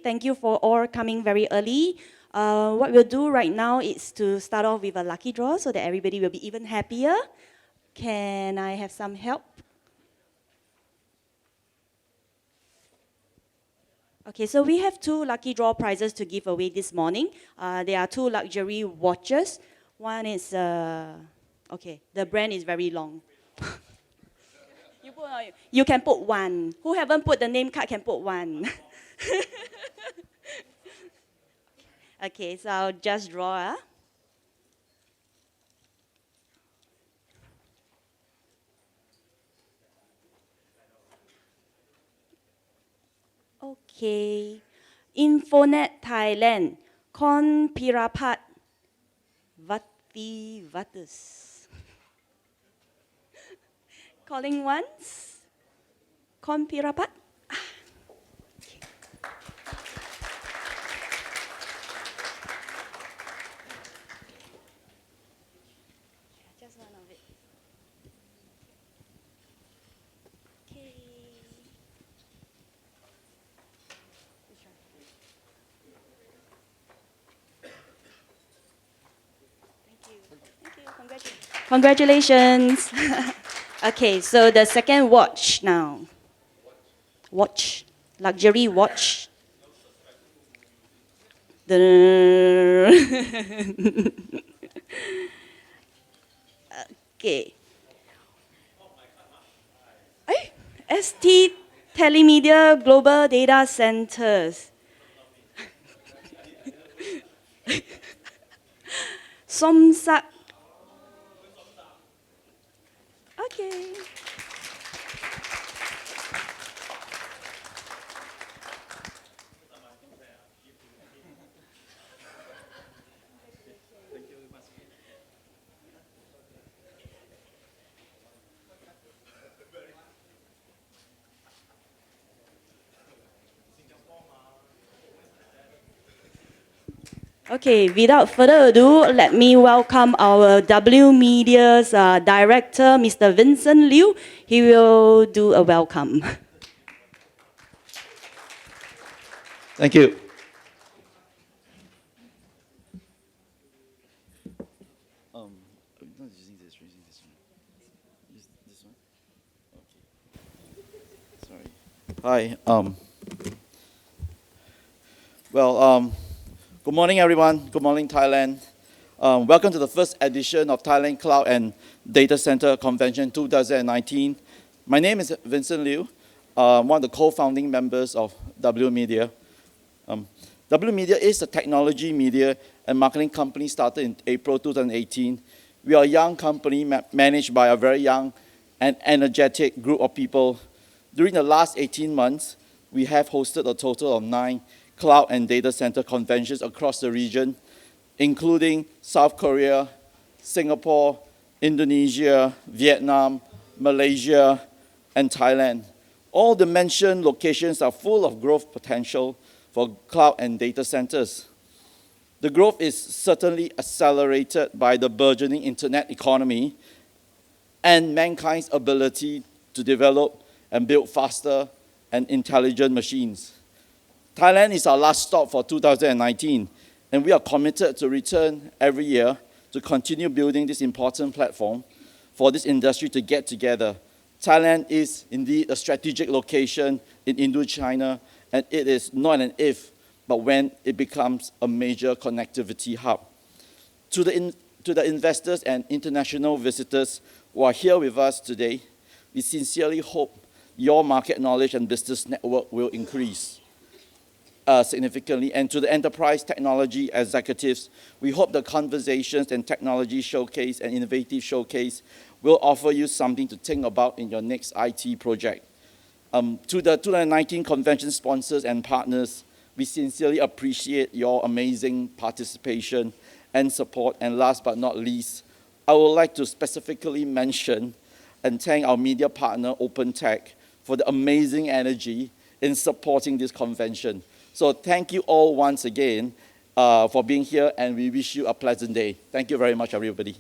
Thank you for all coming very early. What we'll do right now is to start off with a lucky draw so that everybody will be even happier. Can I have some help? Okay, so we have two lucky draw prizes to give away this morning. There are two luxury watches. One is, okay, the brand is very long. You can put one. Who haven't put the name card can put one. Okay, so I'll just draw. Okay. Infonet Thailand. Kon Pirapat Vati Vatus. Calling once. Kon Pirapat. Just one of it. Okay. Which one? Thank you. Thank you. Congratulations. Okay, so the second watch now. Watch. Luxury watch. Okay. ST Telemedia Global Data Centers. Somsak. Okay. Okay, without further ado, let me welcome our W Media's director, Mr. Vincent Liu. He will do a welcome. Thank you. I'm not using this one. This one? Okay. Sorry. Hi. Good morning, everyone. Good morning, Thailand. Welcome to the first edition of Thailand Cloud and Data Center Convention 2019. My name is Vincent Liu, one of the co-founding members of W Media. W Media is a technology, media, and marketing company started in April 2018. We are a young company managed by a very young and energetic group of people. During the last 18 months, we have hosted a total of 9 cloud and data center conventions across the region, including South Korea, Singapore, Indonesia, Vietnam, Malaysia, and Thailand. All the mentioned locations are full of growth potential for cloud and data centers. The growth is certainly accelerated by the burgeoning internet economy and mankind's ability to develop and build faster and intelligent machines. Thailand is our last stop for 2019, and we are committed to return every year to continue building this important platform for this industry to get together. Thailand is indeed a strategic location in Indochina, and it is not an if, but when it becomes a major connectivity hub. To the investors and international visitors who are here with us today, we sincerely hope your market knowledge and business network will increase significantly. And to the enterprise technology executives, we hope the conversations and technology showcase and innovative showcase will offer you something to think about in your next IT project. To the 2019 convention sponsors and partners, we sincerely appreciate your amazing participation and support. And last but not least, I would like to specifically mention and thank our media partner, OpenTech, for the amazing energy in supporting this convention. So thank you all once again for being here, and we wish you a pleasant day. Thank you very much, everybody.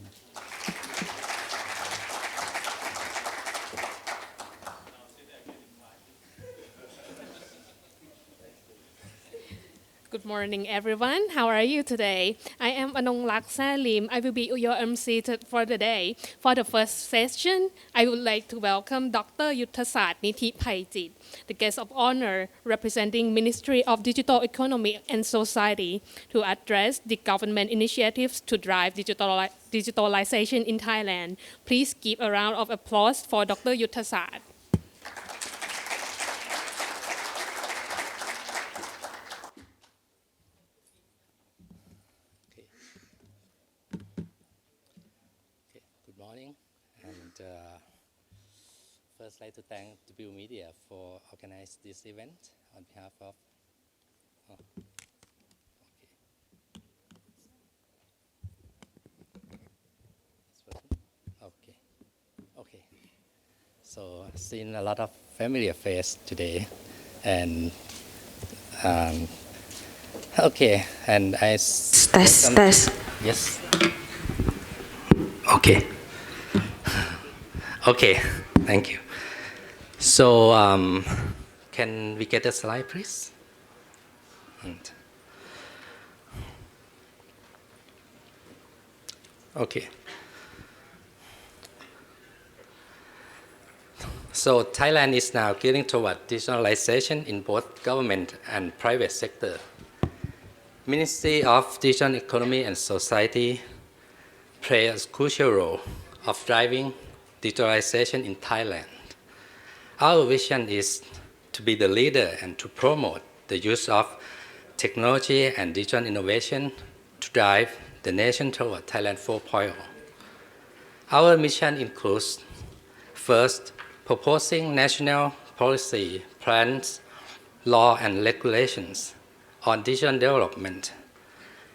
Good morning, everyone. How are you today? I am Anonglak Salim. I will be your MC for the day. For the first session, I would like to welcome Dr. Yuthasat Nithi Paijit, the guest of honor representing Ministry of Digital Economy and Society, to address the government initiatives to drive digitalization in Thailand. Please give a round of applause for Dr. Yuthasat. Good morning, and first I'd like to thank W Media for organizing this event on behalf of. Okay. Okay. So I've seen a lot of familiar faces today, and okay, and I. Test. Yes. Okay. Okay, thank you. So, can we get a slide, please? Okay. So, Thailand is now getting toward digitalization in both government and private sector. Ministry of Digital Economy and Society plays a crucial role of driving digitalization in Thailand. Our vision is to be the leader and to promote the use of technology and digital innovation to drive the nation toward Thailand 4.0. Our mission includes, first, proposing national policy, plans, law and regulations on digital development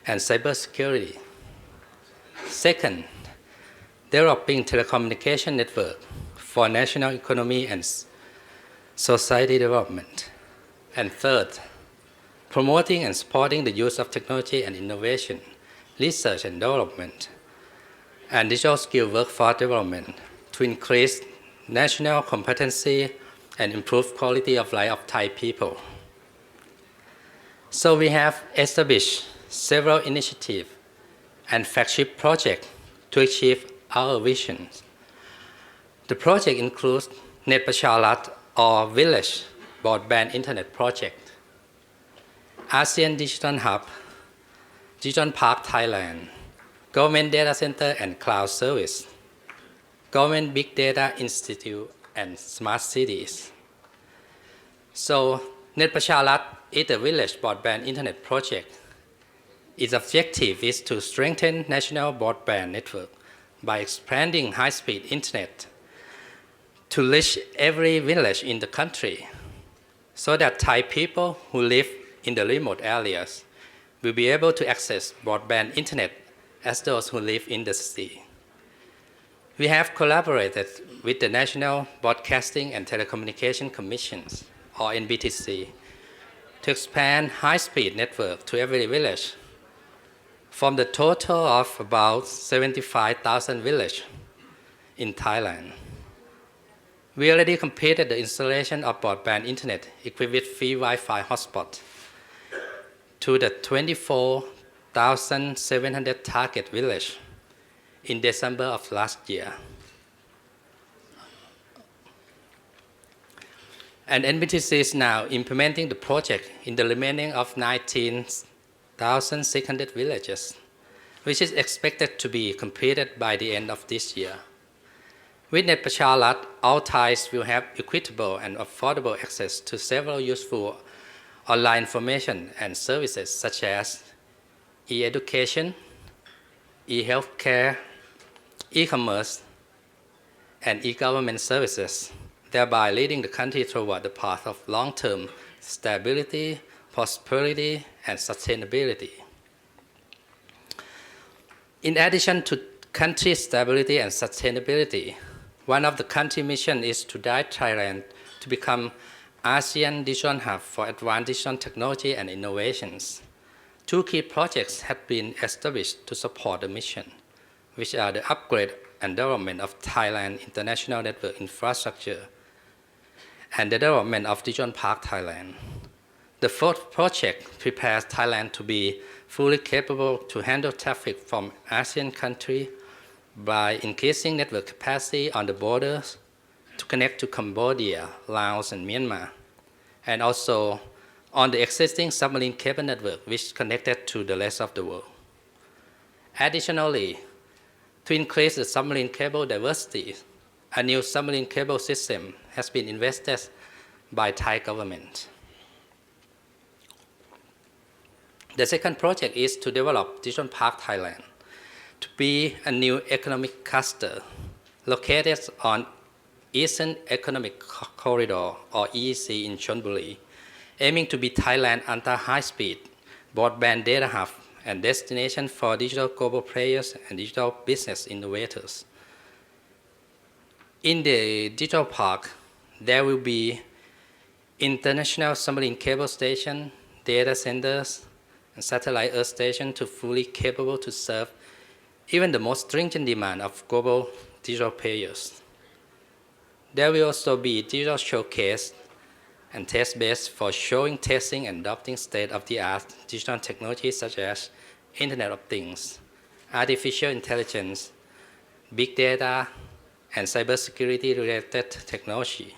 and cybersecurity. Second, developing telecommunication network for national economy and society development. And third, promoting and supporting the use of technology and innovation, research and development, and digital skill workforce development to increase national competency and improve quality of life of Thai people. So we have established several initiatives and flagship projects to achieve our visions. The project includes Net Pacharat or Village Broadband Internet Project, ASEAN Digital Hub, Digital Park Thailand, Government Data Center and Cloud Service, Government Big Data Institute and Smart Cities. So Net Pacharat is a village broadband internet project. Its objective is to strengthen national broadband network by expanding high-speed internet to reach every village in the country so that Thai people who live in the remote areas will be able to access broadband internet as those who live in the city. We have collaborated with the National Broadcasting and Telecommunication Commissions, or NBTC, to expand high-speed network to every village from the total of about 75,000 villages in Thailand. We already completed the installation of broadband internet equipped with free Wi-Fi hotspot to the 24,700 target village in December of last year. And NBTC is now implementing the project in the remaining of 19,600 villages, which is expected to be completed by the end of this year. With Net Pacharat, all Thais will have equitable and affordable access to several useful online information and services such as e-education, e-healthcare, e-commerce, and e-government services, thereby leading the country toward the path of long-term stability, prosperity, and sustainability. In addition to country stability and sustainability, one of the country missions is to drive Thailand to become ASEAN Digital Hub for advanced digital technology and innovations. Two key projects have been established to support the mission, which are the upgrade and development of Thailand international network infrastructure and the development of Digital Park Thailand. The fourth project prepares Thailand to be fully capable to handle traffic from ASEAN countries by increasing network capacity on the borders to connect to Cambodia, Laos, and Myanmar, and also on the existing submarine cable network which connected to the rest of the world. Additionally, to increase the submarine cable diversity, a new submarine cable system has been invested by Thai government. The second project is to develop Digital Park Thailand to be a new economic cluster located on Eastern Economic Corridor or EEC in Chonburi, aiming to be Thailand's ultra-high-speed broadband data hub and destination for digital global players and digital business innovators. In the digital park, there will be international submarine cable station, data centers, and satellite earth station to fully capable to serve even the most stringent demand of global digital players. There will also be digital showcase and test beds for showing, testing, and adopting state-of-the-art digital technologies such as Internet of Things, artificial intelligence, big data, and cybersecurity-related technology.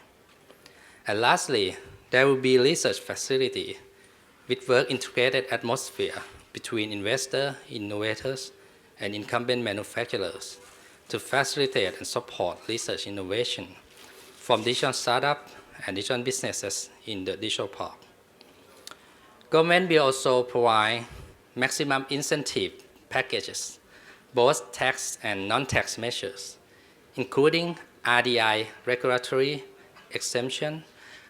And lastly, there will be research facility with work-integrated atmosphere between investors, innovators, and incumbent manufacturers to facilitate and support research innovation from digital startups and digital businesses in the digital park. Government will also provide maximum incentive packages, both tax and non-tax measures, including RDI regulatory exemption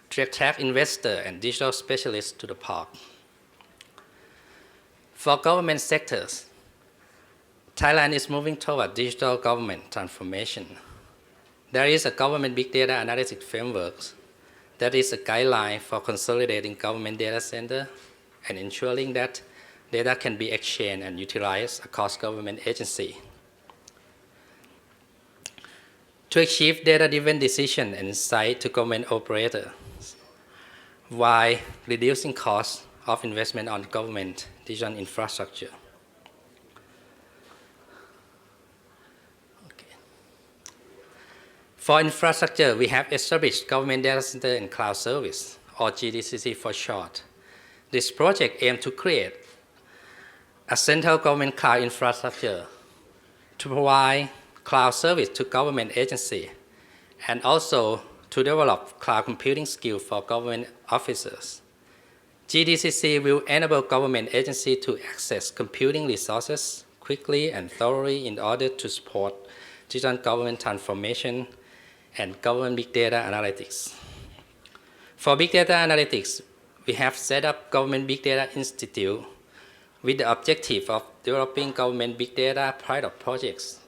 to attract investors and digital specialists to the park. For government sectors, Thailand is moving toward digital government transformation. There is a government big data analytics framework that is a guideline for consolidating government data center and ensuring that data can be exchanged and utilized across government agencies. To achieve data-driven decision and insight to government operators, while reducing costs of investment on government digital infrastructure. Okay. For infrastructure, we have established Government Data Center and Cloud Service, or GDCC for short. This project aims to create a central government cloud infrastructure to provide cloud service to government agencies and also to develop cloud computing skills for government officers. GDCC will enable government agencies to access computing resources quickly and thoroughly in order to support digital government transformation and government big data analytics. For big data analytics, we have set up Government Big Data Institute with the objective of developing government big data pilot projects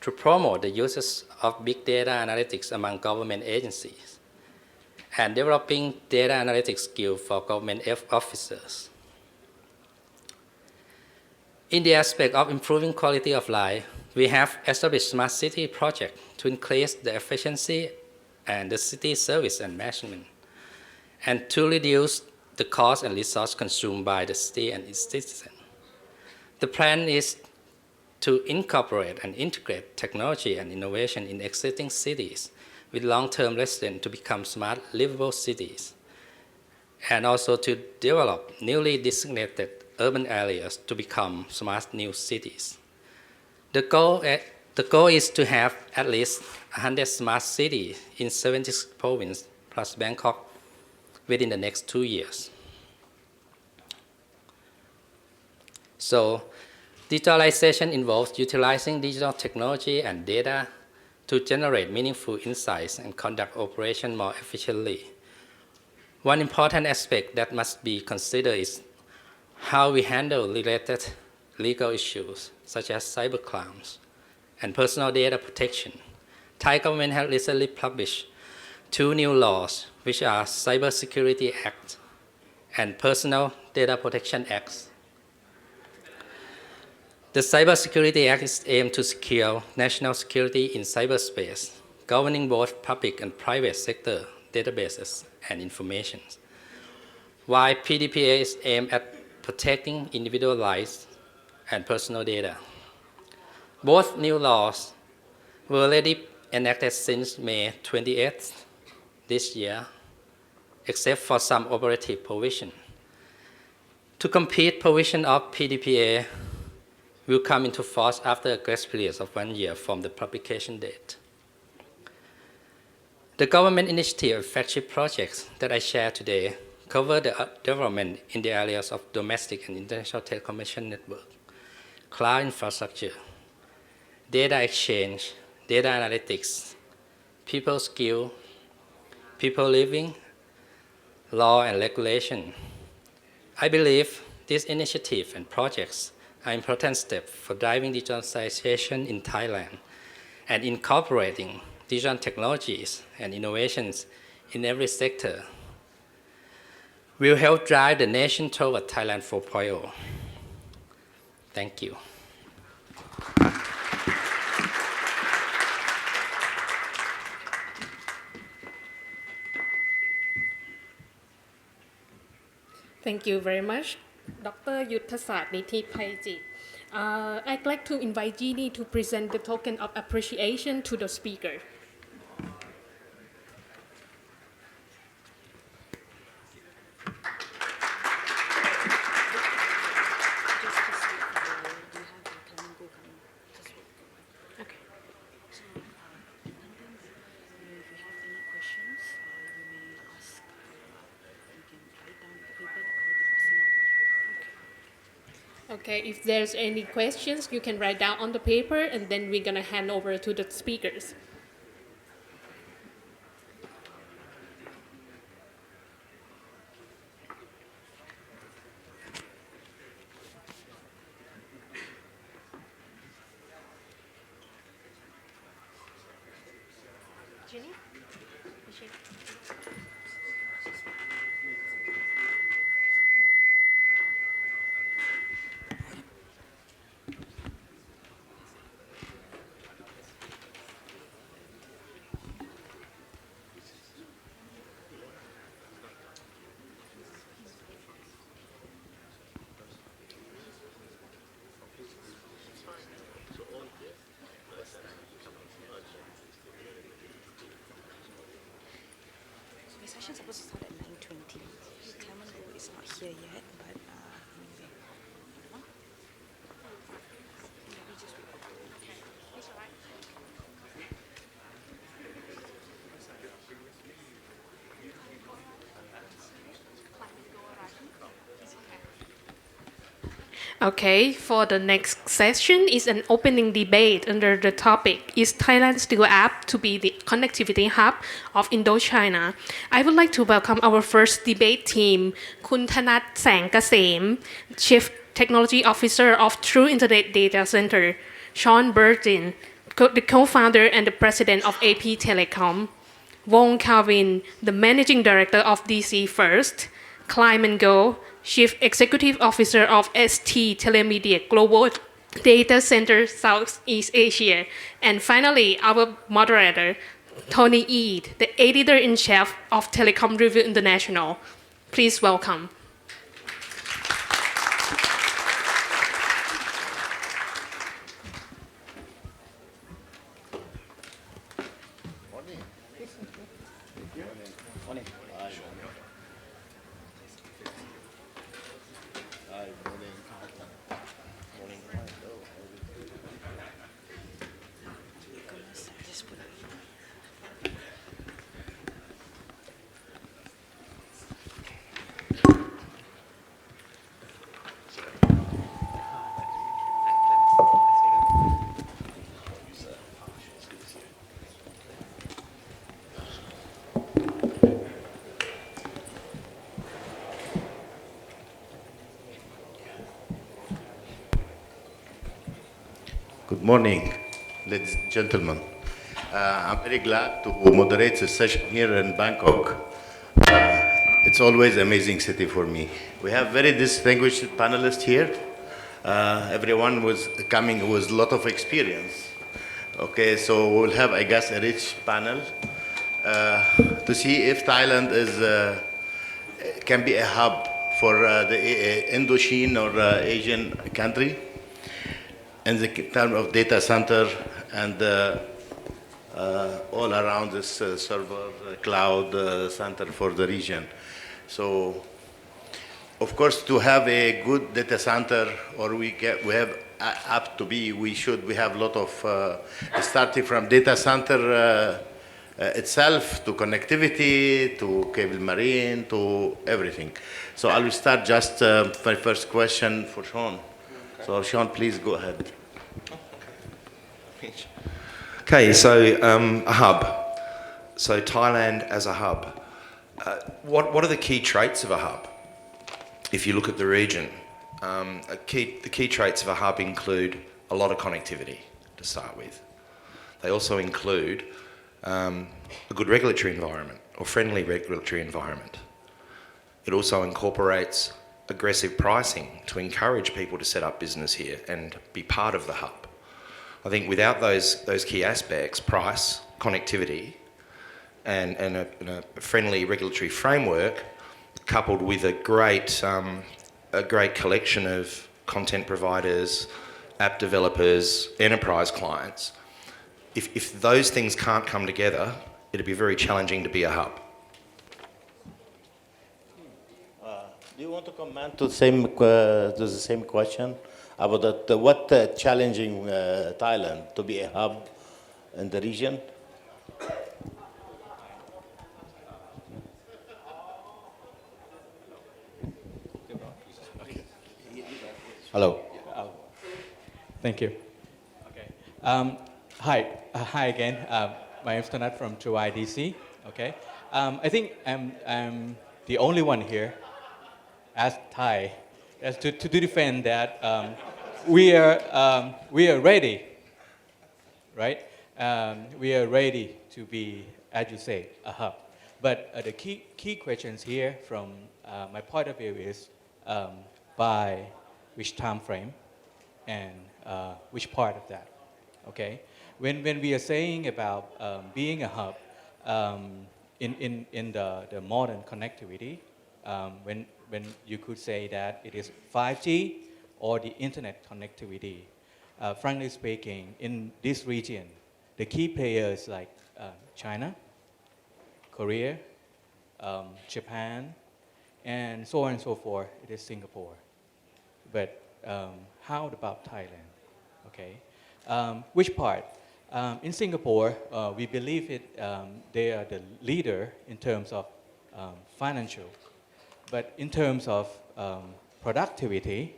to promote the uses of big data analytics among government agencies and developing data analytics skills for government officers. In the aspect of improving quality of life, we have established Smart City project to increase the efficiency and the city service and management, and to reduce the cost and resource consumed by the city and its citizens. The plan is to incorporate and integrate technology and innovation in existing cities with long-term residents to become smart, livable cities, and also to develop newly designated urban areas to become smart new cities. The goal is to have at least 100 smart cities in 70 provinces plus Bangkok within the next 2 years. So, digitalization involves utilizing digital technology and data to generate meaningful insights and conduct operations more efficiently. One important aspect that must be considered is how we handle related legal issues such as cybercrimes and personal data protection. Thai government has recently published 2 new laws, which are Cybersecurity Act and Personal Data Protection Act. The Cybersecurity Act is aimed to secure national security in cyberspace, governing both public and private sector databases and information, while PDPA is aimed at protecting individual rights and personal data. Both new laws were already enacted since May 28th this year, except for some operative provision. To complete provision of PDPA will come into force after a grace period of 1 year from the publication date. The government initiative and flagship projects that I share today cover the development in the areas of domestic and international telecommunication network, cloud infrastructure, data exchange, data analytics, people skill, people living, law and regulation. I believe these initiatives and projects are important steps for driving digitalization in Thailand and incorporating digital technologies and innovations in every sector will help drive the nation toward Thailand 4.0. Thank you. Thank you very much, Dr. Yuthasat Nithi Phaichit. I'd like to invite Jeannie to present the token of appreciation to the speaker. Okay. Okay, if there's any questions, you can write down on the paper and then we're gonna hand over to the speakers. Jenny? The session is supposed to start at 9:20. Chairman is not here yet, but anyway. Maybe just Okay, for the next session is an opening debate under the topic, is Thailand still apt to be the connectivity hub of Indochina? I would like to welcome our first debate team, Kun Thanat Sang Kasem, Chief Technology Officer of True Internet Data Center, Sean Burton, the co-founder and the president of AP Telecom, Wong Calvin, the managing director of DC First, Clyman Go, Chief Executive Officer of ST Telemedia Global Data Center Southeast Asia, and finally, our moderator, Tony Eid, the editor-in-chief of Telecom Review International. Please welcome. Good morning, ladies and gentlemen. I'm very glad to moderate this session here in Bangkok. It's always an amazing city for me. We have very distinguished panelists here. Everyone was coming with a lot of experience. Okay, so we'll have, I guess, a rich panel to see if Thailand can be a hub for the Indochine or Asian country in the term of data center and all around this server cloud center for the region. So, of course, to have a good data center, or we have up to be, we have a lot of starting from data center itself to connectivity to cable marine to everything. So I will start just my first question for Sean. Okay. So Sean, please go ahead. Okay, so a hub. So Thailand as a hub. What are the key traits of a hub? If you look at the region, the key traits of a hub include a lot of connectivity to start with. They also include a good regulatory environment or friendly regulatory environment. It also incorporates aggressive pricing to encourage people to set up business here and be part of the hub. I think without those key aspects, price, connectivity, and a friendly regulatory framework, coupled with a great collection of content providers, app developers, enterprise clients, if those things can't come together, it'd be very challenging to be a hub. Do you want to comment to the same question about what challenging Thailand to be a hub in the region? Hello. Thank you. Okay. Hi again. My name is Tanat from THCDC. Okay. I think I'm the only one here as Thai as to defend that we are ready, right? We are ready to be, as you say, a hub. But the key questions here from my point of view is by which time frame and which part of that, okay? When we are saying about being a hub in the modern connectivity, when you could say that it is 5G or the internet connectivity, frankly speaking, in this region, the key players like China, Korea, Japan, and so on and so forth, it is Singapore. But how about Thailand? Okay, which part? In Singapore, we believe they are the leader in terms of financial, but in terms of productivity,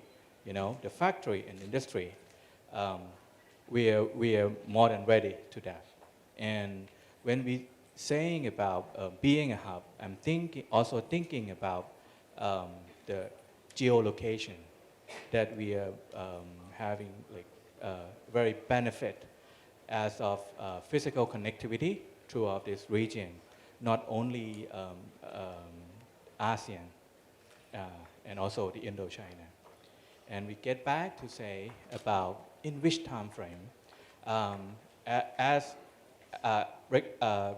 the factory and industry, we are more than ready to that. And when we saying about being a hub, I'm also thinking about the geolocation that we are having very benefit as of physical connectivity throughout this region, not only ASEAN and also the Indochina. And we get back to say about in which time frame,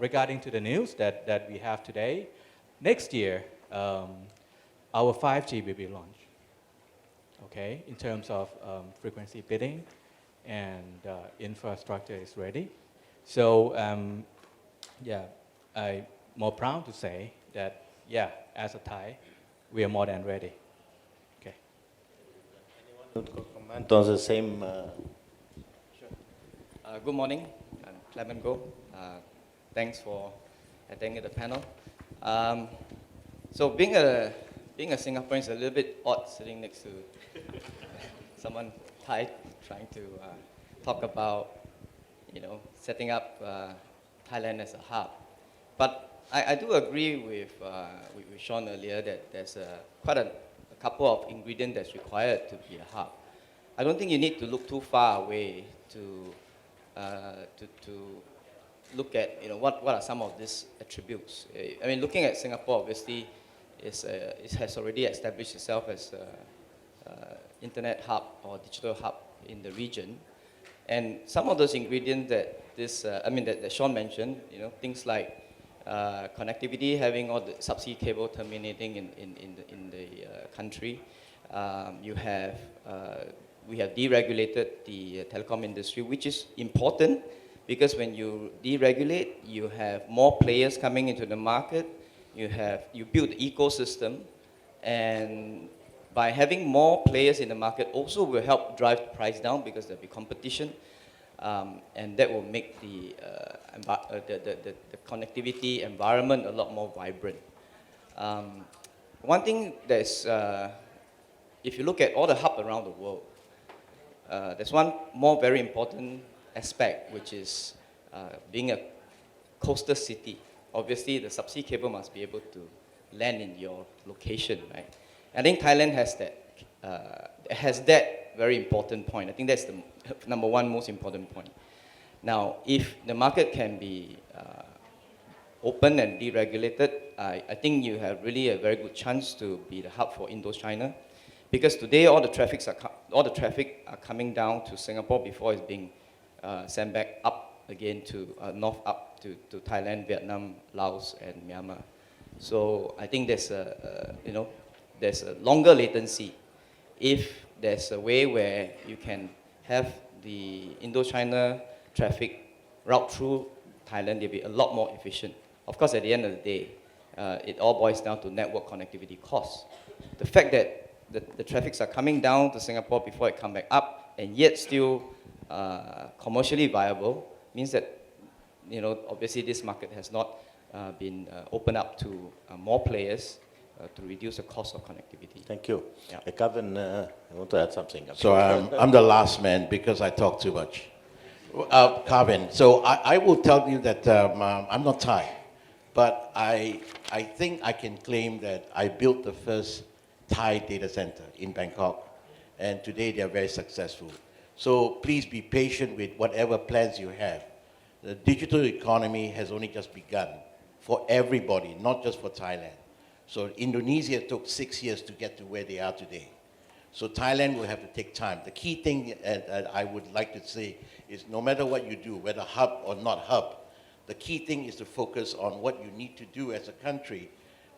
regarding to the news that we have today, next year our 5G will be launched. Okay, in terms of frequency bidding and infrastructure is ready. So I'm more proud to say that as a Thai, we are more than ready. Okay. Anyone to comment on the same? Sure. Good morning. I'm Clement Go. Thanks for attending the panel. So being a Singaporean is a little bit odd sitting next to someone Thai trying to talk about, setting up Thailand as a hub. But I do agree with Sean earlier that there's quite a couple of ingredients that's required to be a hub. I don't think you need to look too far away to look at what are some of these attributes. I mean, looking at Singapore, obviously, it has already established itself as an internet hub or digital hub in the region. And some of those ingredients that that Sean mentioned, things like connectivity, having all the subsea cable terminating in the country. You have, we have deregulated the telecom industry, which is important because when you deregulate, you have more players coming into the market. You build the ecosystem, and by having more players in the market also will help drive the price down because there'll be competition, and that will make the connectivity environment a lot more vibrant. One thing that's, if you look at all the hubs around the world, there's one more very important aspect, which is being a coastal city. Obviously, the subsea cable must be able to land in your location, right? I think Thailand has that very important point. I think that's the number one most important point. Now, if the market can be open and deregulated, I think you have really a very good chance to be the hub for Indochina, because today all the traffic are coming down to Singapore before it's being sent back up again to north up to Thailand, Vietnam, Laos, and Myanmar. So I think there's there's a longer latency. If there's a way where you can have the Indochina traffic route through Thailand, they'll be a lot more efficient. Of course, at the end of the day, it all boils down to network connectivity costs. The fact that the traffics are coming down to Singapore before it come back up, and yet still commercially viable, means that, obviously this market has not been opened up to more players to reduce the cost of connectivity. Thank you. Yeah. Kevin, I want to add something. So I'm the last man because I talk too much. Kevin, so I will tell you that I'm not Thai, but I think I can claim that I built the first Thai data center in Bangkok, and today they are very successful. So please be patient with whatever plans you have. The digital economy has only just begun for everybody, not just for Thailand. So Indonesia took 6 years to get to where they are today. So Thailand will have to take time. The key thing that I would like to say is no matter what you do, whether hub or not hub, the key thing is to focus on what you need to do as a country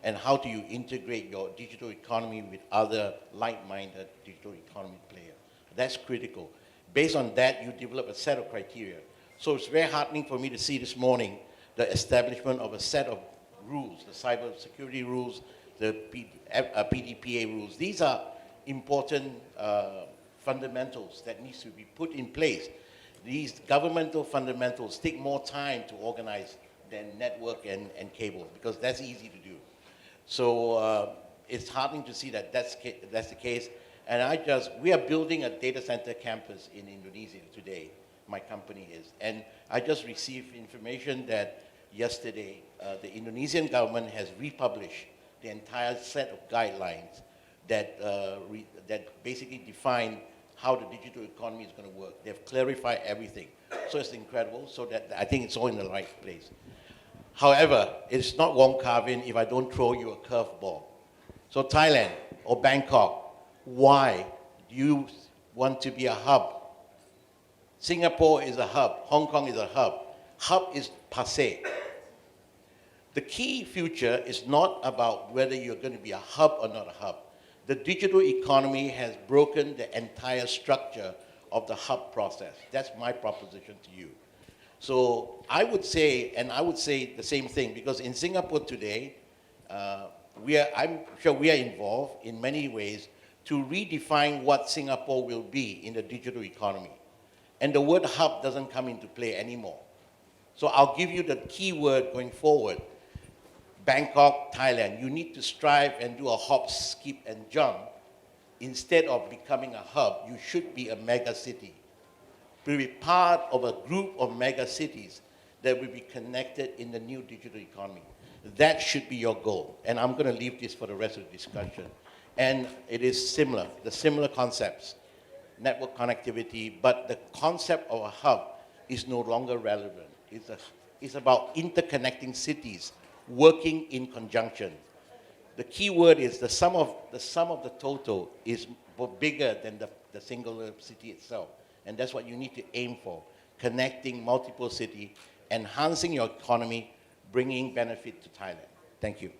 and how do you integrate your digital economy with other like-minded digital economy players. That's critical. Based on that, you develop a set of criteria. So it's very heartening for me to see this morning the establishment of a set of rules, the cyber security rules, the PDPA rules. These are important fundamentals that needs to be put in place. These governmental fundamentals take more time to organize than network and cable, because that's easy to do. So it's heartening to see that that's the case. And we are building a data center campus in Indonesia today, my company is. And I just received information that yesterday the Indonesian government has republished the entire set of guidelines that basically define how the digital economy is going to work. They've clarified everything. So it's incredible. So that I think it's all in the right place. However, it's not Wong Kar-win if I don't throw you a curveball. So Thailand or Bangkok, why do you want to be a hub? Singapore is a hub. Hong Kong is a hub. Hub is passé. The key future is not about whether you're going to be a hub or not a hub. The digital economy has broken the entire structure of the hub process. That's my proposition to you. So I would say the same thing, because in Singapore today, I'm sure we are involved in many ways to redefine what Singapore will be in the digital economy. And the word hub doesn't come into play anymore. So I'll give you the key word going forward. Bangkok, Thailand, you need to strive and do a hop, skip, and jump. Instead of becoming a hub, you should be a mega city. Be part of a group of mega cities that will be connected in the new digital economy. That should be your goal. And I'm going to leave this for the rest of the discussion. And it is similar, the similar concepts, network connectivity, but the concept of a hub is no longer relevant. It's about interconnecting cities, working in conjunction. The key word is the sum of the total is bigger than the single city itself. And that's what you need to aim for. Connecting multiple cities, enhancing your economy, bringing benefit to Thailand. Thank you.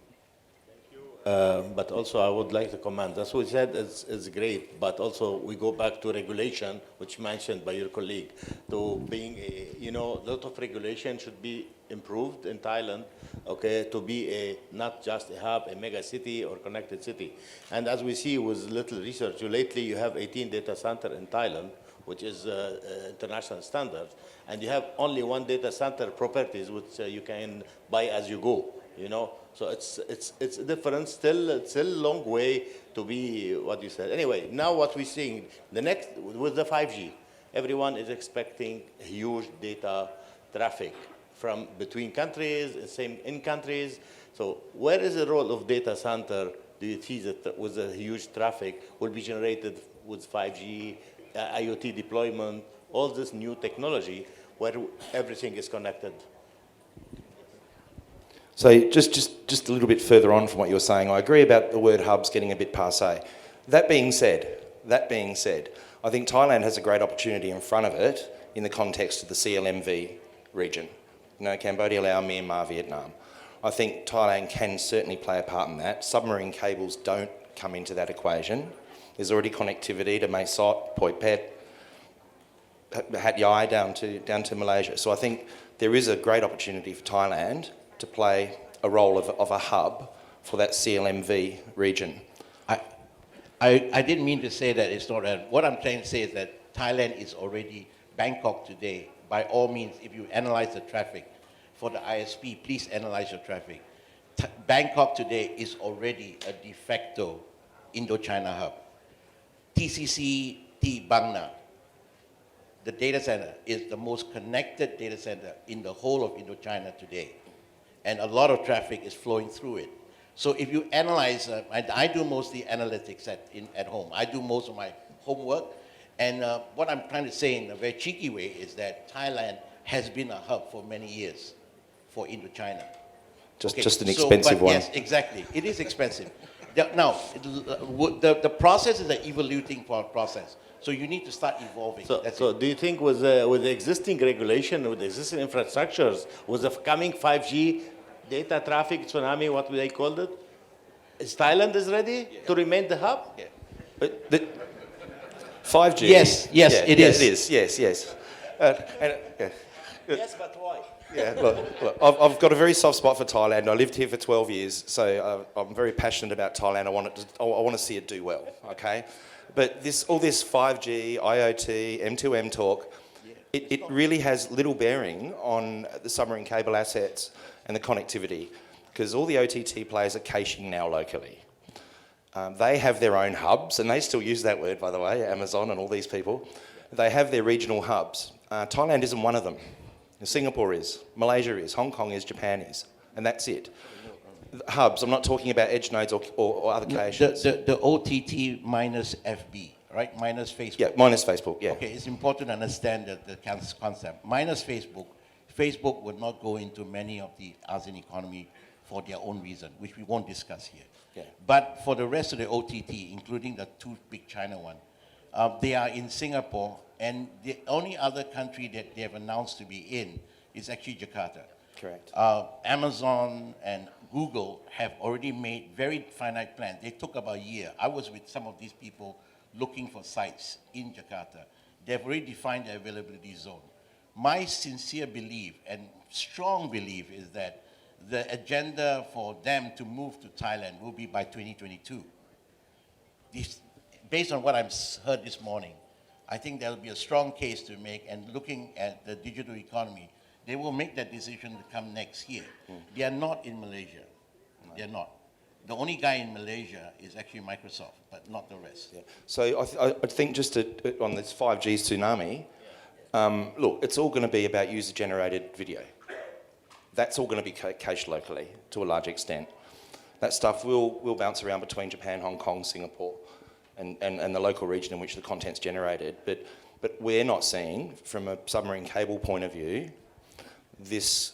But also I would like to comment, that's what you said is great, but also we go back to regulation, which mentioned by your colleague, to being a lot of regulation should be improved in Thailand, okay, to be not just a hub, a mega city or connected city. And as we see with little research, lately you have 18 data center in Thailand, which is international standards, and you have only one data center properties which you can buy as you go, So it's different. It's a long way to be what you said. Anyway, now what we're seeing with the 5G, everyone is expecting huge data traffic from between countries, same in countries. So where is the role of data center? Do you see that with the huge traffic will be generated with 5G, IoT deployment, all this new technology where everything is connected? So just a little bit further on from what you were saying, I agree about the word hubs getting a bit passé. That being said, I think Thailand has a great opportunity in front of it in the context of the CLMV region. Cambodia, Laos, Myanmar, Vietnam. I think Thailand can certainly play a part in that. Submarine cables don't come into that equation. There's already connectivity to Mae Sot, Poi Phet, Hat Yai down to Malaysia. So I think there is a great opportunity for Thailand to play a role of a hub for that CLMV region. I didn't mean to say that it's not. What I'm trying to say is that Thailand is already Bangkok today. By all means, if you analyze the traffic for the ISP, please analyze your traffic. Bangkok today is already a de facto Indo-China hub. TCCD Bang Na, the data center, is the most connected data center in the whole of Indochina today. And a lot of traffic is flowing through it. So if you analyze, I do mostly analytics at home. I do most of my homework. And what I'm trying to say in a very cheeky way is that Thailand has been a hub for many years for Indochina. Just an expensive one. Yes, exactly. It is expensive. Now, the process is an evoluting process. So you need to start evolving. So do you think with the existing regulation, with the existing infrastructures, with the coming 5G data traffic tsunami, what they called it, is Thailand ready to remain the hub? Yeah. But 5G? Yes, it is. It is, yes. Yes, but why? Yeah, look, I've got a very soft spot for Thailand. I lived here for 12 years, so I'm very passionate about Thailand. I want to see it do well, okay? But all this 5G, IoT, M2M talk, it really has little bearing on the submarine cable assets and the connectivity, because all the OTT players are caching now locally. They have their own hubs, and they still use that word, by the way, Amazon and all these people. They have their regional hubs. Thailand isn't one of them. Singapore is, Malaysia is, Hong Kong is, Japan is, and that's it. Hubs, I'm not talking about edge nodes or other caches. The OTT minus FB, right? Minus Facebook. Yeah, minus Facebook, yeah. Okay, it's important to understand the concept. Minus Facebook, Facebook would not go into many of the ASEAN economy for their own reason, which we won't discuss here. Yeah. But for the rest of the OTT, including the two big China one, they are in Singapore, and the only other country that they have announced to be in is actually Jakarta. Correct. Amazon and Google have already made very finite plans. They took about a year. I was with some of these people looking for sites in Jakarta. They've already defined the availability zone. My sincere belief and strong belief is that the agenda for them to move to Thailand will be by 2022. Based on what I've heard this morning, I think there'll be a strong case to make, and looking at the digital economy, they will make that decision to come next year. They are not in Malaysia. No. They're not. The only guy in Malaysia is actually Microsoft, but not the rest. Yeah. So I think just on this 5G tsunami, look, it's all going to be about user-generated video. That's all going to be cached locally to a large extent. That stuff will bounce around between Japan, Hong Kong, Singapore, and the local region in which the content's generated. But we're not seeing, from a submarine cable point of view, this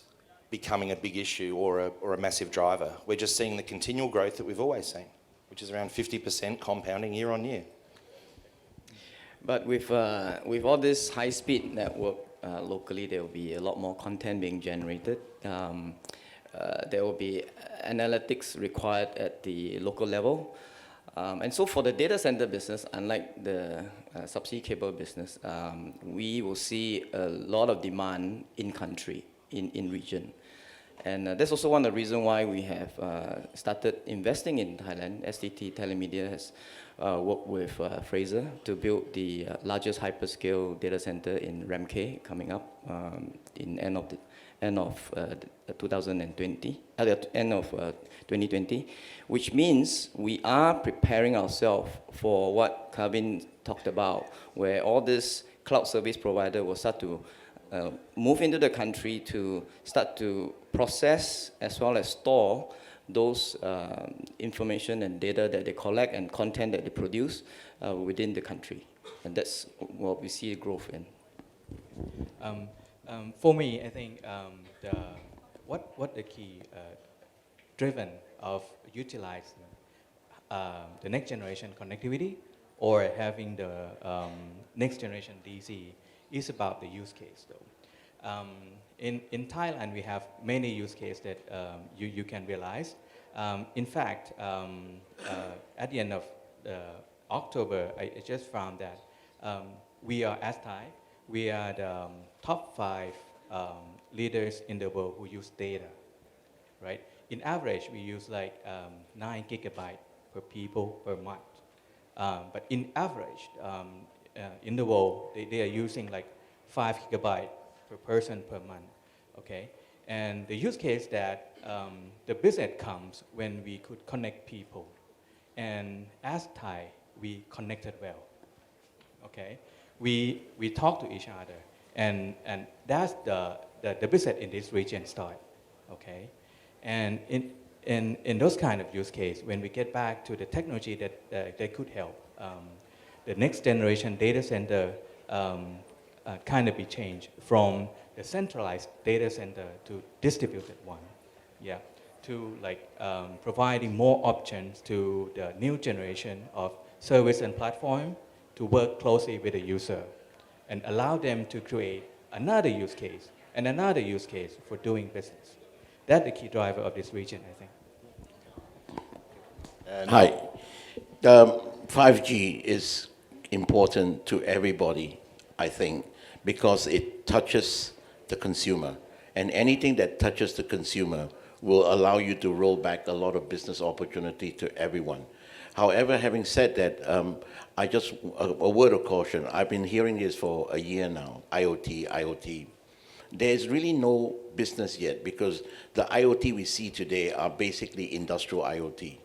becoming a big issue or a massive driver. We're just seeing the continual growth that we've always seen, which is around 50% compounding year on year. But with all this high-speed network locally, there will be a lot more content being generated. there will be analytics required at the local level. And so for the data center business, unlike the subsea cable business, we will see a lot of demand in country, in region. And that's also one of the reasons why we have started investing in Thailand. STT Telemedia has worked with Fraser to build the largest hyperscale data center in Ramkay coming up in end of 2020, at the end of 2020, which means we are preparing ourselves for what Kevin talked about, where all this cloud service provider will start to move into the country to start to process as well as store those information and data that they collect and content that they produce within the country. And that's what we see growth in. For me, I think what the key driven of utilizing the next generation connectivity or having the next generation DC is about the use case, though. In Thailand, we have many use cases that you can realize. In fact, at the end of October, I just found that we are, as Thai, we are the top 5 leaders in the world who use data, right? In average, we use like 9 gigabytes per people per month. But in average, in the world, they are using like 5 gigabytes per person per month, okay? And the use case that the business comes when we could connect people. And as Thai, we connected well, okay? We talk to each other, and that's the business in this region start, okay? And in those kind of use case, when we get back to the technology that could help, the next generation data center kind of be changed from the centralized data center to distributed one, yeah, to like providing more options to the new generation of service and platform to work closely with the user and allow them to create another use case and another use case for doing business. That's the key driver of this region, I think. Hi. 5G is important to everybody, I think, because it touches the consumer. And anything that touches the consumer will allow you to roll back a lot of business opportunity to everyone. However, having said that, I just, a word of caution. I've been hearing this for a year now, IoT. There's really no business yet because the IoT we see today are basically industrial IoT.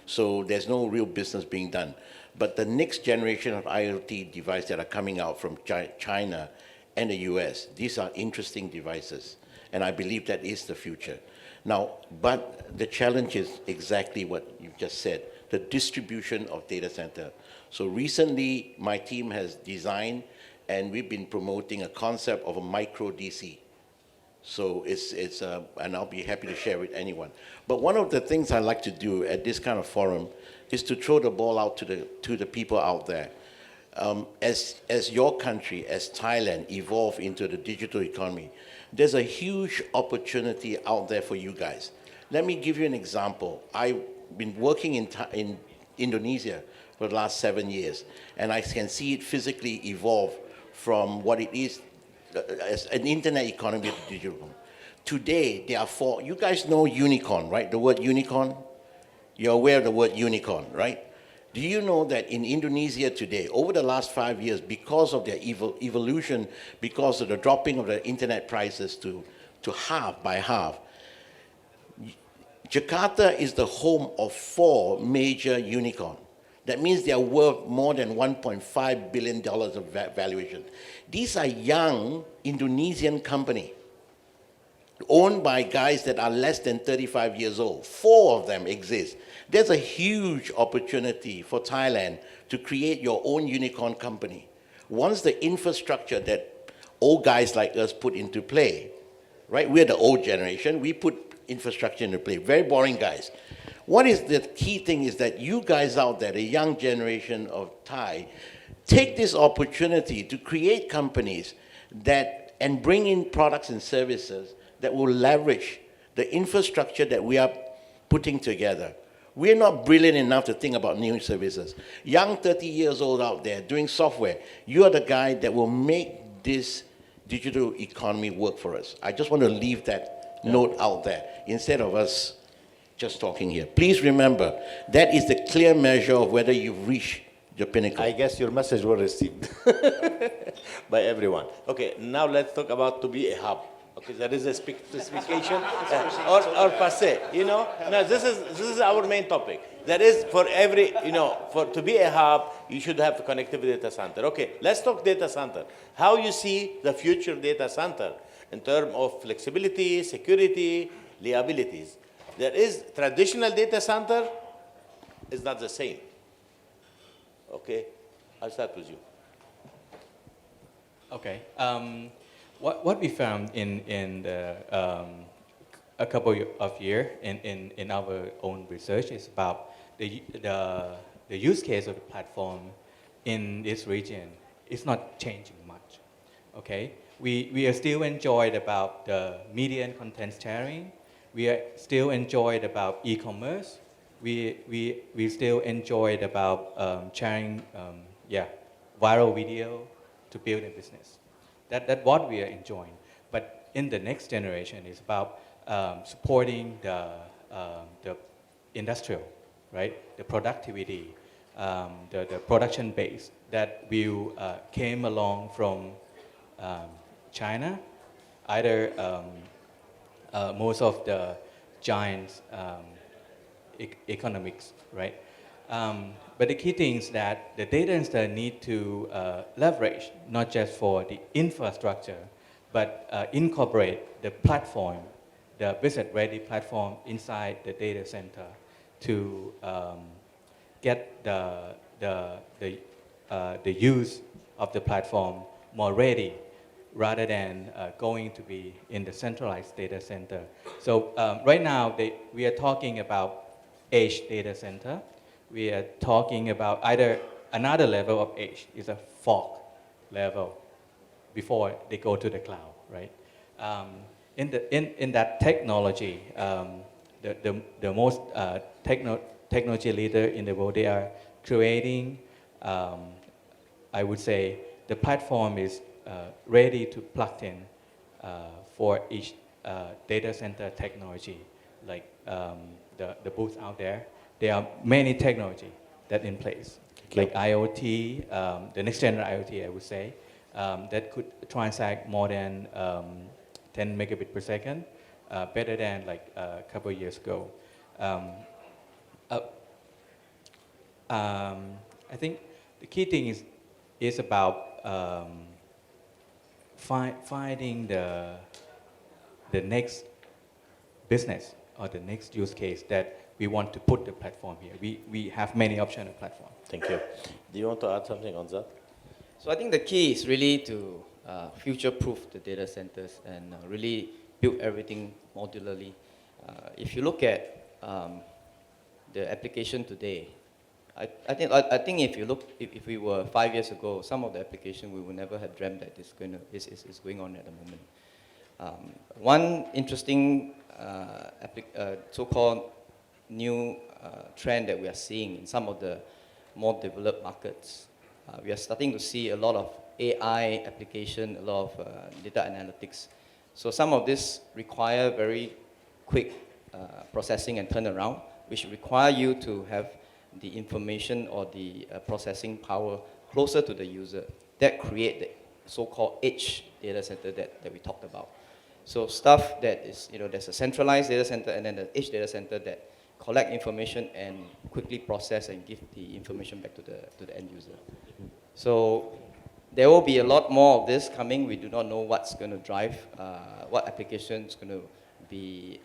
So there's no real business being done. But the next generation of IoT devices that are coming out from China and the US, these are interesting devices. And I believe that is the future. Now, but the challenge is exactly what you just said, the distribution of data center. So recently, my team has designed and we've been promoting a concept of a micro DC. So and I'll be happy to share with anyone. But one of the things I like to do at this kind of forum is to throw the ball out to the people out there. As your country, as Thailand, evolve into the digital economy, there's a huge opportunity out there for you guys. Let me give you an example. I've been working in Indonesia for the last 7 years, and I can see it physically evolve from what it is as an internet economy to digital. Today, there are 4, you guys know unicorn, right? The word unicorn? You're aware of the word unicorn, right? Do you know that in Indonesia today, over the last 5 years, because of their evolution, because of the dropping of the internet prices to half by half, Jakarta is the home of 4 major unicorns. That means they are worth more than $1.5 billion of valuation. These are young Indonesian companies owned by guys that are less than 35 years old. 4 of them exist. There's a huge opportunity for Thailand to create your own unicorn company. Once the infrastructure that old guys like us put into play, right? We're the old generation. We put infrastructure into play. Very boring guys. What is the key thing is that you guys out there, the young generation of Thai, take this opportunity to create companies that and bring in products and services that will leverage the infrastructure that we are putting together. We're not brilliant enough to think about new services. Young 30 years old out there doing software, you are the guy that will make this digital economy work for us. I just want to leave that note out there instead of us just talking here. Please remember, that is the clear measure of whether you've reached the pinnacle. I guess your message was received by everyone. Okay, now let's talk about to be a hub. Okay, there is a specification or passe. No, this is our main topic. There is for every, for to be a hub, you should have a connectivity data center. Okay, let's talk data center. How you see the future data center in terms of flexibility, security, liabilities. There is traditional data center is not the same. Okay, I'll start with you. Okay. What we found in the, a couple of years in our own research is about the use case of the platform in this region. It's not changing much. Okay, we are still enjoyed about the media and content sharing. We are still enjoyed about e-commerce. We still enjoyed about sharing viral video to build a business. That's what we are enjoying. But in the next generation, it's about supporting the industrial, right? The productivity, the production base that will came along from China, either most of the giant economics, right? But the key thing is that the data center need to leverage not just for the infrastructure, but incorporate the platform, the business-ready platform inside the data center to get the use of the platform more ready, rather than going to be in the centralized data center. So right now, we are talking about edge data center. We are talking about either another level of edge is a fog level before they go to the cloud, right? In that technology, the most technology leader in the world, they are creating, I would say, the platform is ready to plug in for each data center technology, like the booth out there. There are many technology that in place, like IoT, the next generation IoT, I would say, that could transact more than 10 megabit per second, better than like a couple of years ago. I think the key thing is about finding the next business or the next use case that we want to put the platform here. We have many options on the platform. Thank you. Do you want to add something on that? So I think the key is really to future-proof the data centers and really build everything modularly. If you look at the application today, I think if we were 5 years ago, some of the application we would never have dreamt that is going on at the moment. One interesting so-called new trend that we are seeing in some of the more developed markets. We are starting to see a lot of AI application, a lot of data analytics. So some of this require very quick processing and turnaround, which require you to have the information or the processing power closer to the user. That create the so-called edge data center that we talked about. So stuff that is, there's a centralized data center and then the edge data center that collect information and quickly process and give the information back to the end user. So there will be a lot more of this coming. We do not know what's going to drive, what application is going to be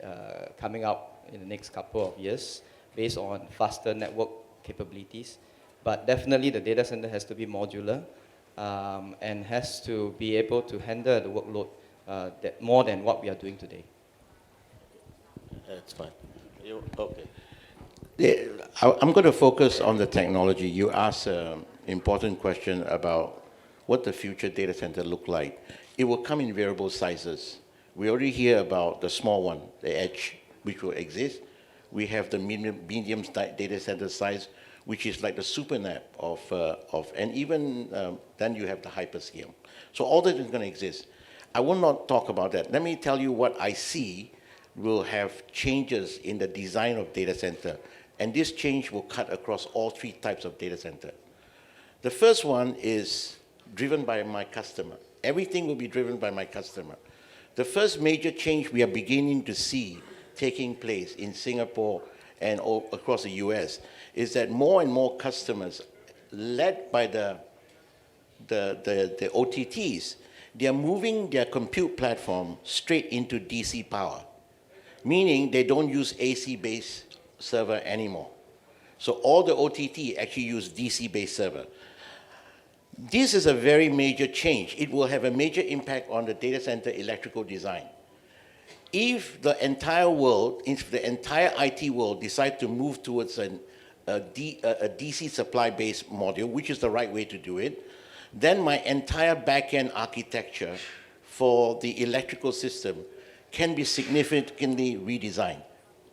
coming up in the next couple of years based on faster network capabilities. But definitely the data center has to be modular and has to be able to handle the workload that more than what we are doing today. That's fine. Okay. I'm going to focus on the technology. You asked an important question about what the future data center look like. It will come in variable sizes. We already hear about the small one, the edge, which will exist. We have the medium data center size, which is like the supernet and even then you have the hyperscale. So all that is going to exist. I will not talk about that. Let me tell you what I see will have changes in the design of data center. And this change will cut across all three types of data center. The first one is driven by my customer. Everything will be driven by my customer. The first major change we are beginning to see taking place in Singapore and across the US is that more and more customers, led by the OTTs, they are moving their compute platform straight into DC power, meaning they don't use AC-based server anymore. So all the OTT actually use DC-based server. This is a very major change. It will have a major impact on the data center electrical design. If the entire world, if the entire IT world decide to move towards a DC supply-based module, which is the right way to do it, then my entire back-end architecture for the electrical system can be significantly redesigned,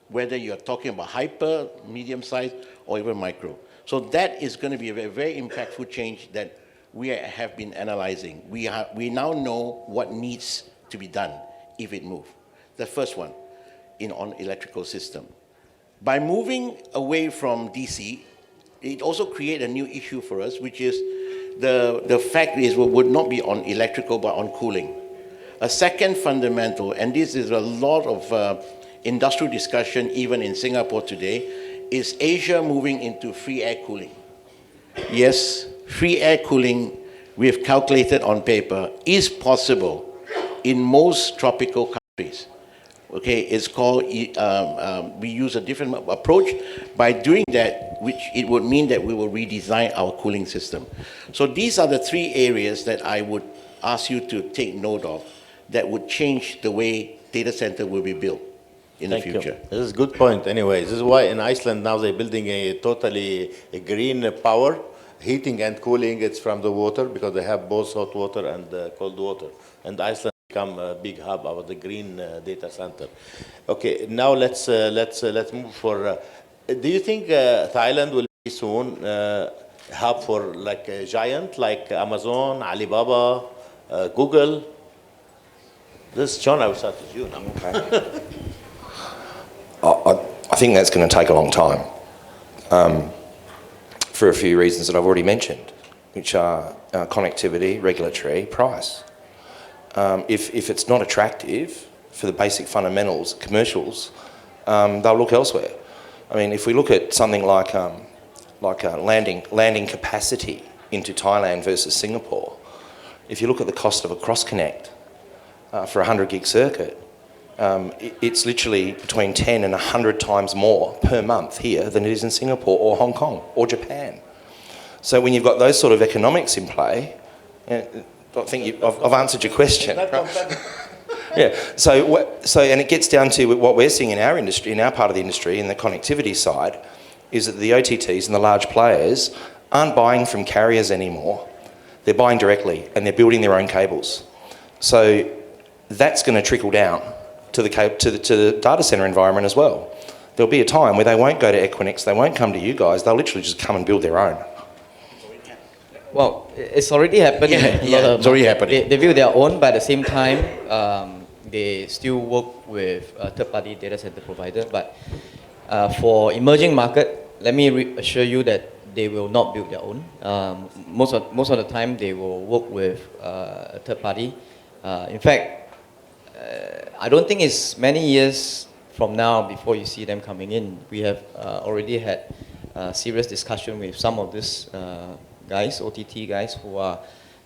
whether you're talking about hyper, medium size, or even micro. So that is going to be a very impactful change that we have been analyzing. We now know what needs to be done if it moves. The first one, on electrical system. By moving away from DC, it also creates a new issue for us, which is the fact is we would not be on electrical but on cooling. A second fundamental, and this is a lot of industrial discussion even in Singapore today, is Asia moving into free air cooling. Yes, free air cooling, we have calculated on paper, is possible in most tropical countries. Okay, it's called, we use a different approach. By doing that, which it would mean that we will redesign our cooling system. So these are the three areas that I would ask you to take note of that would change the way data center will be built in the future. This is a good point anyway. This is why in Iceland now they're building a totally green power. Heating and cooling, it's from the water because they have both hot water and cold water. And Iceland become a big hub of the green data center. Okay, now let's move for. Do you think Thailand will be soon hub for like a giant like Amazon, Alibaba, Google? This John, I will start with you now. Okay. I think that's going to take a long time. For a few reasons that I've already mentioned, which are connectivity, regulatory, price. If it's not attractive for the basic fundamentals, commercials, they'll look elsewhere. I mean, if we look at something like landing capacity into Thailand versus Singapore, if you look at the cost of a cross-connect for a 100 gig circuit, it's literally between 10 and 100 times more per month here than it is in Singapore or Hong Kong or Japan. So when you've got those sort of economics in play, I think I've answered your question. Yeah. So and it gets down to what we're seeing in our industry, in our part of the industry, in the connectivity side, is that the OTTs and the large players aren't buying from carriers anymore. They're buying directly and they're building their own cables. So that's going to trickle down to the data center environment as well. There'll be a time where they won't go to Equinix, they won't come to you guys, they'll literally just come and build their own. Well, it's already happened. It's already happening. They build their own, but at the same time, they still work with a third-party data center provider. But for emerging market, let me assure you that they will not build their own. Most of the time, they will work with a third party. In fact, I don't think it's many years from now before you see them coming in. We have already had serious discussion with some of these guys, OTT guys, who are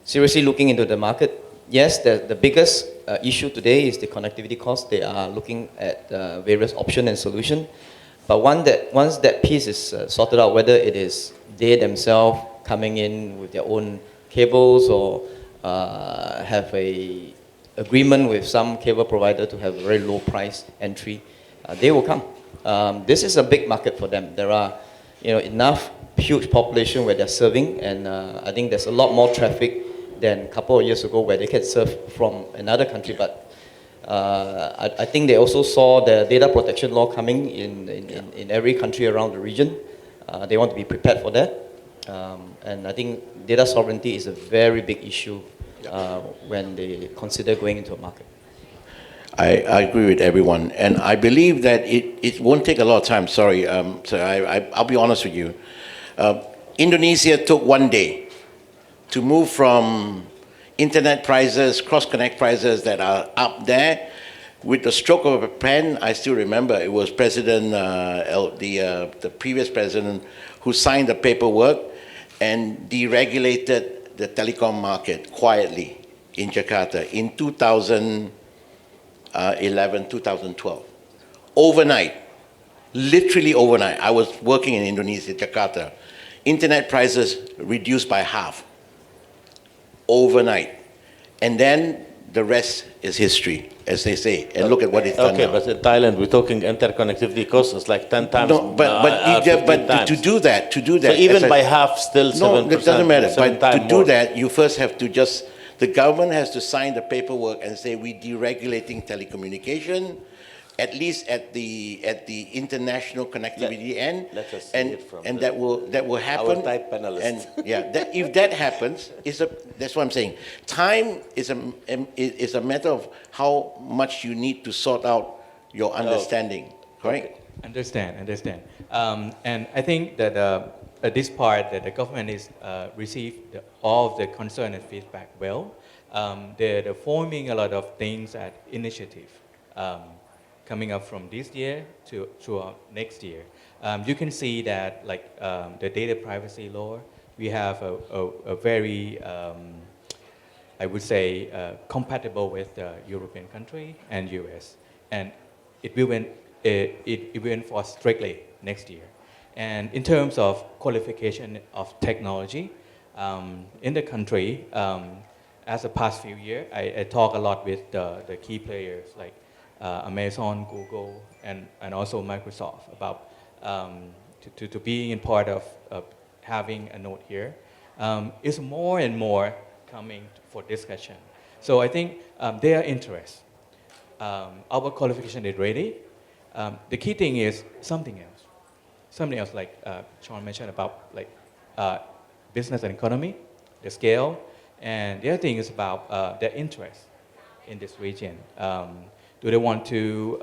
seriously looking into the market. Yes, the biggest issue today is the connectivity cost. They are looking at various options and solutions. But once that piece is sorted out, whether it is they themselves coming in with their own cables or have a agreement with some cable provider to have a very low price entry, they will come. This is a big market for them. There are enough huge population where they're serving, and I think there's a lot more traffic than a couple of years ago where they can serve from another country. But I think they also saw the data protection law coming in every country around the region. They want to be prepared for that. And I think data sovereignty is a very big issue when they consider going into a market. I agree with everyone, and I believe that it won't take a lot of time. Sorry, so I'll be honest with you. Indonesia took 1 day to move from internet prices, cross-connect prices that are up there. With the stroke of a pen, I still remember it was the previous president who signed the paperwork and deregulated the telecom market quietly in Jakarta in 2011, 2012. Overnight, literally overnight, I was working in Indonesia, Jakarta. Internet prices reduced by half overnight. And then the rest is history, as they say. And look at what it's done now. But in Thailand, we're talking interconnectivity costs. It's like 10 times. No, but to do that. So even by half, still 7%. No, it doesn't matter. But to do more. that, you first have to the government has to sign the paperwork and say we're deregulating telecommunication, at least at the international connectivity end, let us see and it from that will happen. Our Thai panelists. And if that happens, that's what I'm saying. Time is a matter of how much you need to sort out your understanding, correct? Understand. And I think that at this part that the government is received all of the concern and feedback well. They're forming a lot of things at initiative. Coming up from this year to next year. You can see that like the data privacy law, we have a very, I would say, compatible with the European country and US. And it will enforce strictly next year. And in terms of qualification of technology, in the country, as the past few years, I talk a lot with the key players like Amazon, Google, and also Microsoft about to being in part of having a node here. Is more and more coming for discussion. So I think their interest. Our qualification is ready. The key thing is something else. Something else like Sean mentioned about like business and economy, the scale, and the other thing is about their interest in this region. Do they want to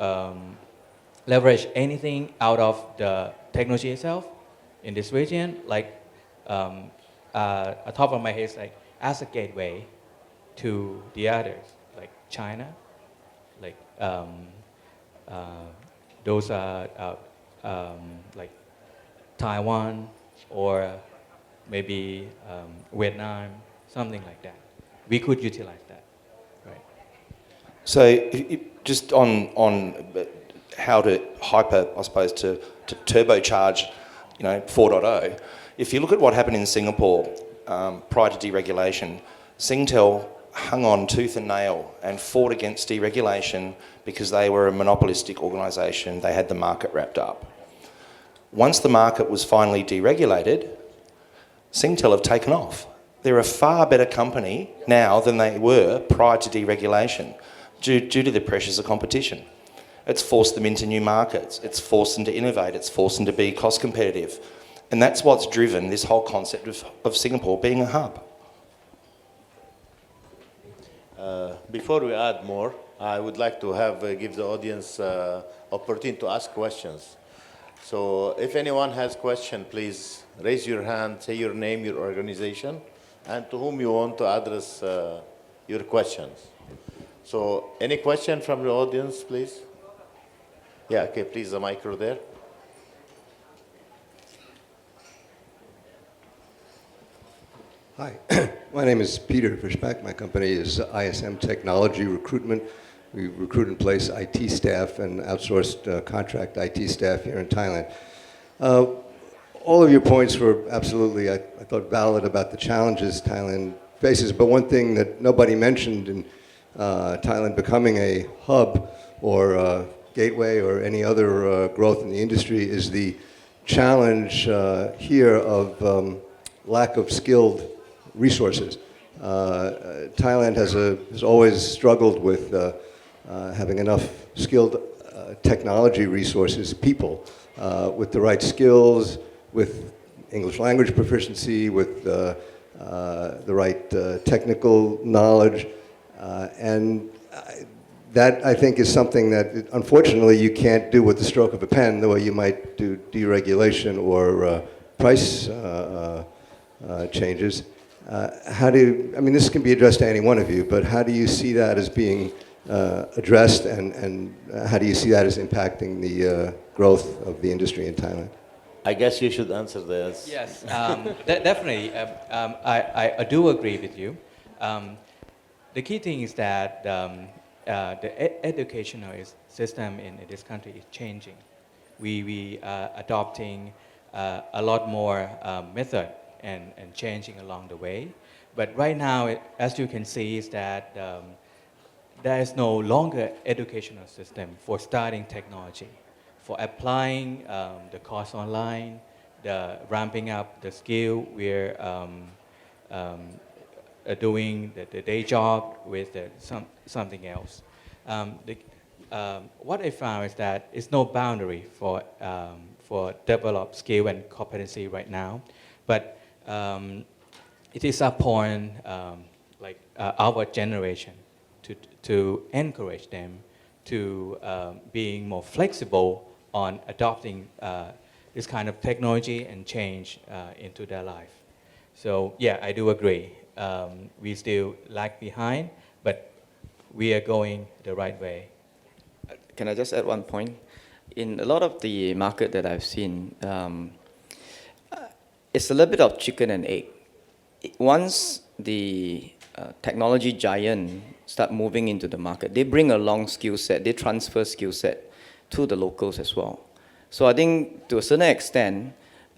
leverage anything out of the technology itself in this region? Like, on top of my head, like as a gateway to the others, like China, like those are like Taiwan or maybe Vietnam, something like that. We could utilize that, right? So just on how to I suppose, to turbocharge, 4.0, if you look at what happened in Singapore prior to deregulation, Singtel hung on tooth and nail and fought against deregulation because they were a monopolistic organisation. They had the market wrapped up. Once the market was finally deregulated, Singtel have taken off. They're a far better company now than they were prior to deregulation due to the pressures of competition. It's forced them into new markets. It's forced them to innovate. It's forced them to be cost competitive. And that's what's driven this whole concept of Singapore being a hub. Before we add more, I would like to give the audience opportunity to ask questions. So if anyone has question, please raise your hand, say your name, your organization, and to whom you want to address your questions. So any question from the audience, please? Yeah, okay, please, the micro there. Hi, my name is Peter Fishback. My company is ISM Technology Recruitment. We recruit and place IT staff and outsourced contract IT staff here in Thailand. All of your points were absolutely, I thought, valid about the challenges Thailand faces, but one thing that nobody mentioned in Thailand becoming a hub or a gateway or any other growth in the industry is the challenge here of lack of skilled resources. Thailand has always struggled with having enough skilled technology resources, people, with the right skills, with English language proficiency, with the right technical knowledge, and that, I think, is something that, unfortunately, you can't do with the stroke of a pen the way you might do deregulation or price changes. How do you, I mean, this can be addressed to any one of you, but how do you see that as being addressed, and how do you see that as impacting the growth of the industry in Thailand? I guess you should answer this. Yes, definitely. I do agree with you. The key thing is that the educational system in this country is changing. We are adopting a lot more method and changing along the way. But right now, as you can see, is that there is no longer educational system for starting technology, for applying the course online, the ramping up the skill. We're doing the day job with something else. What I found is that it's no boundary for develop skill and competency right now, but it is upon our generation to encourage them to being more flexible on adopting this kind of technology and change into their life. So yeah, I do agree. We still lag behind, but we are going the right way. Can I just add one point? In a lot of the market that I've seen, it's a little bit of chicken and egg. Once the technology giant start moving into the market, they bring along skill set, they transfer skill set to the locals as well. So I think to a certain extent,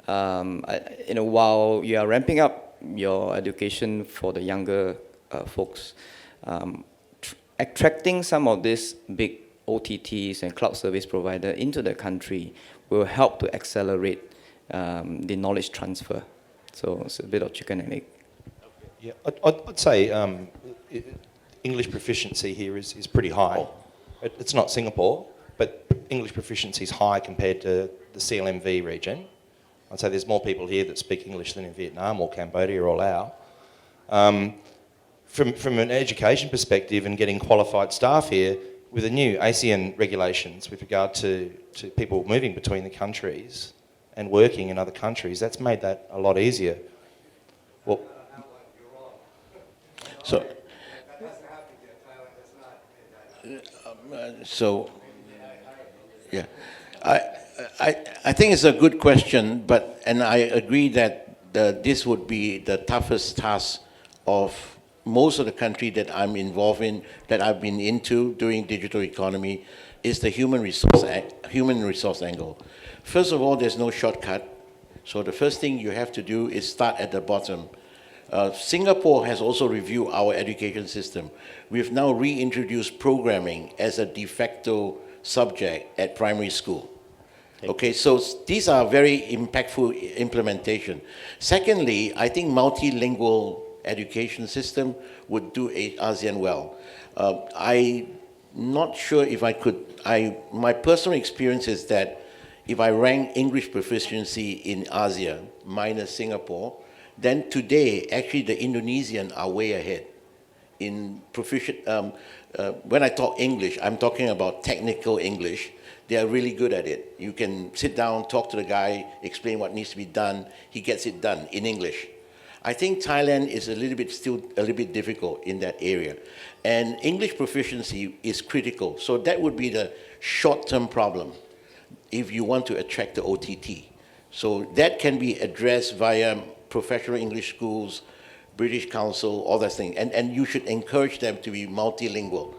while you are ramping up your education for the younger folks, attracting some of these big OTTs and cloud service provider into the country will help to accelerate the knowledge transfer. So it's a bit of chicken and egg. Yeah, I'd say English proficiency here is pretty high. It's not Singapore, but English proficiency is high compared to the CLMV region. I'd say there's more people here that speak English than in Vietnam or Cambodia or Laos. From an education perspective and getting qualified staff here, with the new ASEAN regulations with regard to people moving between the countries and working in other countries, that's made that a lot easier. Well, Yeah, I think it's a good question, and I agree that this would be the toughest task of most of the country that I'm involved in, that I've been into doing digital economy, is the human resource angle. First of all, there's no shortcut. So the first thing you have to do is start at the bottom. Singapore has also reviewed our education system. We've now reintroduced programming as a de facto subject at primary school. Okay, so these are very impactful implementation. Secondly, I think multilingual education system would do ASEAN well. I'm not sure if I could, my personal experience is that if I rank English proficiency in ASEAN minus Singapore, then today, actually the Indonesians are way ahead in proficient, when I talk English, I'm talking about technical English. They are really good at it. You can sit down, talk to the guy, explain what needs to be done. He gets it done in English. I think Thailand is still a little bit difficult in that area. And English proficiency is critical. So that would be the short-term problem if you want to attract the OTT. So that can be addressed via professional English schools, British Council, all that thing. And you should encourage them to be multilingual.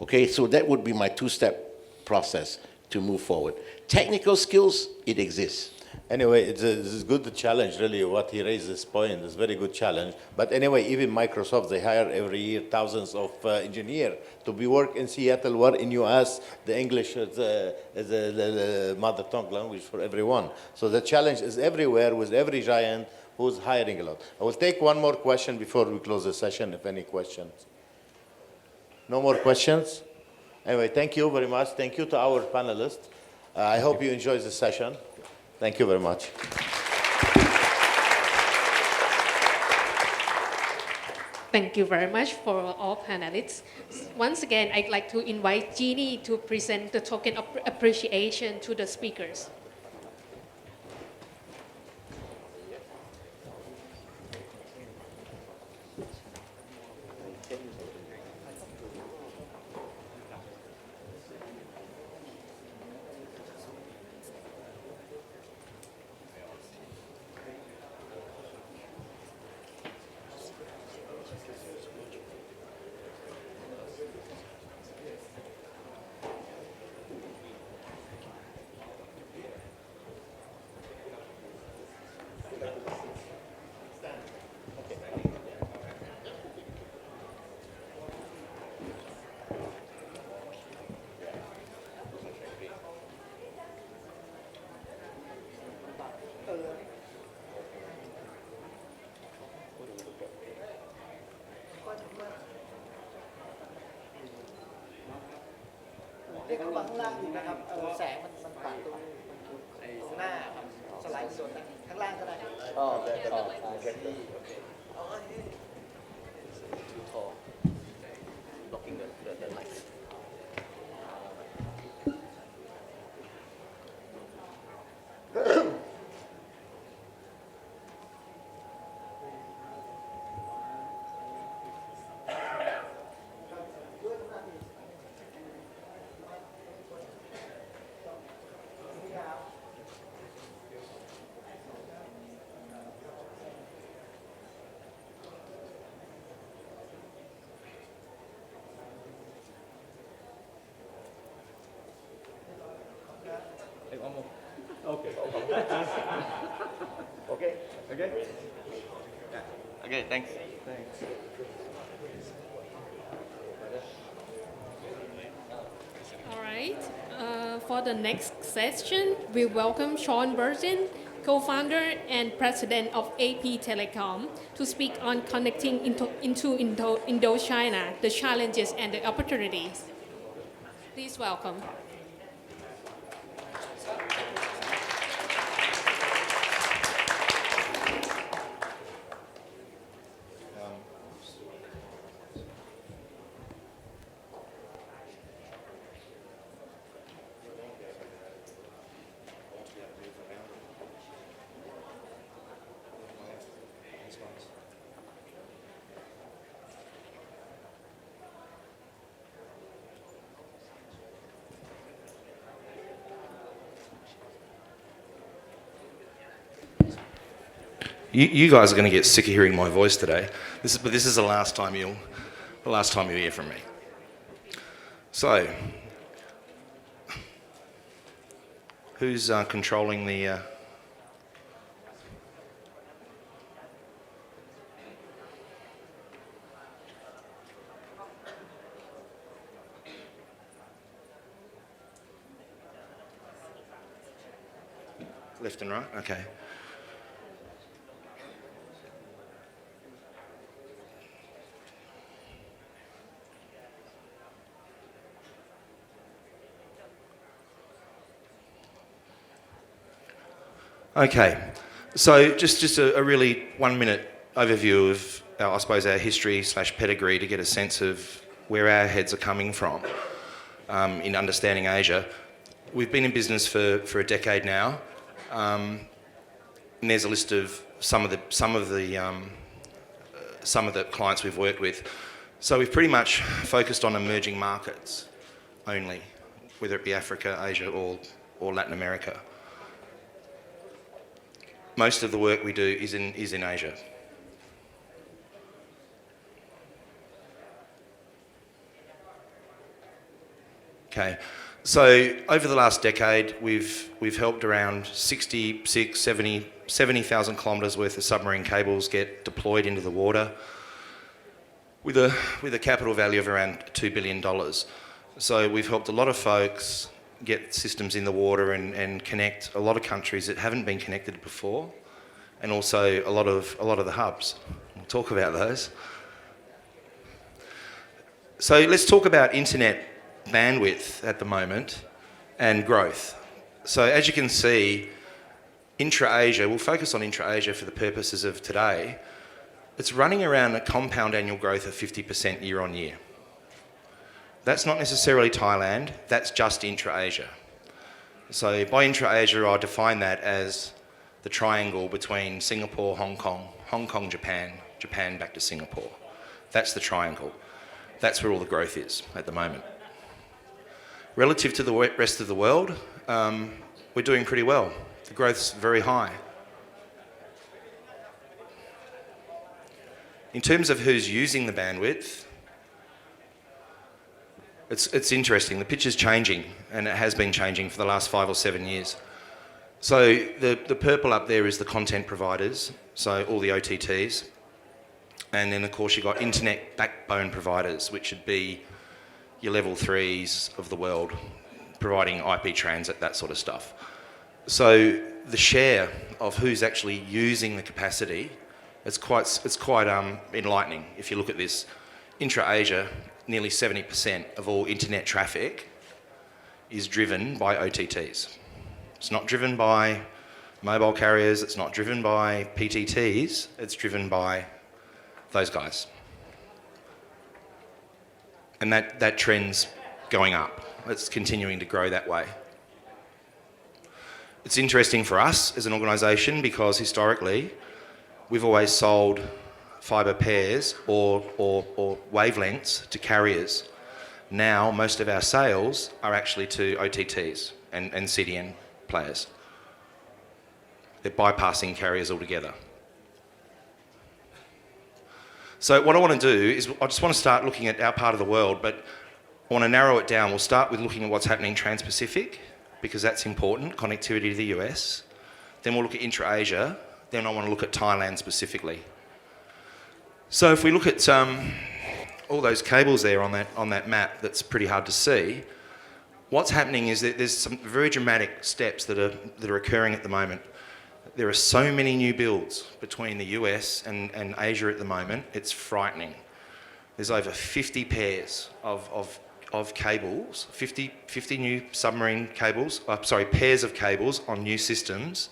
Okay, so that would be my two-step process to move forward. Technical skills, it exists. Anyway, it's a good challenge, really, what he raised this point. It's a very good challenge. But anyway, even Microsoft, they hire every year thousands of engineers to be work in Seattle, or in US, the English is the mother tongue language for everyone. So the challenge is everywhere with every giant who's hiring a lot. I will take one more question before we close the session, if any questions. No more questions? Anyway, thank you very much. Thank you to our panelists. I hope you enjoyed the session. Thank you very much. Thank you very much for all panelists. Once again, I'd like to invite Jeannie to present the token of appreciation to the speakers. Okay, thanks. All right. For the next session, we welcome Sean Burton, co-founder and president of AP Telecom, to speak on connecting into Indochina, the challenges and the opportunities. Please welcome. You guys are going to get sick of hearing my voice today. But this is the last time you'll hear from me. So, who's controlling the? Left and right. Okay. Okay, so just a really 1 minute overview of, I suppose, our history / pedigree to get a sense of where our heads are coming from in understanding Asia. We've been in business for a decade now, and there's a list of some of the clients we've worked with. So we've pretty much focused on emerging markets only, whether it be Africa, Asia, or Latin America. Most of the work we do is in Asia. Okay, so over the last decade, we've helped around 70,000 kilometres worth of submarine cables get deployed into the water, with a capital value of around $2 billion. So we've helped a lot of folks get systems in the water and connect a lot of countries that haven't been connected before, and also a lot of the hubs. We'll talk about those. So let's talk about internet bandwidth at the moment and growth. So as you can see, intra-Asia, we'll focus on intra-Asia for the purposes of today, it's running around a compound annual growth of 50% year on year. That's not necessarily Thailand, that's just intra-Asia. So by intra-Asia, I define that as the triangle between Singapore, Hong Kong, Japan, Japan back to Singapore. That's the triangle. That's where all the growth is at the moment. Relative to the rest of the world, we're doing pretty well. The growth's very high. In terms of who's using the bandwidth, it's interesting. The picture's changing, and it has been changing for the last 5 or 7 years. So the purple up there is the content providers, so all the OTTs. And then, of course, you've got internet backbone providers, which would be your level 3s of the world, providing IP transit, that sort of stuff. So the share of who's actually using the capacity, it's quite enlightening if you look at this. Intra-Asia, nearly 70% of all internet traffic is driven by OTTs. It's not driven by mobile carriers, it's not driven by PTTs, it's driven by those guys. And that trend's going up. It's continuing to grow that way. It's interesting for us as an organisation because historically we've always sold fibre pairs or wavelengths to carriers. Now most of our sales are actually to OTTs and CDN players. They're bypassing carriers altogether. So what I want to do is I just want to start looking at our part of the world, but I want to narrow it down. We'll start with looking at what's happening Trans-Pacific, because that's important, connectivity to the US. Then we'll look at intra-Asia. Then I want to look at Thailand specifically. So if we look at all those cables there on that map, that's pretty hard to see. What's happening is that there's some very dramatic steps that are occurring at the moment. There are so many new builds between the US and Asia at the moment, it's frightening. There's over 50 pairs of cables, 50 new submarine cables, pairs of cables on new systems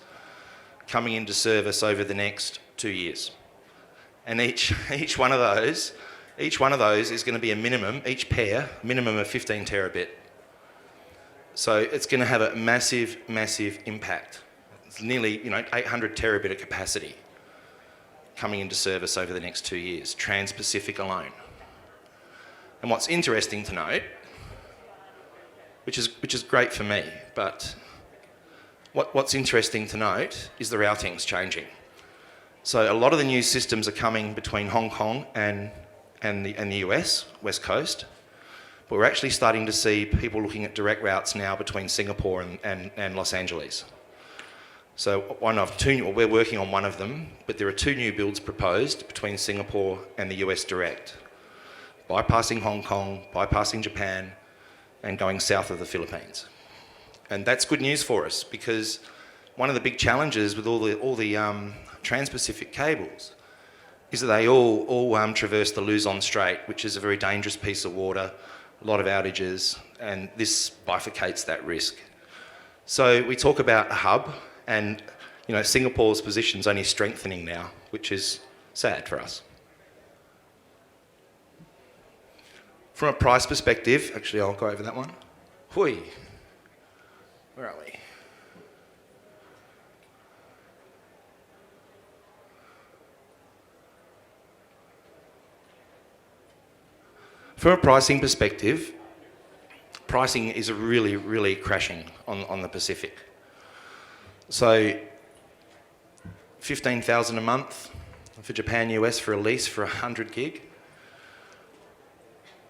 coming into service over the next 2 years. And each one of those is going to be a minimum, each pair, minimum of 15 terabit. So it's going to have a massive, massive impact. It's nearly 800 terabit of capacity coming into service over the next 2 years, Trans-Pacific alone. And what's interesting to note, which is great for me, but what's interesting to note is the routing's changing. So a lot of the new systems are coming between Hong Kong and the US, West Coast, but we're actually starting to see people looking at direct routes now between Singapore and Los Angeles. So we're working on one of them, but there are 2 new builds proposed between Singapore and the US direct, bypassing Hong Kong, bypassing Japan, and going south of the Philippines. And that's good news for us because one of the big challenges with all the Trans-Pacific cables is that they all traverse the Luzon Strait, which is a very dangerous piece of water, a lot of outages, and this bifurcates that risk. So we talk about a hub, and Singapore's position's only strengthening now, which is sad for us. From a price perspective, actually I'll go over that one. Hui, where are we? From a pricing perspective, pricing is really, really crashing on the Pacific. So 15,000 a month for Japan US for a lease for 100 gig.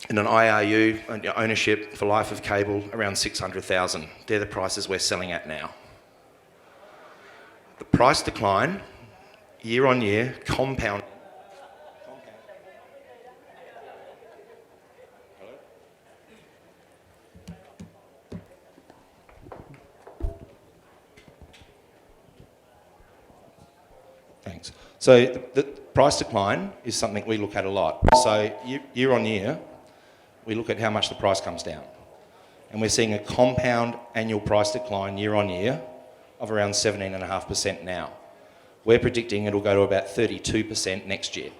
And an IRU, ownership for life of cable, around 600,000. They're the prices we're selling at now. The price decline, year on year, compound. Thanks. So the price decline is something we look at a lot. So year on year, we look at how much the price comes down. And we're seeing a compound annual price decline year on year of around 17.5% now. We're predicting it'll go to about 32% next year.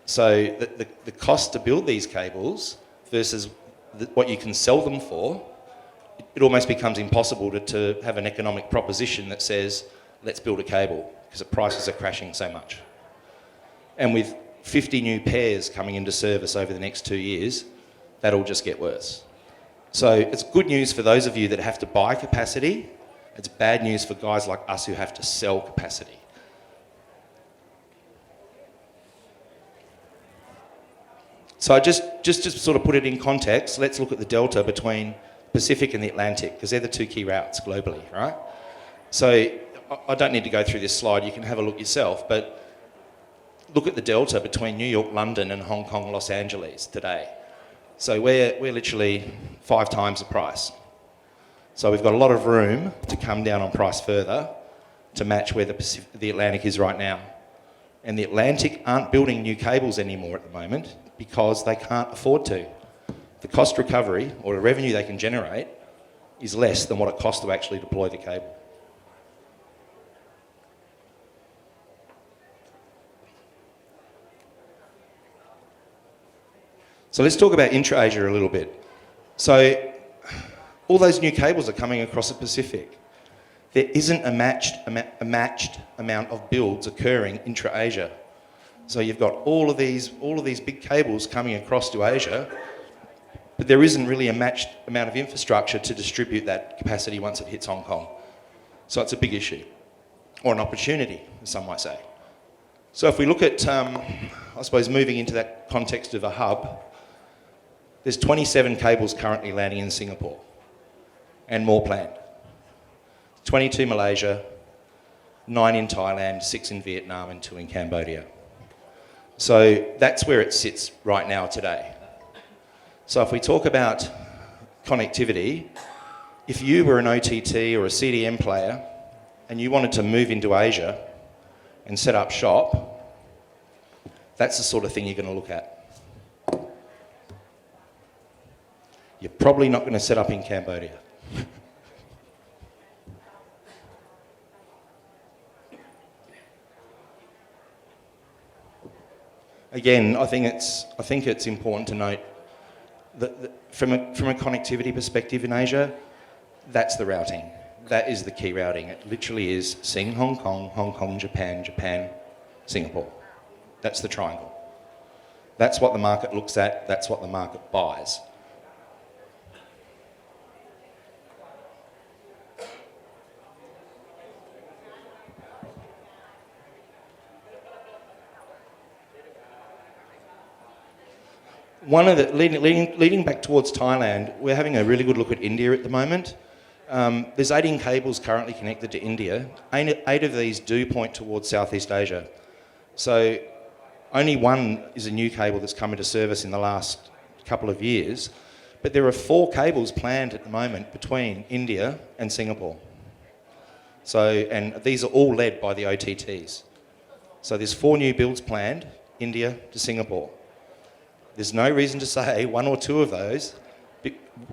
So the cost to build these cables versus what you can sell them for, it almost becomes impossible to have an economic proposition that says, let's build a cable, because the prices are crashing so much. And with 50 new pairs coming into service over the next 2 years, that'll just get worse. So it's good news for those of you that have to buy capacity. It's bad news for guys like us who have to sell capacity. So just to sort of put it in context, let's look at the delta between Pacific and the Atlantic, because they're the two key routes globally, right? So I don't need to go through this slide, you can have a look yourself, but look at the delta between New York, London and Hong Kong, Los Angeles today. So we're literally 5 times the price. So we've got a lot of room to come down on price further to match where the Atlantic is right now. And the Atlantic aren't building new cables anymore at the moment because they can't afford to. The cost recovery, or the revenue they can generate, is less than what it costs to actually deploy the cable. So let's talk about intra-Asia a little bit. So all those new cables are coming across the Pacific. There isn't a matched amount of builds occurring intra-Asia. So you've got all of these big cables coming across to Asia, but there isn't really a matched amount of infrastructure to distribute that capacity once it hits Hong Kong. So it's a big issue, or an opportunity, as some might say. So if we look at, I suppose, moving into that context of a hub, there's 27 cables currently landing in Singapore, and more planned. 22 Malaysia, 9 in Thailand, 6 in Vietnam, and 2 in Cambodia. So that's where it sits right now today. So if we talk about connectivity, if you were an OTT or a CDM player and you wanted to move into Asia and set up shop, that's the sort of thing you're going to look at. You're probably not going to set up in Cambodia. Again, I think it's important to note that from a connectivity perspective in Asia, that's the routing. That is the key routing. It literally is Sing, Hong Kong, Japan, Japan, Singapore. That's the triangle. That's what the market looks at. That's what the market buys. One of the, leading back towards Thailand, we're having a really good look at India at the moment. There's 18 cables currently connected to India. 8 of these do point towards Southeast Asia. So only 1 is a new cable that's come into service in the last couple of years. But there are 4 cables planned at the moment between India and Singapore. So, and these are all led by the OTTs. So there's 4 new builds planned, India to Singapore. There's no reason to say 1 or 2 of those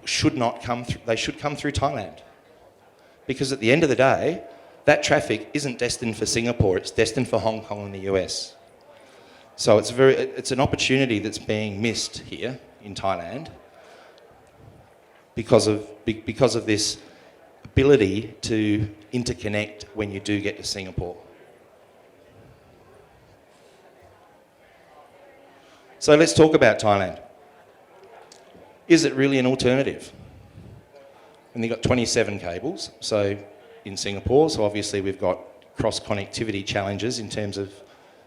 should not come through, they should come through Thailand. Because at the end of the day, that traffic isn't destined for Singapore, it's destined for Hong Kong and the US. So it's an opportunity that's being missed here in Thailand because of this ability to interconnect when you do get to Singapore. So let's talk about Thailand. Is it really an alternative? And they've got 27 cables, so in Singapore, so obviously we've got cross-connectivity challenges in terms of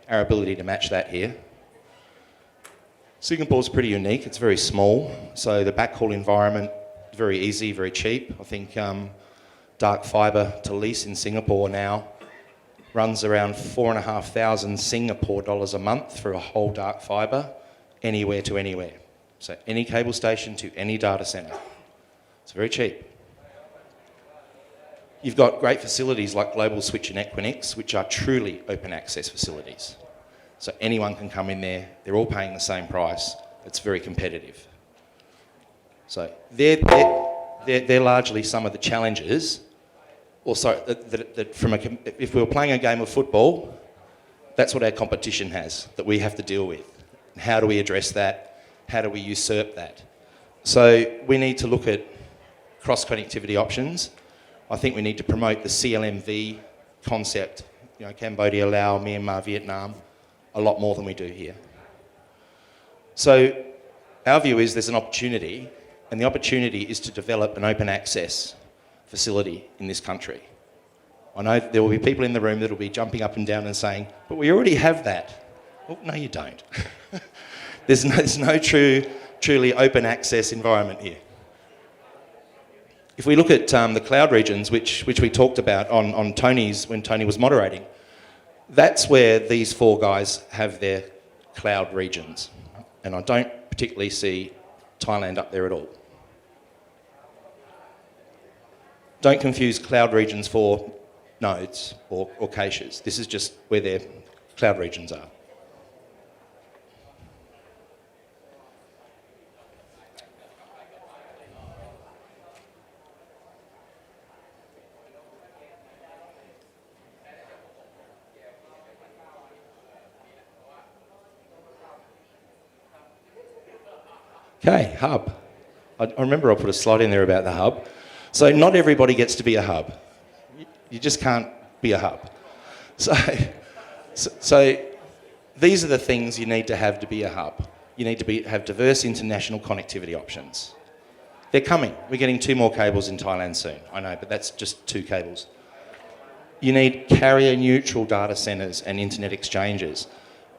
our ability to match that here. Singapore's pretty unique, it's very small, so the backhaul environment, very easy, very cheap. I think dark fibre to lease in Singapore now runs around 4,500 Singapore dollars a month for a whole dark fibre, anywhere to anywhere. So any cable station to any data centre. It's very cheap. You've got great facilities like Global Switch and Equinix, which are truly open access facilities. So anyone can come in there, they're all paying the same price, it's very competitive. So they're they're largely some of the challenges. Also, if we were playing a game of football, that's what our competition has, that we have to deal with. How do we address that? How do we usurp that? So we need to look at cross-connectivity options. I think we need to promote the CLMV concept, Cambodia, Laos, Myanmar, Vietnam, a lot more than we do here. So our view is there's an opportunity, and the opportunity is to develop an open access facility in this country. I know there will be people in the room that will be jumping up and down and saying, but we already have that. Well, no, you don't. There's no truly open access environment here. If we look at the cloud regions, which we talked about on Tony's, when Tony was moderating, that's where these four guys have their cloud regions. And I don't particularly see Thailand up there at all. Don't confuse cloud regions for nodes or caches. This is just where their cloud regions are. Okay, hub. I remember I put a slide in there about the hub. So not everybody gets to be a hub. You just can't be a hub. So these are the things you need to be a hub. You need to have diverse international connectivity options. They're coming. We're getting 2 more cables in Thailand soon. I know, but that's just 2 cables. You need carrier-neutral data centres and internet exchanges.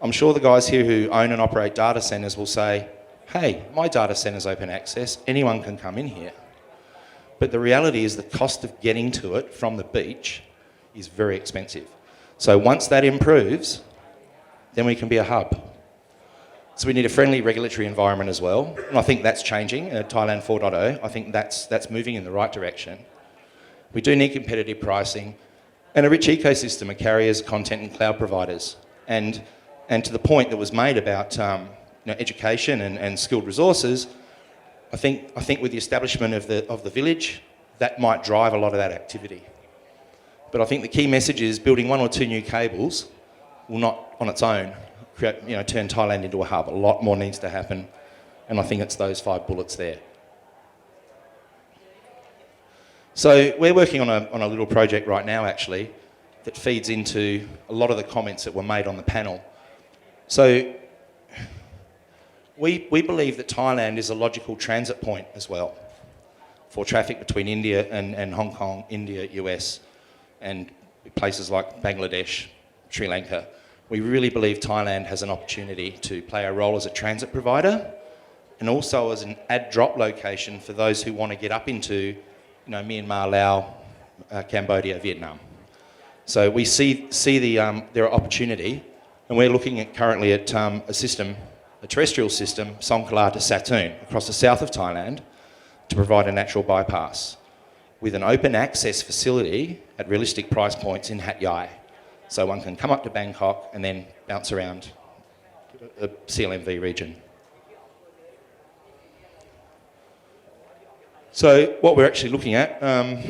I'm sure the guys here who own and operate data centres will say, hey, my data centre's open access, anyone can come in here. But the reality is the cost of getting to it from the beach is very expensive. So once that improves, then we can be a hub. So we need a friendly regulatory environment as well, and I think that's changing. Thailand 4.0, I think that's moving in the right direction. We do need competitive pricing and a rich ecosystem of carriers, content and cloud providers. And to the point that was made about education and skilled resources, I think with the establishment of the village, that might drive a lot of that activity. But I think the key message is building 1 or 2 new cables will not, on its own, turn Thailand into a hub. A lot more needs to happen, and I think it's those 5 bullets there. So we're working on a little project right now, actually, that feeds into a lot of the comments that were made on the panel. So we believe that Thailand is a logical transit point as well for traffic between India and Hong Kong, India, US, and places like Bangladesh, Sri Lanka. We really believe Thailand has an opportunity to play a role as a transit provider and also as an add-drop location for those who want to get up into Myanmar, Laos, Cambodia, Vietnam. So we see their opportunity, and we're looking currently at a terrestrial system, Songkhla to Satun, across the south of Thailand, to provide a natural bypass with an open access facility at realistic price points in Hat Yai. So one can come up to Bangkok and then bounce around the CLMV region. So what we're actually looking at, you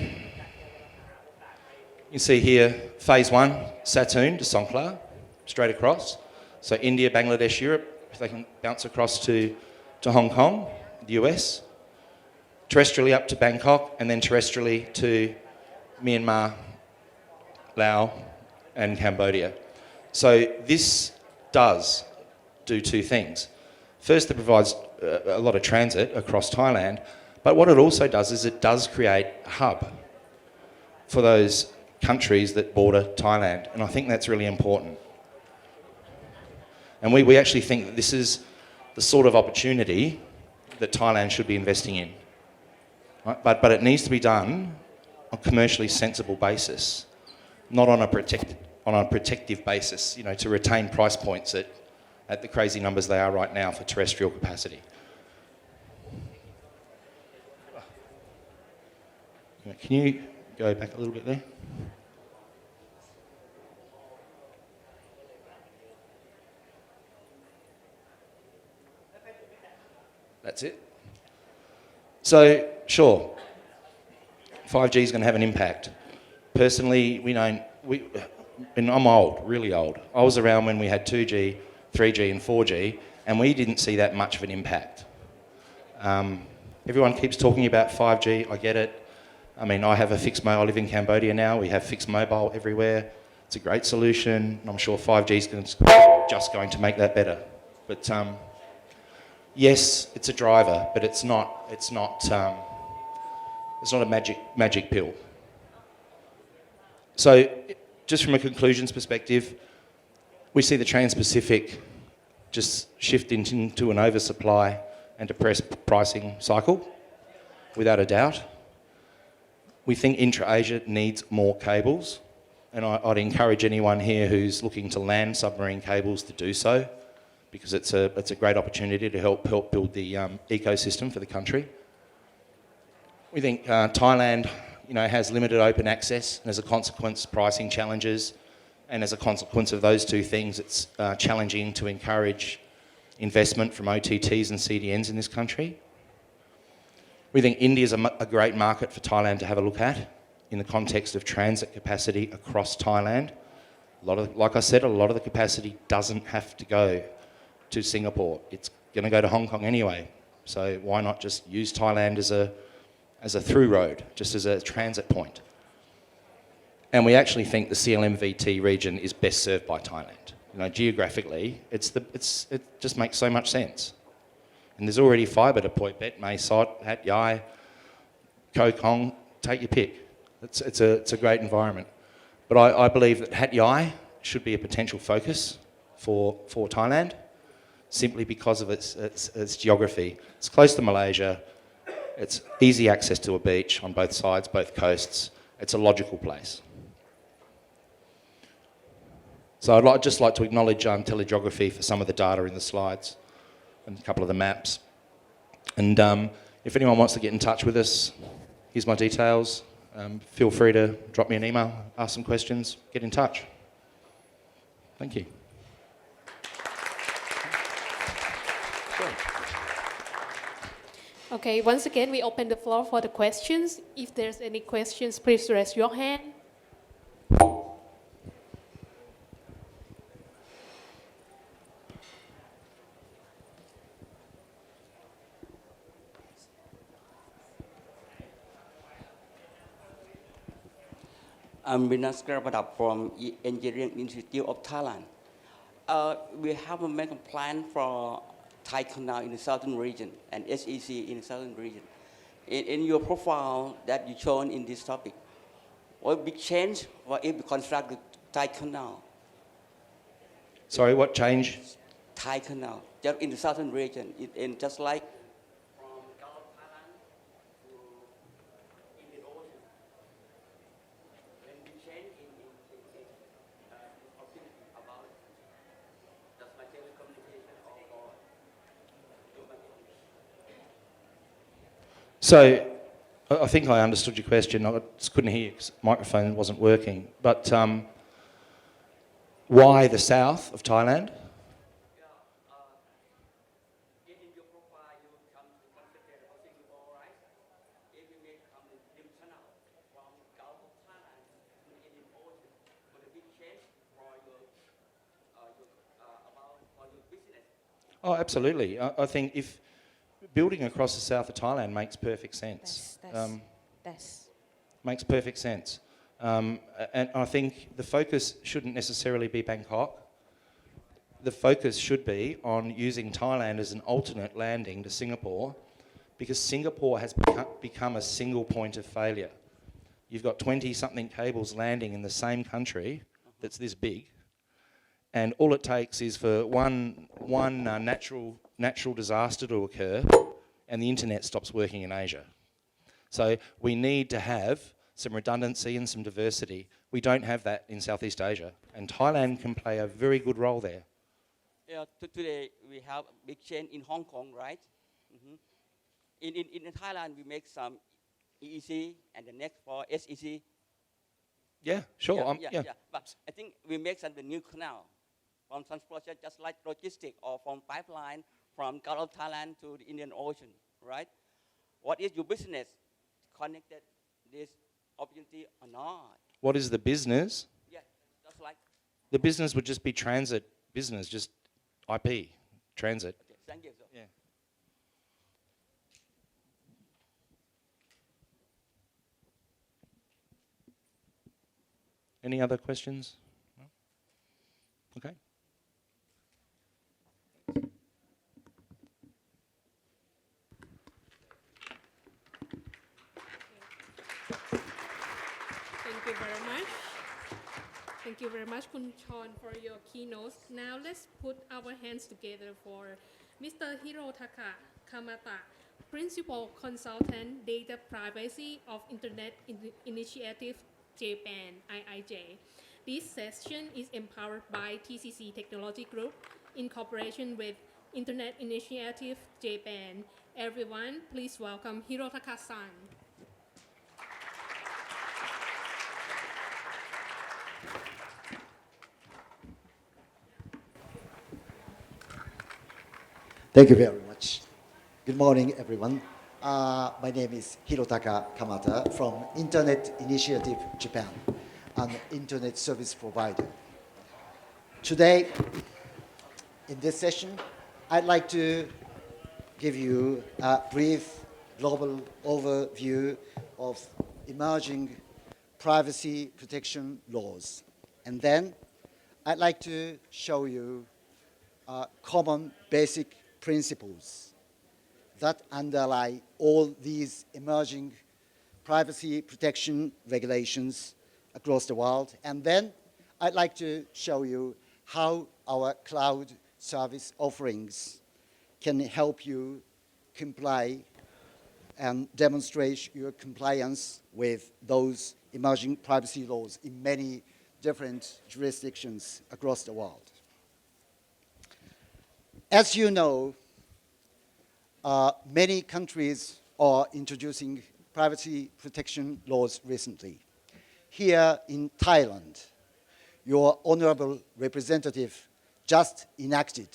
can see here, phase 1, Satun to Songkhla, straight across. So India, Bangladesh, Europe, they can bounce across to Hong Kong, the US, terrestrially up to Bangkok, and then terrestrially to Myanmar, Laos, and Cambodia. So this does do 2 things. First, it provides a lot of transit across Thailand, but what it also does is it does create a hub for those countries that border Thailand, and I think that's really important. And we actually think that this is the sort of opportunity that Thailand should be investing in. Right? But it needs to be done on a commercially sensible basis, not on a protective basis, to retain price points at the crazy numbers they are right now for terrestrial capacity. Can you go back a little bit there? That's it. So, sure, 5G is going to have an impact. Personally, and I'm old, really old. I was around when we had 2G, 3G and 4G, and we didn't see that much of an impact. Everyone keeps talking about 5G, I get it. I mean, I have a fixed mobile, I live in Cambodia now, we have fixed mobile everywhere. It's a great solution, and I'm sure 5G is just going to make that better. But yes, it's a driver, but it's not a magic pill. So, just from a conclusions perspective, we see the Trans-Pacific just shift into an oversupply and depressed pricing cycle, without a doubt. We think intra-Asia needs more cables, and I'd encourage anyone here who's looking to land submarine cables to do so, because it's a great opportunity to help build the ecosystem for the country. We think Thailand, has limited open access, and as a consequence, pricing challenges, and as a consequence of those two things, it's challenging to encourage investment from OTTs and CDNs in this country. We think India is a great market for Thailand to have a look at in the context of transit capacity across Thailand. Like I said, a lot of the capacity doesn't have to go to Singapore. It's going to go to Hong Kong anyway. So why not just use Thailand as a through road, just as a transit point? And we actually think the CLMVT region is best served by Thailand. Geographically, it just makes so much sense. And there's already fibre to Phoi Bet, Mae Sot, Hat Yai, Koh Kong, take your pick. It's a great environment. But I believe that Hat Yai should be a potential focus for Thailand, simply because of its geography. It's close to Malaysia, it's easy access to a beach on both sides, both coasts. It's a logical place. So I'd just like to acknowledge telegeography for some of the data in the slides and a couple of the maps. And if anyone wants to get in touch with us, here's my details. Feel free to drop me an email, ask some questions, get in touch. Thank you. Okay, once again, we open the floor for the questions. If there's any questions, please raise your hand. I'm Vinas Karapadap from Engineering Institute of Thailand. We have a master plan for Thai Canal in the southern region and SEC in the southern region. In your profile that you shown in this topic, what big change for if we construct the Thai Canal? Sorry, what change? Thai Canal, just in the southern region, just like So, I think I understood your question. I just couldn't hear because the microphone wasn't working. But why the south of Thailand? Oh, absolutely. I think if building across the south of Thailand makes perfect sense. Makes perfect sense. And I think the focus shouldn't necessarily be Bangkok. The focus should be on using Thailand as an alternate landing to Singapore, because Singapore has become a single point of failure. You've got 20-something cables landing in the same country that's this big, and all it takes is for one natural disaster to occur, and the internet stops working in Asia. So we need to have some redundancy and some diversity. We don't have that in Southeast Asia, and Thailand can play a very good role there. Yeah, today we have a big change in Hong Kong, right? In Thailand, we make some EEC, and the next for SEC. Yeah, sure. Yeah. But I think we make some the new canal from transportation, just like logistic or from pipeline from Gulf of Thailand to the Indian Ocean, right? What is your business connected this opportunity or not. What is the business? Yeah, just like. The business would just be transit business, just IP, transit. Okay, thank you, sir. Yeah. Any other questions? No? Okay. Thank you very much. Thank you very much, Kun Chon, for your keynotes. Now let's put our hands together for Mr. Hirotaka Kamata, Principal Consultant Data Privacy of Internet Initiative Japan, IIJ. This session is empowered by TCC Technology Group in cooperation with Internet Initiative Japan. Everyone, please welcome Hirotaka-san. Thank you very much. Good morning, everyone. My name is Hirotaka Kamata from Internet Initiative Japan, an internet service provider. Today, in this session, I'd like to give you a brief global overview of emerging privacy protection laws. And then I'd like to show you common basic principles that underlie all these emerging privacy protection regulations across the world. And then I'd like to show you how our cloud service offerings can help you comply and demonstrate your compliance with those emerging privacy laws in many different jurisdictions across the world. As you know, many countries are introducing privacy protection laws recently. Here in Thailand, your honorable representative just enacted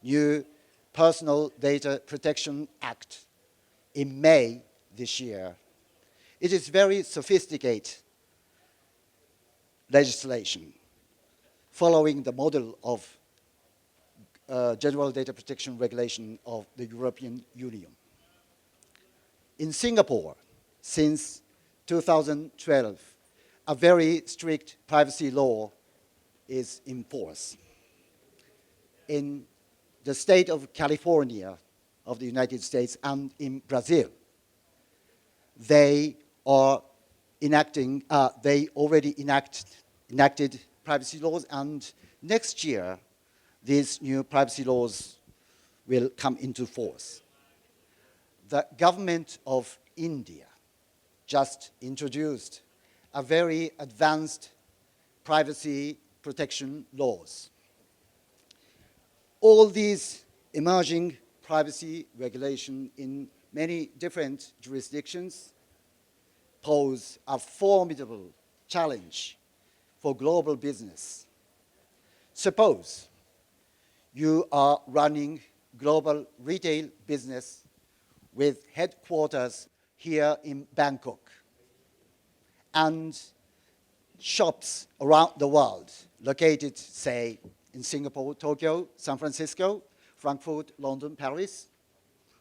new Personal Data Protection Act in May this year. It is very sophisticated legislation following the model of General Data Protection Regulation of the European Union. In Singapore, since 2012, a very strict privacy law is in force. In the state of California of the United States and in Brazil, they are they already enacted privacy laws, and next year, these new privacy laws will come into force. The government of India just introduced a very advanced privacy protection laws. All these emerging privacy regulations in many different jurisdictions pose a formidable challenge for global business. Suppose you are running global retail business with headquarters here in Bangkok and shops around the world located, say, in Singapore, Tokyo, San Francisco, Frankfurt, London, Paris.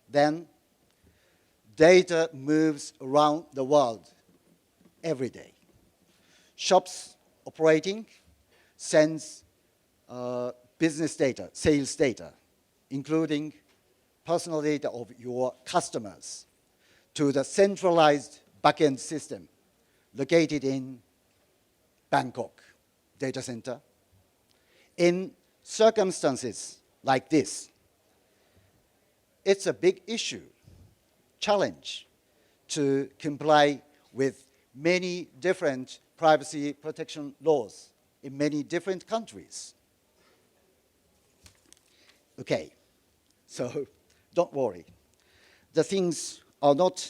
Then data moves around the world every day. Shops operating sends business data, sales data, including personal data of your customers, to the centralized backend system located in Bangkok data center. In circumstances like this, it's a big issue, challenge to comply with many different privacy protection laws in many different countries. Okay, so don't worry. The things are not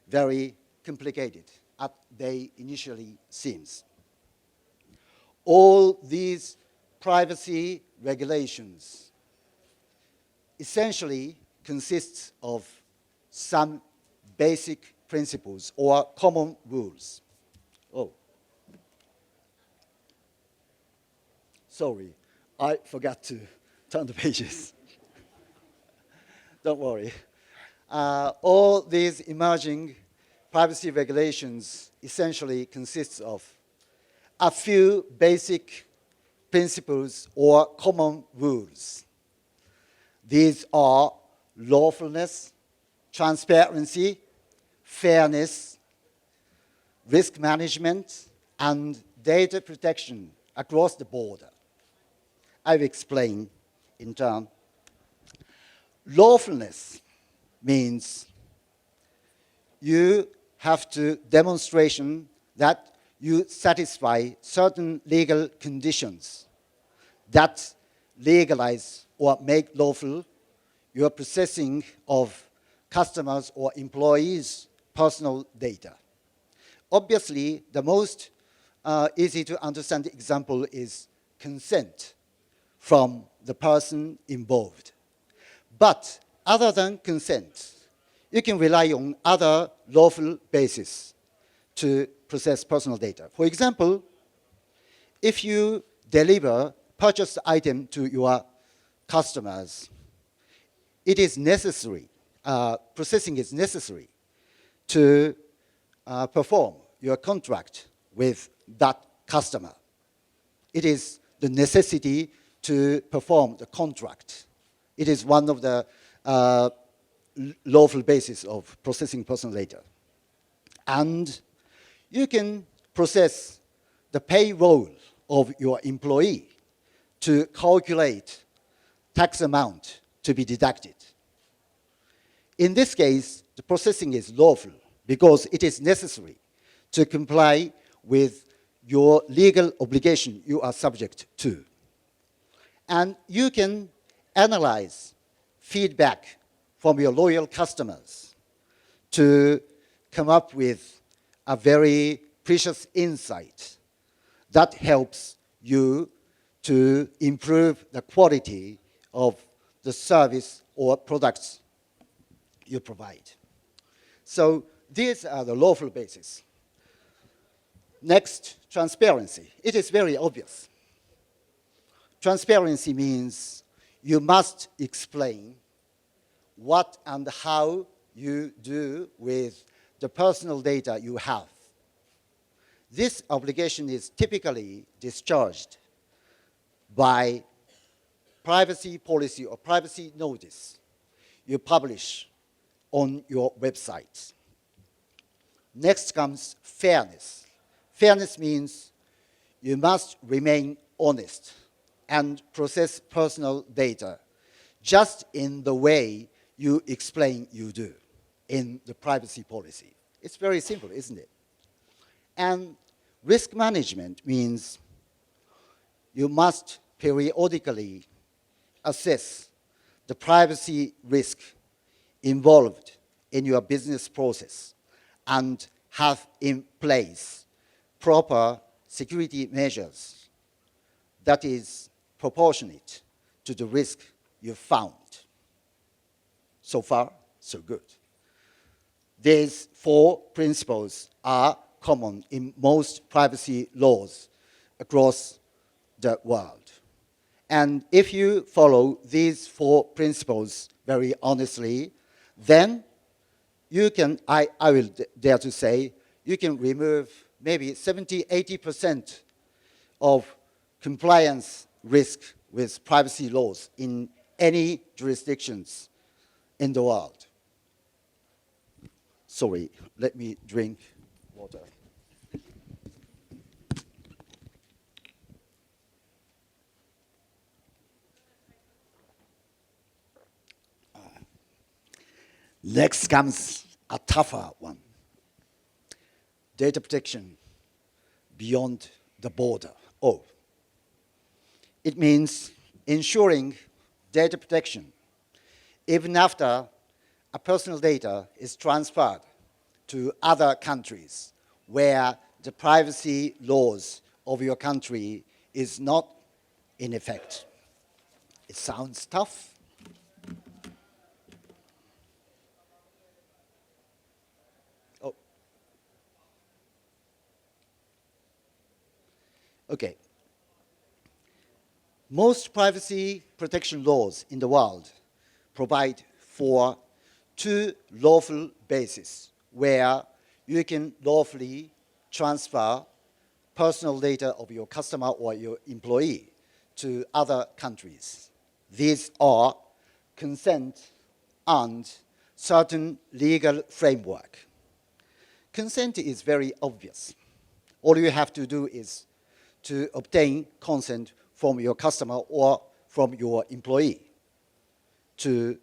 very complicated as they initially seems. All these privacy regulations essentially consists of some basic principles or common rules. Oh, sorry, I forgot to turn the pages. Don't worry. All these emerging privacy regulations essentially consists of a few basic principles or common rules. These are lawfulness, transparency, fairness, risk management, and data protection across the border. I've explained in turn. Lawfulness means you have to demonstration that you satisfy certain legal conditions that legalize or make lawful your processing of customers or employees' personal data. Obviously, the most easy to understand example is consent from the person involved. But other than consent, you can rely on other lawful bases to process personal data. For example, if you deliver purchased item to your customers, it is necessary, processing is necessary to perform your contract with that customer. It is the necessity to perform the contract. It is one of the lawful basis of processing personal data. And you can process the payroll of your employee to calculate tax amount to be deducted. In this case, the processing is lawful because it is necessary to comply with your legal obligation you are subject to. And you can analyze feedback from your loyal customers to come up with a very precious insight that helps you to improve the quality of the service or products you provide. So these are the lawful basis. Next, transparency. It is very obvious. Transparency means you must explain what and how you do with the personal data you have. This obligation is typically discharged by privacy policy or privacy notice you publish on your website. Next comes fairness. Fairness means you must remain honest and process personal data just in the way you explain you do in the privacy policy. It's very simple, isn't it? And risk management means you must periodically assess the privacy risk involved in your business process and have in place proper security measures that is proportionate to the risk you found. So far, so good. These four principles are common in most privacy laws across the world. And if you follow these four principles very honestly, then you can, I will dare to say, you can remove maybe 70, 80% of compliance risk with privacy laws in any jurisdictions in the world. Sorry, let me drink water. Next comes a tougher one. Data protection beyond the border. Oh, it means ensuring data protection even after a personal data is transferred to other countries where the privacy laws of your country is not in effect. It sounds tough. Oh, Okay. Most privacy protection laws in the world provide for two lawful bases where you can lawfully transfer personal data of your customer or your employee to other countries. These are consent and certain legal framework. Consent is very obvious. All you have to do is to obtain consent from your customer or from your employee to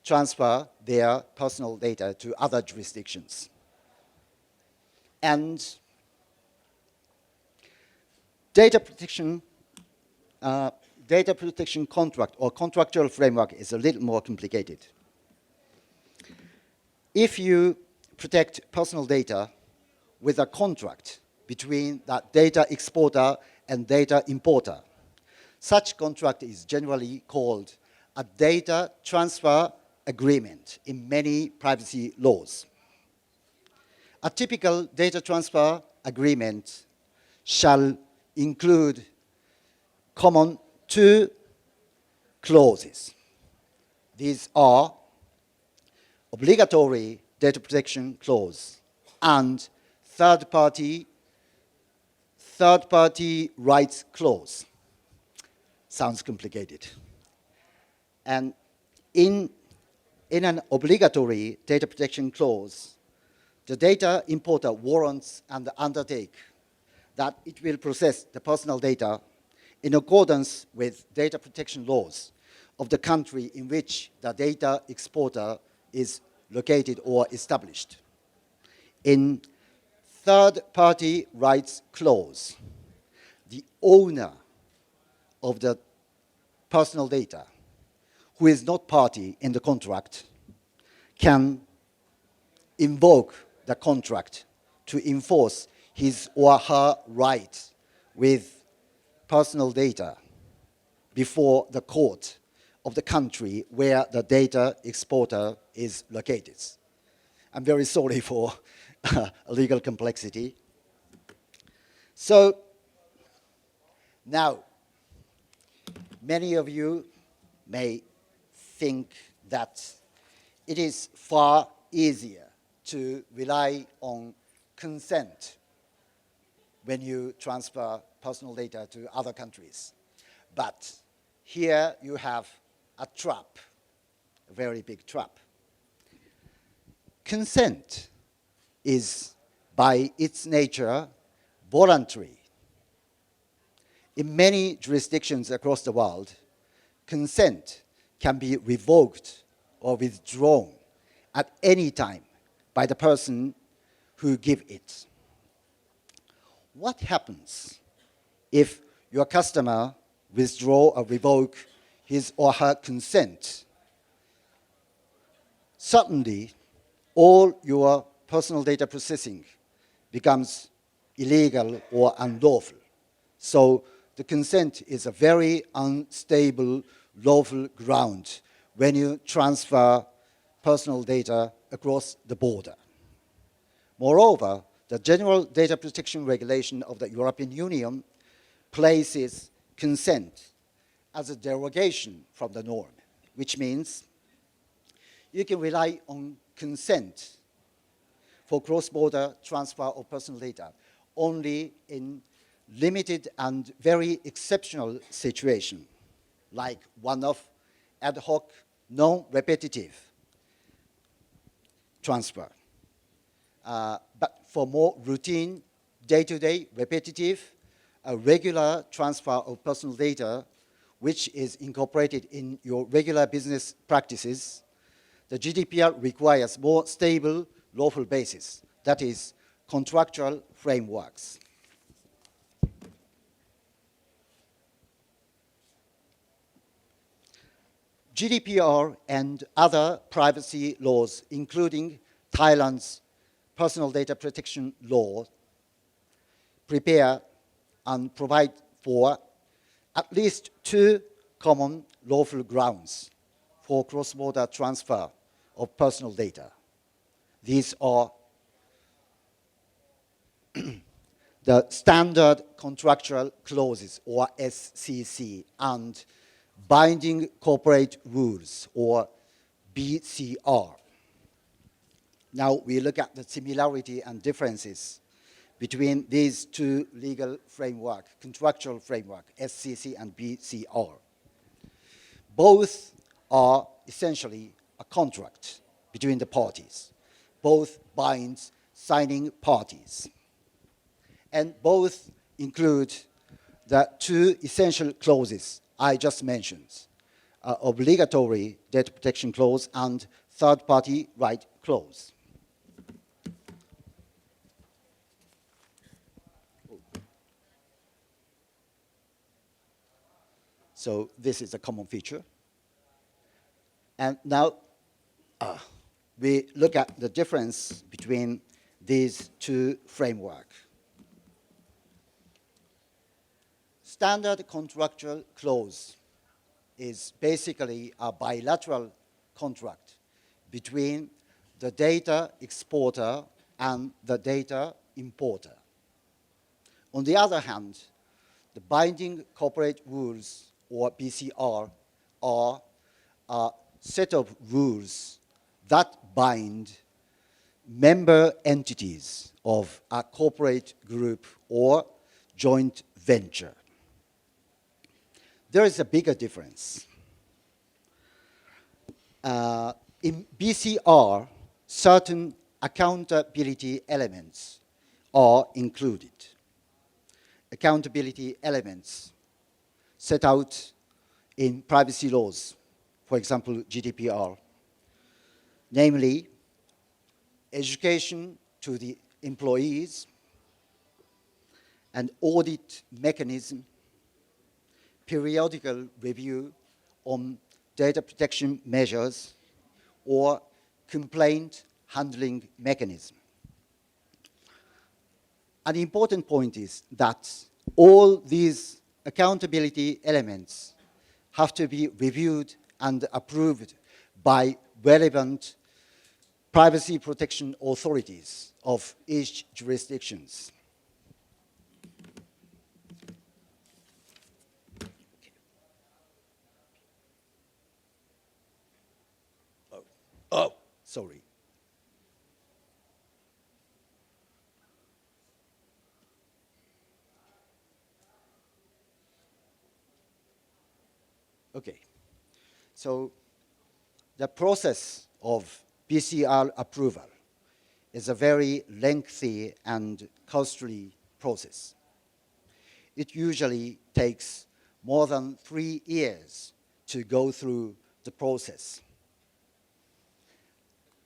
transfer their personal data to other jurisdictions. And data protection contract or contractual framework is a little more complicated. If you protect personal data with a contract between that data exporter and data importer, such contract is generally called a data transfer agreement in many privacy laws. A typical data transfer agreement shall include common two clauses. These are obligatory data protection clause and third-party rights clause. Sounds complicated. And in an obligatory data protection clause, the data importer warrants and undertake that it will process the personal data in accordance with data protection laws of the country in which the data exporter is located or established. In third-party rights clause, the owner of the personal data, who is not party in the contract, can invoke the contract to enforce his or her right with personal data before the court of the country where the data exporter is located. I'm very sorry for legal complexity. So now, many of you may think that it is far easier to rely on consent when you transfer personal data to other countries. But here you have a trap, a very big trap. Consent is, by its nature, voluntary. In many jurisdictions across the world, consent can be revoked or withdrawn at any time by the person who gives it. What happens if your customer withdraw or revoke his or her consent? Suddenly, all your personal data processing becomes illegal or unlawful. So the consent is a very unstable, lawful ground when you transfer personal data across the border. Moreover, the General Data Protection Regulation of the European Union places consent as a derogation from the norm, which means you can rely on consent for cross-border transfer of personal data only in limited and very exceptional situations, like one-off, ad hoc, non-repetitive transfer. But for more routine, day-to-day, repetitive, regular transfer of personal data, which is incorporated in your regular business practices, the GDPR requires more stable, lawful basis, that is, contractual frameworks. GDPR and other privacy laws, including Thailand's personal data protection law, prepare and provide for at least two common lawful grounds for cross-border transfer of personal data. These are the standard contractual clauses, or SCC, and binding corporate rules, or BCR. Now we look at the similarity and differences between these two legal framework, contractual framework, SCC and BCR. Both are essentially a contract between the parties. Both binds signing parties. And both include the two essential clauses I just mentioned, obligatory data protection clause and third-party right clause. So this is a common feature. And now we look at the difference between these two frameworks. Standard contractual clause is basically a bilateral contract between the data exporter and the data importer. On the other hand, the binding corporate rules, or BCR, are a set of rules that bind member entities of a corporate group or joint venture. There is a bigger difference. In BCR, certain accountability elements are included. Accountability elements set out in privacy laws, for example, GDPR, namely education to the employees, an audit mechanism, periodical review on data protection measures, or complaint handling mechanism. An important point is that all these accountability elements have to be reviewed and approved by relevant privacy protection authorities of each jurisdictions. Oh, sorry. Okay. So the process of BCR approval is a very lengthy and costly process. It usually takes more than 3 years to go through the process.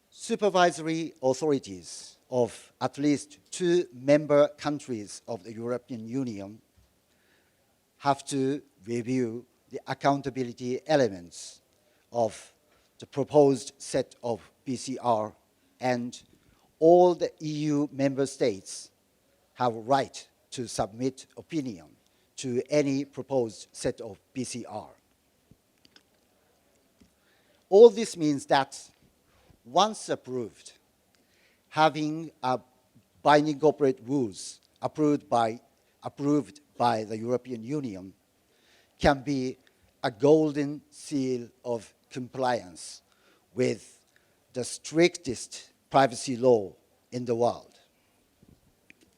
Supervisory authorities of at least 2 member countries of the European Union have to review the accountability elements of the proposed set of BCR, and all the EU member states have a right to submit opinion to any proposed set of BCR. All this means that once approved, having a binding corporate rules approved by the European Union can be a golden seal of compliance with the strictest privacy law in the world.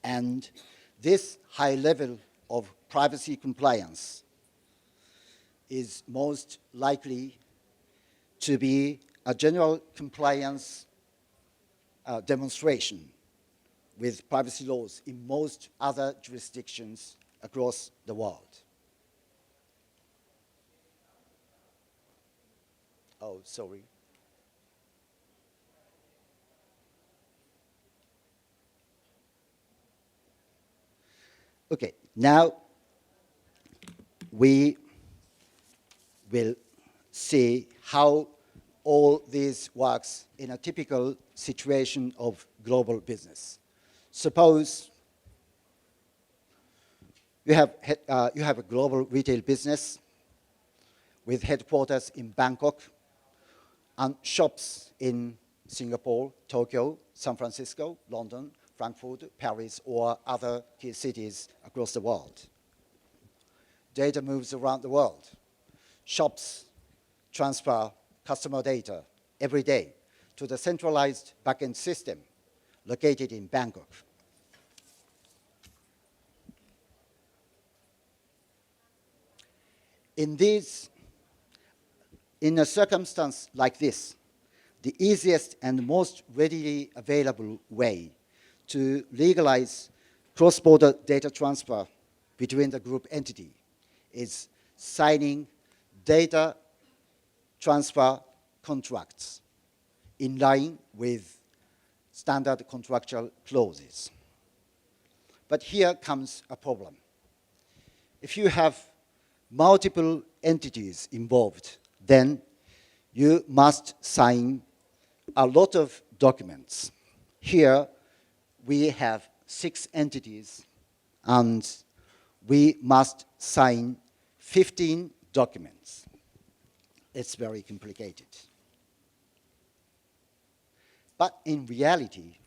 And this high level of privacy compliance is most likely to be a general compliance demonstration with privacy laws in most other jurisdictions across the world. Oh, sorry. Okay, now we will see how all this works in a typical situation of global business. Suppose you have a global retail business with headquarters in Bangkok and shops in Singapore, Tokyo, San Francisco, London, Frankfurt, Paris, or other key cities across the world. Data moves around the world. Shops transfer customer data every day to the centralized backend system located in Bangkok. In a circumstance like this, the easiest and most readily available way to legalize cross-border data transfer between the group entity is signing data transfer contracts in line with standard contractual clauses. But here comes a problem. If you have multiple entities involved, then you must sign a lot of documents. Here we have 6 entities, and we must sign 15 documents. It's very complicated. But in reality,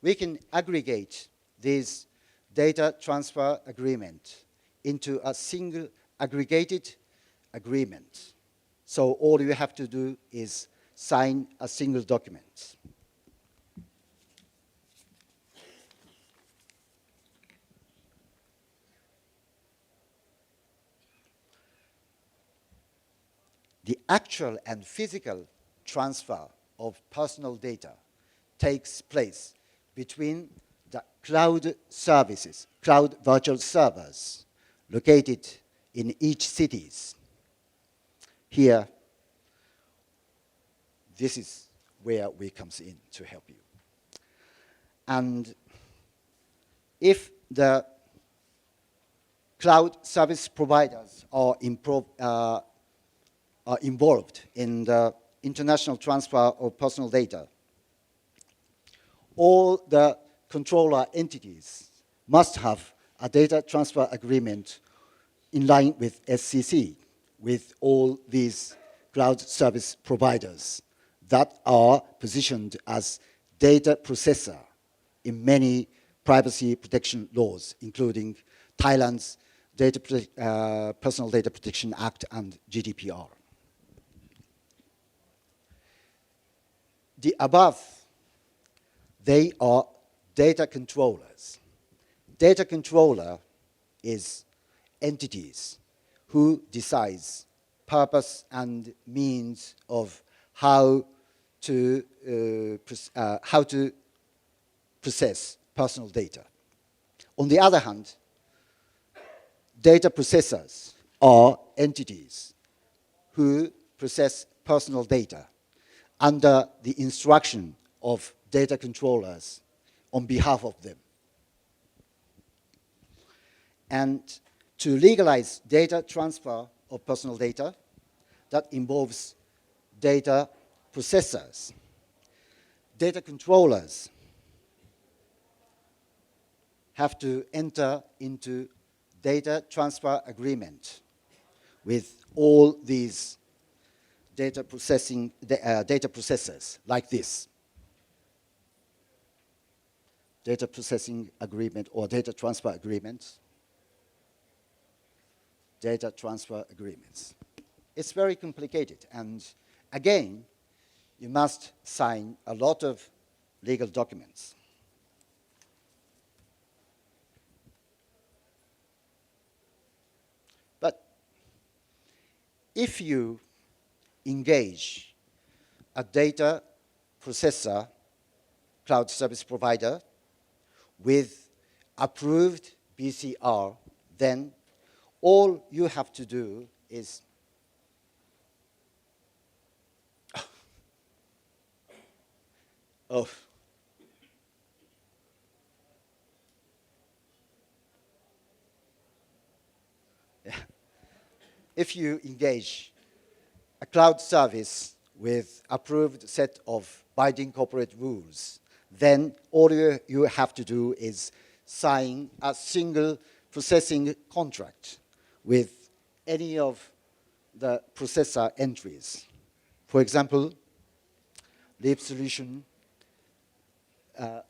we can aggregate this data transfer agreement into a single aggregated agreement. So all you have to do is sign a single document. The actual and physical transfer of personal data takes place between the cloud services, cloud virtual servers located in each cities. Here, this is where we comes in to help you. And if the cloud service providers are involved in the international transfer of personal data, all the controller entities must have a data transfer agreement in line with SCC, with all these cloud service providers that are positioned as data processor in many privacy protection laws, including Thailand's Personal Data Protection Act and GDPR. The above, they are data controllers. Data controller is entities who decides purpose and means of how to process personal data. On the other hand, data processors are entities who process personal data under the instruction of data controllers on behalf of them. And to legalize data transfer of personal data, that involves data processors, data controllers have to enter into data transfer agreement with all these data processors like this. Data processing agreement or data transfer agreements. Data transfer agreements. It's very complicated, and again, you must sign a lot of legal documents. But if you engage a data processor cloud service provider with approved BCR, then all you have to do is if you engage a cloud service with approved set of binding corporate rules, then all you have to do is sign a single processing contract with any of the processor entries. For example, Leap Solution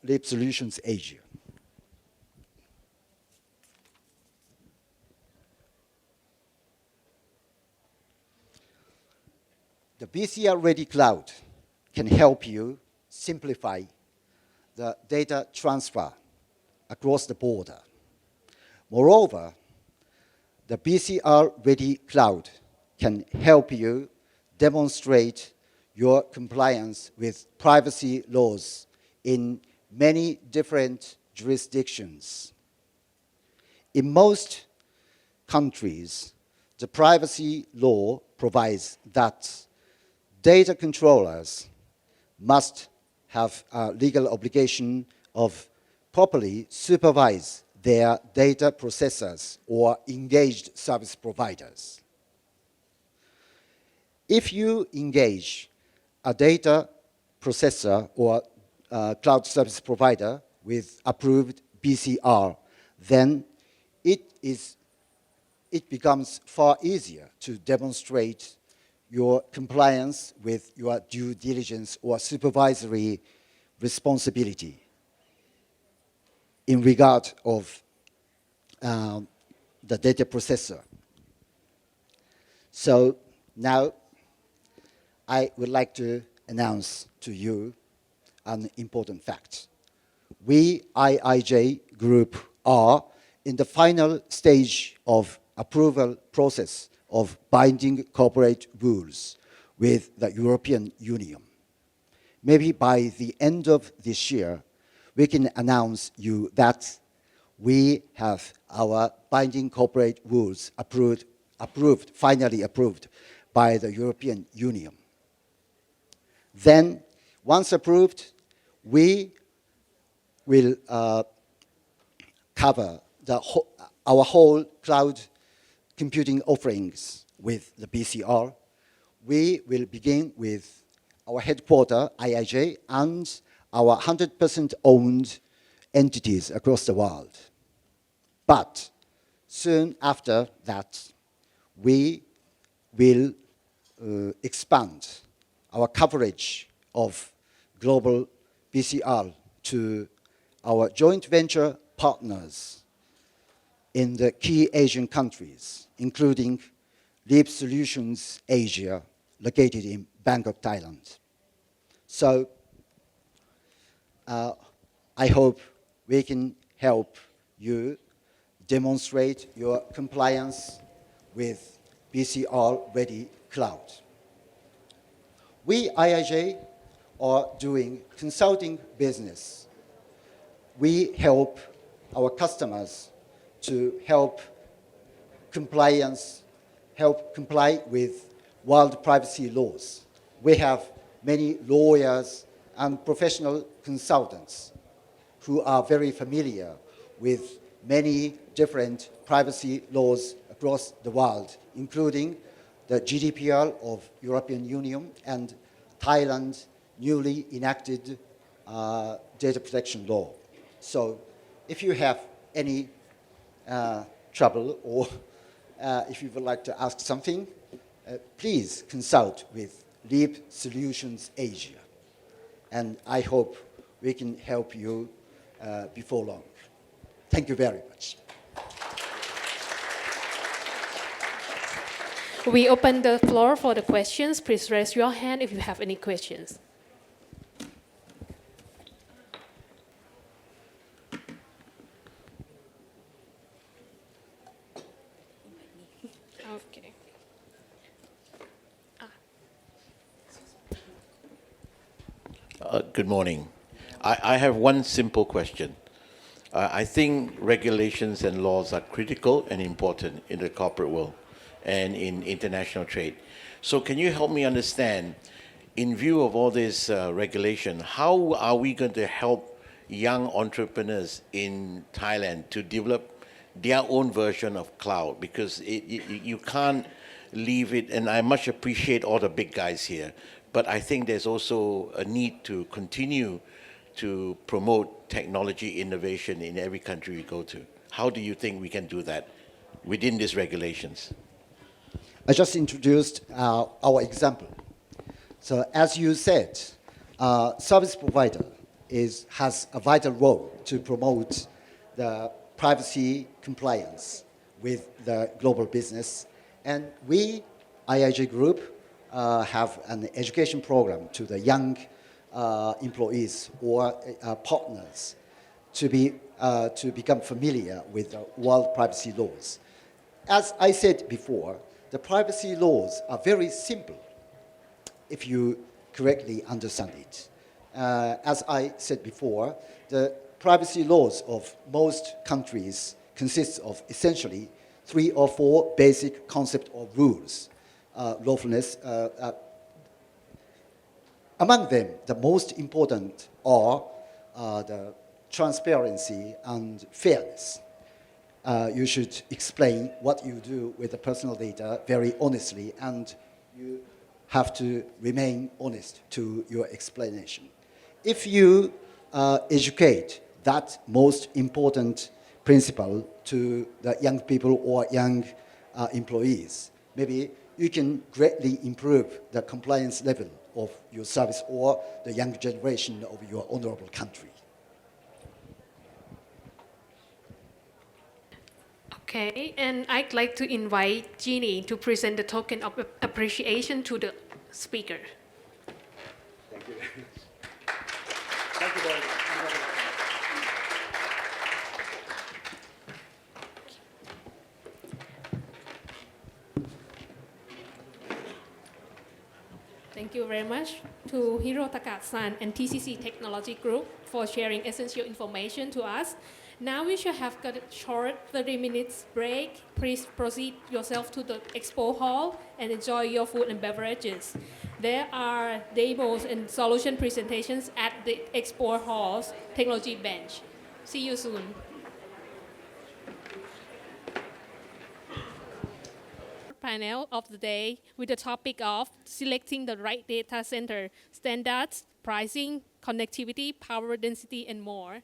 Leap Solutions Asia. The BCR Ready Cloud can help you simplify the data transfer across the border. Moreover, the BCR Ready Cloud can help you demonstrate your compliance with privacy laws in many different jurisdictions. In most countries, the privacy law provides that data controllers must have a legal obligation of properly supervise their data processors or engaged service providers. If you engage a data processor or cloud service provider with approved BCR, then it becomes far easier to demonstrate your compliance with your due diligence or supervisory responsibility in regard of the data processor. So now I would like to announce to you an important fact. We, IIJ Group, are in the final stage of approval process of binding corporate rules with the European Union. Maybe by the end of this year, we can announce you that we have our binding corporate rules finally approved by the European Union. Then, once approved, we will cover our whole cloud computing offerings with the BCR. We will begin with our headquarter, IIJ, and our 100% owned entities across the world. But soon after that, we will expand our coverage of global BCR to our joint venture partners in the key Asian countries, including Leap Solutions Asia, located in Bangkok, Thailand. So I hope we can help you demonstrate your compliance with BCR Ready Cloud. We, IIJ, are doing consulting business. We help our customers to help comply with world privacy laws. We have many lawyers and professional consultants who are very familiar with many different privacy laws across the world, including the GDPR of European Union and Thailand's newly enacted data protection law. So if you have any trouble or if you would like to ask something, please consult with Leap Solutions Asia. And I hope we can help you before long. Thank you very much. We open the floor for the questions. Please raise your hand if you have any questions. Okay. Good morning. I have one simple question. I think regulations and laws are critical and important in the corporate world and in international trade. So can you help me understand, in view of all this regulation, how are we going to help young entrepreneurs in Thailand to develop their own version of cloud? Because you can't leave it, and I much appreciate all the big guys here, but I think there's also a need to continue to promote technology innovation in every country we go to. How do you think we can do that within these regulations? I just introduced our example. So as you said, service provider has a vital role to promote the privacy compliance with the global business. And we, IIG Group, have an education program to the young employees or partners to become familiar with the world privacy laws. As I said before, the privacy laws are very simple if you correctly understand it. As I said before, the privacy laws of most countries consist of essentially 3 or 4 basic concepts or rules. Lawfulness. Among them, the most important are the transparency and fairness. You should explain what you do with the personal data very honestly, and you have to remain honest to your explanation. If you educate that most important principle to the young people or young employees, maybe you can greatly improve the compliance level of your service or the young generation of your honorable country. Okay, and I'd like to invite Jeannie to present the token of appreciation to the speaker. Thank you very much. Thank you very much. Thank you very much to Hirotaka-san and TCC Technology Group for sharing essential information to us. Now we shall have got a short 30 minutes break. Please proceed yourself to the expo hall and enjoy your food and beverages. There are demos and solution presentations at the expo hall's technology bench. See you soon. Panel of the day with the topic of selecting the right data center, standards, pricing, connectivity, power density, and more.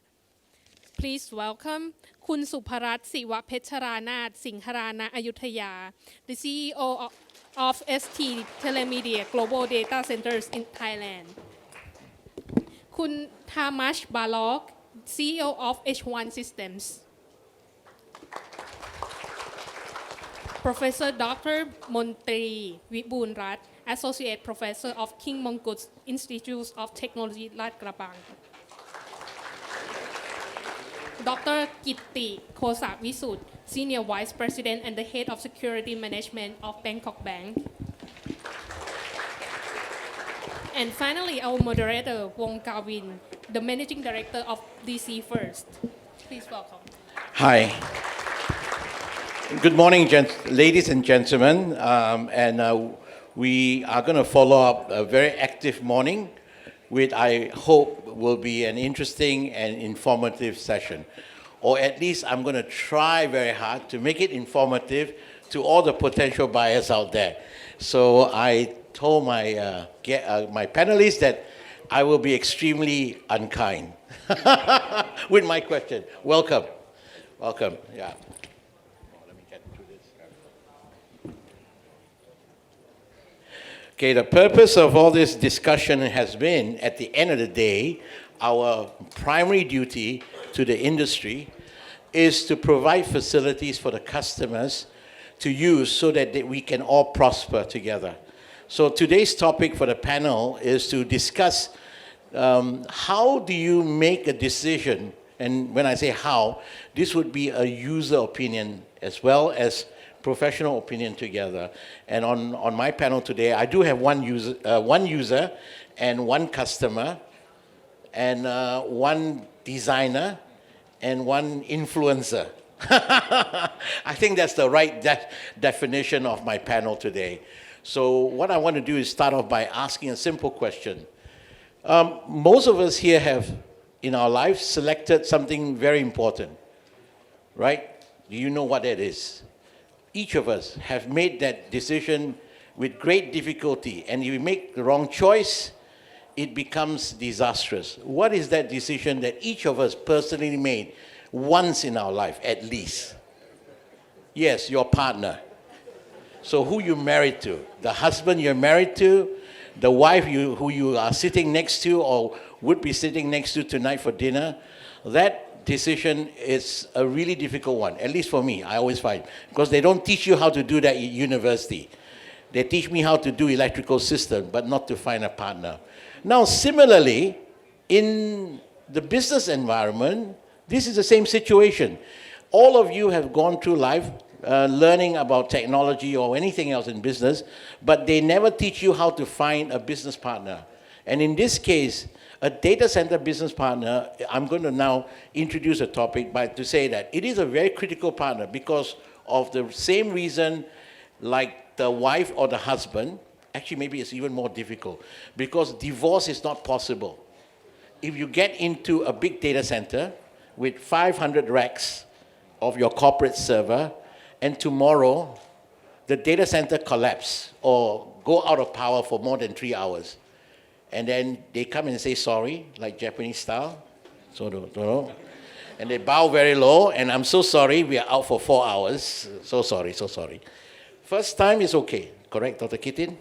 Please welcome คุณสุภรัตน์ศิวเพชรานาถสิงหรานะอยุธยา the CEO of ST Telemedia Global Data Centers in Thailand คุณทามัชบาล็อก CEO of H1 Systems Professor Dr. มนตรีวิบูลย์รัตน์ Associate Professor of King Mongkut Institute of Technology ลาดกระบัง Dr. กิตติโคสะวิสุทธิ์ Senior Vice President and the Head of Security Management of Bangkok Bank. And finally, our moderator, Wong Kawin, the Managing Director of DC First. Please welcome. Hi. Good morning, ladies and gentlemen. We are going to follow up a very active morning with, I hope, will be an interesting and informative session. Or at least I'm going to try very hard to make it informative to all the potential buyers out there. So I told my panelists that I will be extremely unkind with my question. Welcome. Welcome. Yeah. Okay, the purpose of all this discussion has been, at the end of the day, our primary duty to the industry is to provide facilities for the customers to use so that we can all prosper together. So today's topic for the panel is to discuss how do you make a decision, and when I say how, this would be a user opinion as well as professional opinion together. And on my panel today, I do have one user and one customer and one designer and one influencer. I think that's the right definition of my panel today. So what I want to do is start off by asking a simple question. Most of us here have, in our lives, selected something very important, right? Do you know what that is? Each of us have made that decision with great difficulty, and if we make the wrong choice, it becomes disastrous. What is that decision that each of us personally made once in our life, at least? Yes, your partner. So who you married to? The husband you're married to? The wife who you are sitting next to, or would be sitting next to tonight for dinner, that decision is a really difficult one, at least for me, I always find, because they don't teach you how to do that at university. They teach me how to do electrical system, but not to find a partner. Now, similarly, in the business environment, this is the same situation. All of you have gone through life learning about technology or anything else in business, but they never teach you how to find a business partner. And in this case, a data center business partner, I'm going to now introduce a topic to say that it is a very critical partner because of the same reason like the wife or the husband. Actually, maybe it's even more difficult because divorce is not possible. If you get into a big data center with 500 racks of your corporate server, and tomorrow the data center collapse or go out of power for more than 3 hours, and then they come and say sorry, like Japanese style, and they bow very low, and I'm so sorry, we are out for 4 hours, so sorry, so sorry. First time is okay, correct, Dr. Kitin?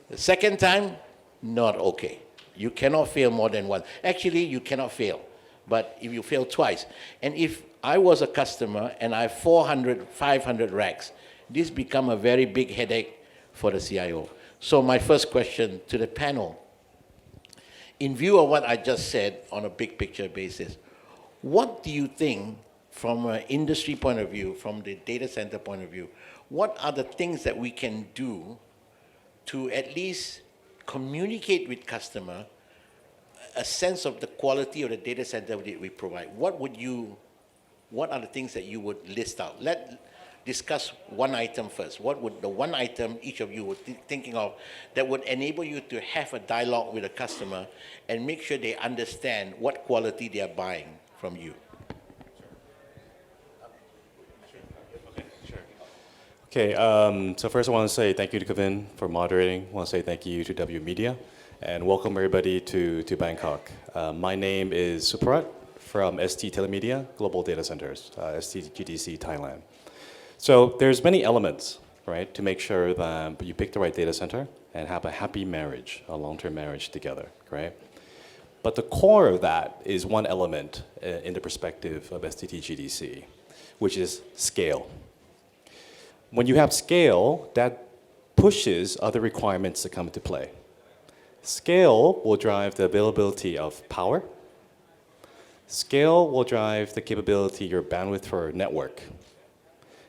The second time, not okay. You cannot fail more than once. Actually, you cannot fail, but if you fail twice, and if I was a customer and I have 400, 500 racks, this become a very big headache for the CIO. So my first question to the panel, in view of what I just said on a big picture basis, what do you think from an industry point of view, from the data center point of view, what are the things that we can do to at least communicate with customer a sense of the quality of the data center that we provide? What are the things that you would list out? Let's discuss one item first. What would the one item each of you would be thinking of that would enable you to have a dialogue with a customer and make sure they understand what quality they are buying from you? Okay, so first I want to say thank you to Kevin for moderating. I want to say thank you to W Media and welcome everybody to Bangkok. My name is Suparat from ST Telemedia Global Data Centers, THCDC Thailand. So there's many elements, right, to make sure that you pick the right data center and have a happy marriage, a long-term marriage together, right? But the core of that is one element in the perspective of STTGDC, which is scale. When you have scale, that pushes other requirements to come into play. Scale will drive the availability of power. Scale will drive the capability, your bandwidth for a network.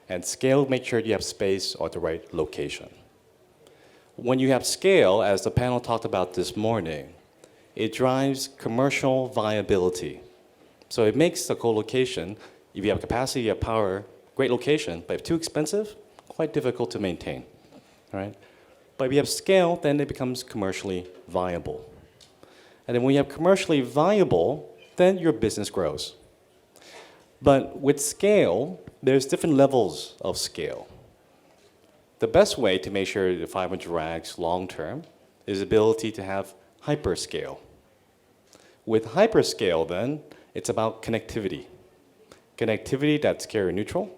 And scale, make sure you have space or the right location. When you have scale, as the panel talked about this morning, it drives commercial viability. So it makes the co-location, if you have capacity, you have power, great location, but if too expensive, quite difficult to maintain, right? But if you have scale, then it becomes commercially viable. And then when you have commercially viable, then your business grows. But with scale, there's different levels of scale. The best way to make sure the 500 racks long-term is the ability to have hyperscale. With hyperscale, then, it's about connectivity. Connectivity that's carrier neutral,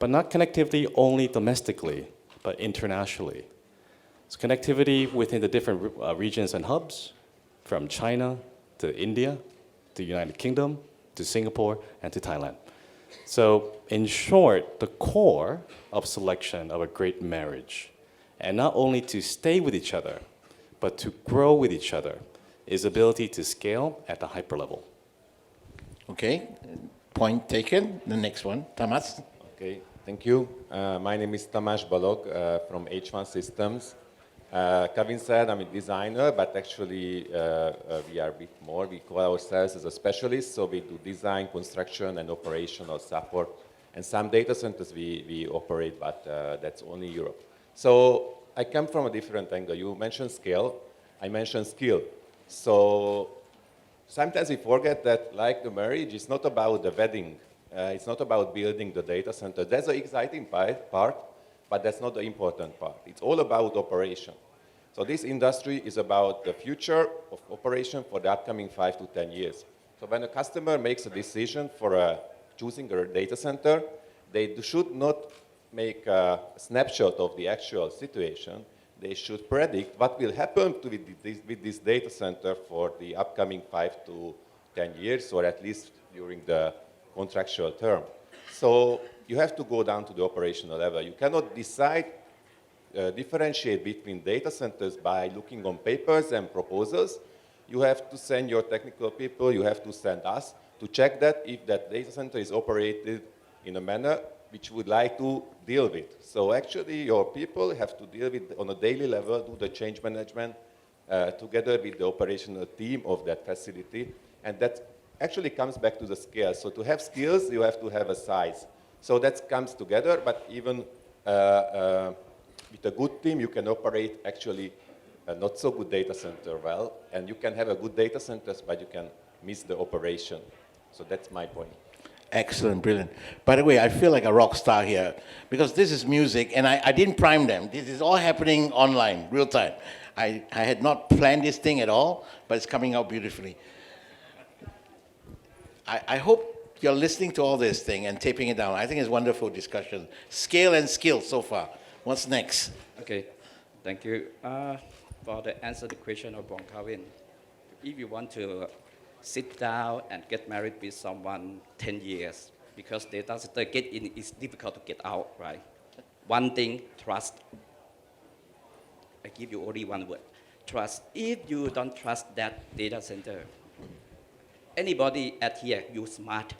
but not connectivity only domestically, but internationally. It's connectivity within the different regions and hubs, from China to India, to the United Kingdom, to Singapore, and to Thailand. So in short, the core of selection of a great marriage, and not only to stay with each other, but to grow with each other, is ability to scale at the hyper level. Okay, point taken. The next one, Tamas. Okay, thank you. My name is Tamas Balog from H1 Systems. Kevin said I'm a designer, but actually we are a bit more. We call ourselves as a specialist, so we do design, construction, and operational support. And some data centers we operate, but that's only Europe. So I come from a different angle. You mentioned scale, I mentioned skill. So sometimes we forget that, like the marriage, it's not about the wedding. It's not about building the data center. That's the exciting part, but that's not the important part. It's all about operation. So this industry is about the future of operation for the upcoming 5 to 10 years. So when a customer makes a decision for choosing a data center, they should not make a snapshot of the actual situation. they should predict what will happen with this data center for the upcoming 5 to 10 years, or at least during the contractual term. So you have to go down to the operational level. You cannot differentiate between data centers by looking on papers and proposals. You have to send your technical people, you have to send us to check that if that data center is operated in a manner which you would like to deal with. So actually your people have to deal with, on a daily level, do the change management together with the operational team of that facility. And that actually comes back to the scale. So to have skills, you have to have a size. So that comes together, but even with a good team, you can operate actually a not so good data center well, and you can have a good data centers, but you can miss the operation. So that's my point. Excellent, brilliant. By the way, I feel like a rock star here because this is music, and I didn't prime them. This is all happening online, real time. I had not planned this thing at all, but it's coming out beautifully. I hope you're listening to all this thing and taping it down. I think it's a wonderful discussion. Scale and skill so far. What's next? Okay, thank you. For the answer the question of Bong Kavin, if you want to sit down and get married with someone 10 years, because data center get in is difficult to get out, right? One thing, trust. I give you only one word, trust. If you don't trust that data center, anybody at here, you smart.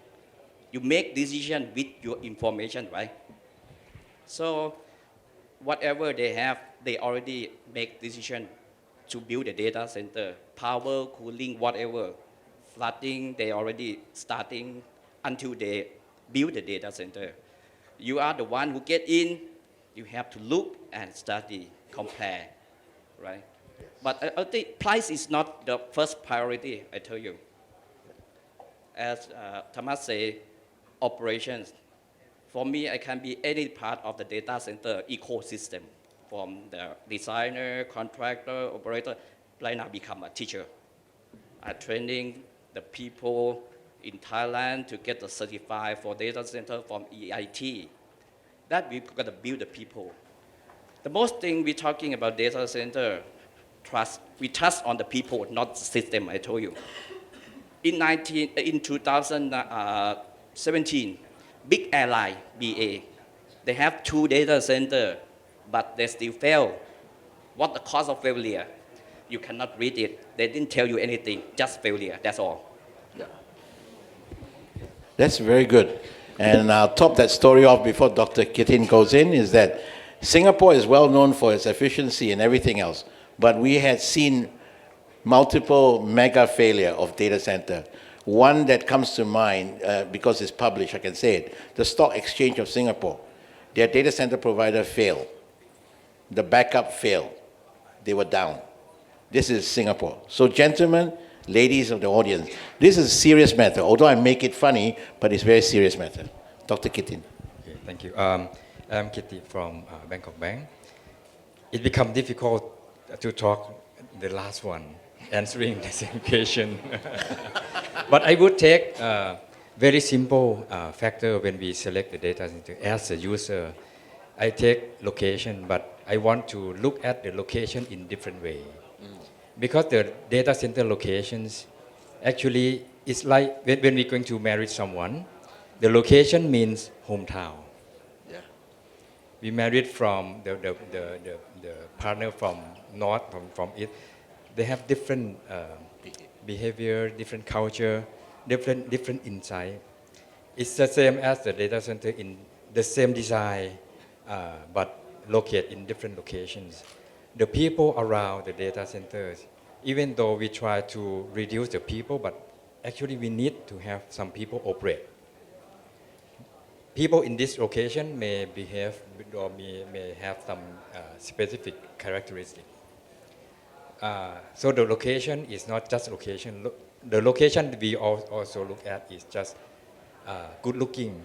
You make decision with your information, right? So whatever they have, they already make decision to build a data center, power, cooling, whatever, flooding, they already starting until they build the data center. You are the one who get in, you have to look and study, compare, right? But I think price is not the first priority, I tell you. As Thomas say, operations. For me, I can be any part of the data center ecosystem, from the designer, contractor, operator, right now become a teacher. I'm training the people in Thailand to get the certified for data center from EIT. That we're gonna build the people. The most thing we're talking about data center, trust. We trust on the people, not the system, I told you. In 2017, big airline, BA, they have 2 data centers, but they still fail. What the cause of failure? You cannot read it. They didn't tell you anything, just failure, that's all. Yeah. That's very good. And I'll top that story off before Dr. Kitin goes in, is that Singapore is well known for its efficiency and everything else, but we had seen multiple mega failure of data center. One that comes to mind, because it's published, I can say it, the Stock Exchange of Singapore. Their data center provider failed. The backup failed. They were down. This is Singapore. So gentlemen, ladies of the audience, this is a serious matter. Although I make it funny, but it's a very serious matter. Dr. Kitin. Okay, thank you. I'm Kitty from Bangkok Bank. It becomes difficult to talk the last one, answering the same question. But I would take a very simple factor when we select the data center as a user. I take location, but I want to look at the location in different way. Because the data center locations, actually, it's like when we're going to marry someone, the location means hometown. Yeah. We married from the partner from north, from east. They have different behavior, different culture, different insight. It's the same as the data center in the same design, but located in different locations. The people around the data centers, even though we try to reduce the people, but actually we need to have some people operate. People in this location may behave or may have some specific characteristics. So the location is not just location. The location we also look at is just good looking.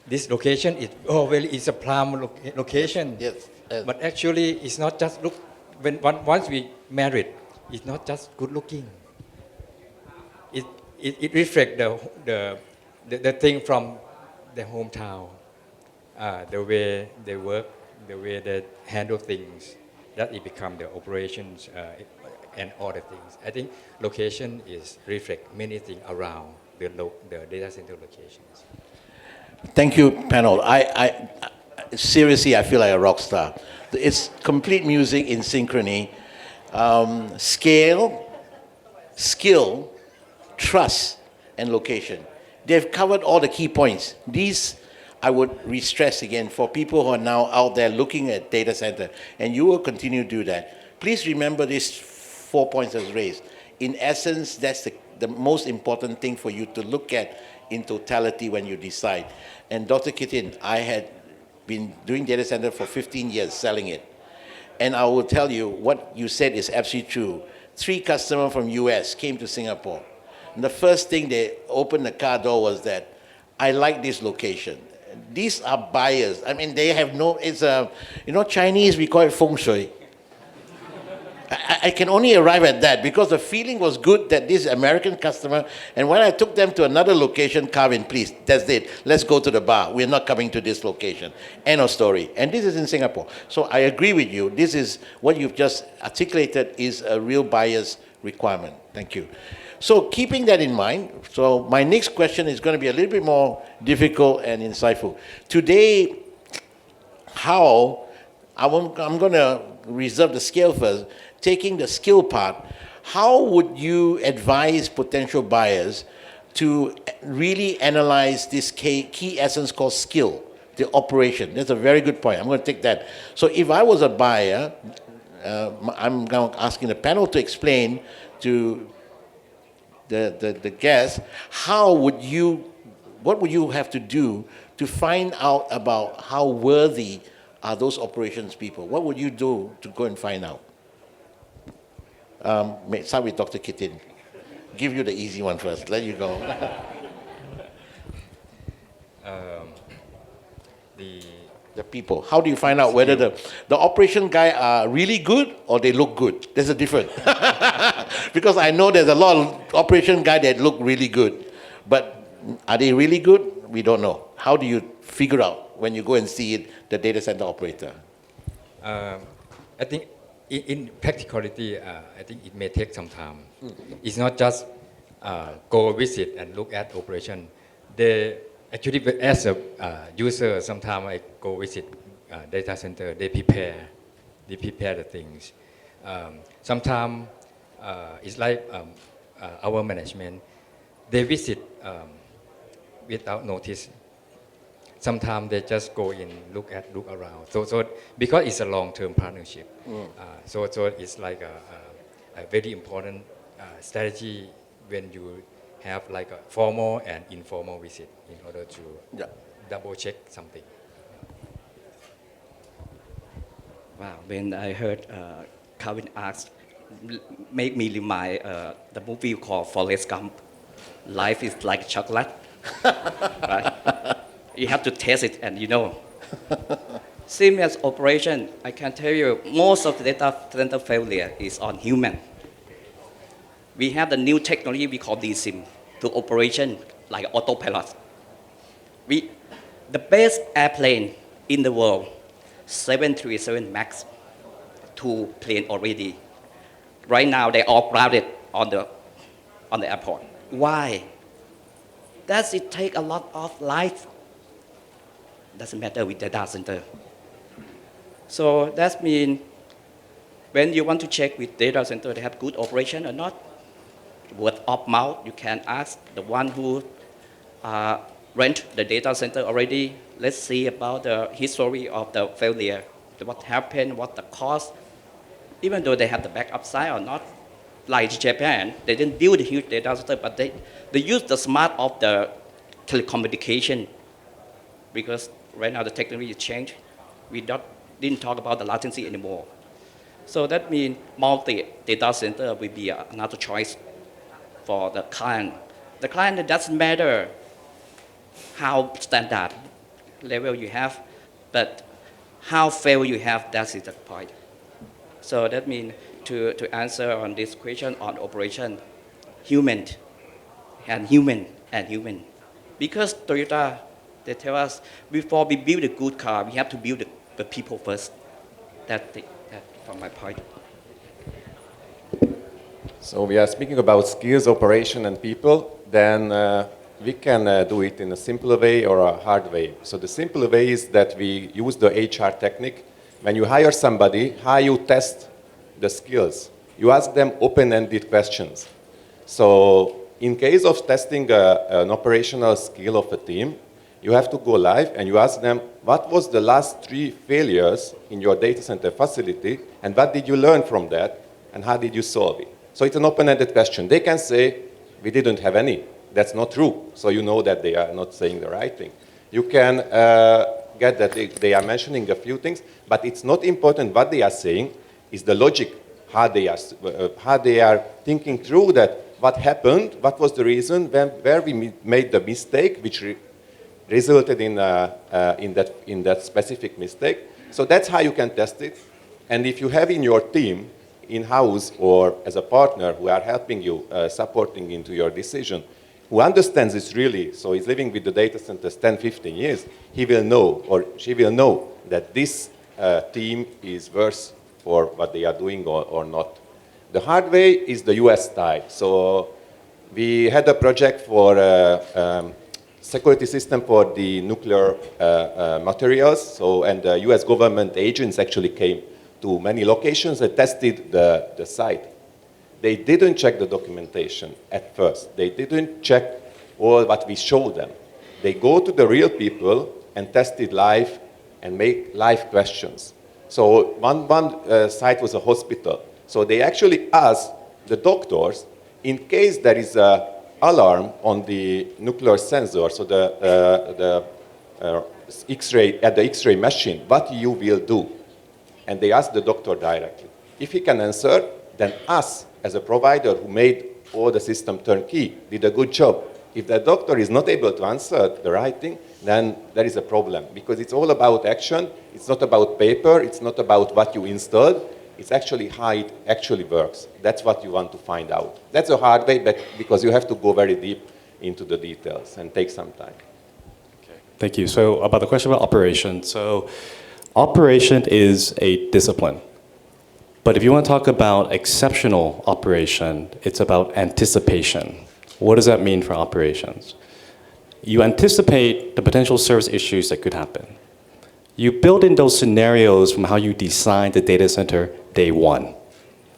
This location is it's a prime location. Yes. But actually, it's not just look. Once we married, it's not just good looking. It reflects the thing from the hometown, the way they work, the way they handle things. that it become the operations and all the things. I think location is reflect many things around the data center locations. Thank you, panel. Seriously, I feel like a rock star. It's complete music in synchrony. Scale, skill, trust, and location. They've covered all the key points. These, I would re-stress again for people who are now out there looking at data center, and you will continue to do that. Please remember these 4 points as raised. In essence, that's the most important thing for you to look at in totality when you decide. And Dr. Kitin, I had been doing data center for 15 years, selling it. And I will tell you, what you said is absolutely true. 3 customers from US came to Singapore. And the first thing they opened the car door was that, I like this location. These are buyers. I mean, they have no, it's a, Chinese, we call it feng shui. I can only arrive at that because the feeling was good that this American customer, and when I took them to another location, Carvin, please, that's it. Let's go to the bar. We're not coming to this location. End of story. And this is in Singapore. So I agree with you. This is what you've just articulated is a real buyer's requirement. Thank you. So keeping that in mind, so my next question is going to be a little bit more difficult and insightful. Today, I'm going to reserve the scale first. Taking the skill part, how would you advise potential buyers to really analyze this key essence called skill, the operation? That's a very good point. I'm going to take that. So if I was a buyer, I'm now asking the panel to explain to the guests, what would you have to do to find out about how worthy are those operations people? What would you do to go and find out? Start with Dr. Kitin. Give you the easy one first. Let you go. The people. How do you find out whether the operation guy are really good or they look good? There's a difference. Because I know there's a lot of operation guy that look really good. But are they really good? We don't know. How do you figure out when you go and see it, the data center operator? I think in practicality, I think it may take some time. It's not just go visit and look at operation. They actually, as a user, sometimes I go visit data center. They prepare the things. Sometimes it's like our management. They visit without notice. Sometimes they just go in, look around. So because it's a long-term partnership, so it's like a very important strategy when you have like a formal and informal visit in order to double check something. Wow, when I heard Calvin ask, make me remind the movie called Forrest Gump. Life is like chocolate, right? You have to taste it and you know. Same as operation, I can tell you most of the data center failure is on human. We have the new technology we call DSIM to operation like autopilot. The best airplane in the world, 737 MAX, 2 plane already. Right now they all grounded on the airport. Why? Does it take a lot of life? Doesn't matter with data center. So that means when you want to check with data center they have good operation or not, word of mouth, you can ask the one who rent the data center already. Let's see about the history of the failure, what happened, what the cost, even though they have the backup side or not. Like Japan, they didn't build a huge data center, but they use the smart of the telecommunication because right now the technology changed. We didn't talk about the latency anymore. So that means multi-data center will be another choice for the client. The client, it doesn't matter how standard level you have, but how fail you have, that is the point. So that means to answer on this question on operation, human and human and human. Because Toyota, they tell us before we build a good car, we have to build the people first. That's the from my point. So we are speaking about skills, operation, and people. Then we can do it in a simpler way or a hard way. So the simpler way is that we use the HR technique. When you hire somebody, how you test the skills. You ask them open-ended questions. So in case of testing an operational skill of a team, you have to go live and you ask them, what was the last 3 failures in your data center facility, and what did you learn from that, and how did you solve it? So it's an open-ended question. They can say, we didn't have any. That's not true. So you know that they are not saying the right thing. You can get that they are mentioning a few things, but it's not important what they are saying, is the logic, how they are thinking through that, what happened, what was the reason, where we made the mistake, which resulted in that specific mistake. So that's how you can test it. And if you have in your team, in-house or as a partner who are helping you, supporting into your decision, who understands this really, so he's living with the data centers 10, 15 years, he will know or she will know that this team is worth for what they are doing or not. The hard way is the US style. So we had a project for security system for the nuclear materials. So, and the US government agents actually came to many locations and tested the site. They didn't check the documentation at first. They didn't check all what we showed them. They go to the real people and test it live and make live questions. So one site was a hospital. So they actually asked the doctors, in case there is an alarm on the nuclear sensor, so the X-ray at the X-ray machine, what you will do? And they asked the doctor directly. If he can answer, then us as a provider who made all the system turnkey did a good job. If the doctor is not able to answer the right thing, then there is a problem, because it's all about action. It's not about paper. It's not about what you installed. It's actually how it actually works. That's what you want to find out. That's a hard way, but because you have to go very deep into the details and take some time. Okay. Thank you. So about the question about operation. So operation is a discipline. But if you want to talk about exceptional operation, it's about anticipation. What does that mean for operations? You anticipate the potential service issues that could happen. You build in those scenarios from how you design the data center day one.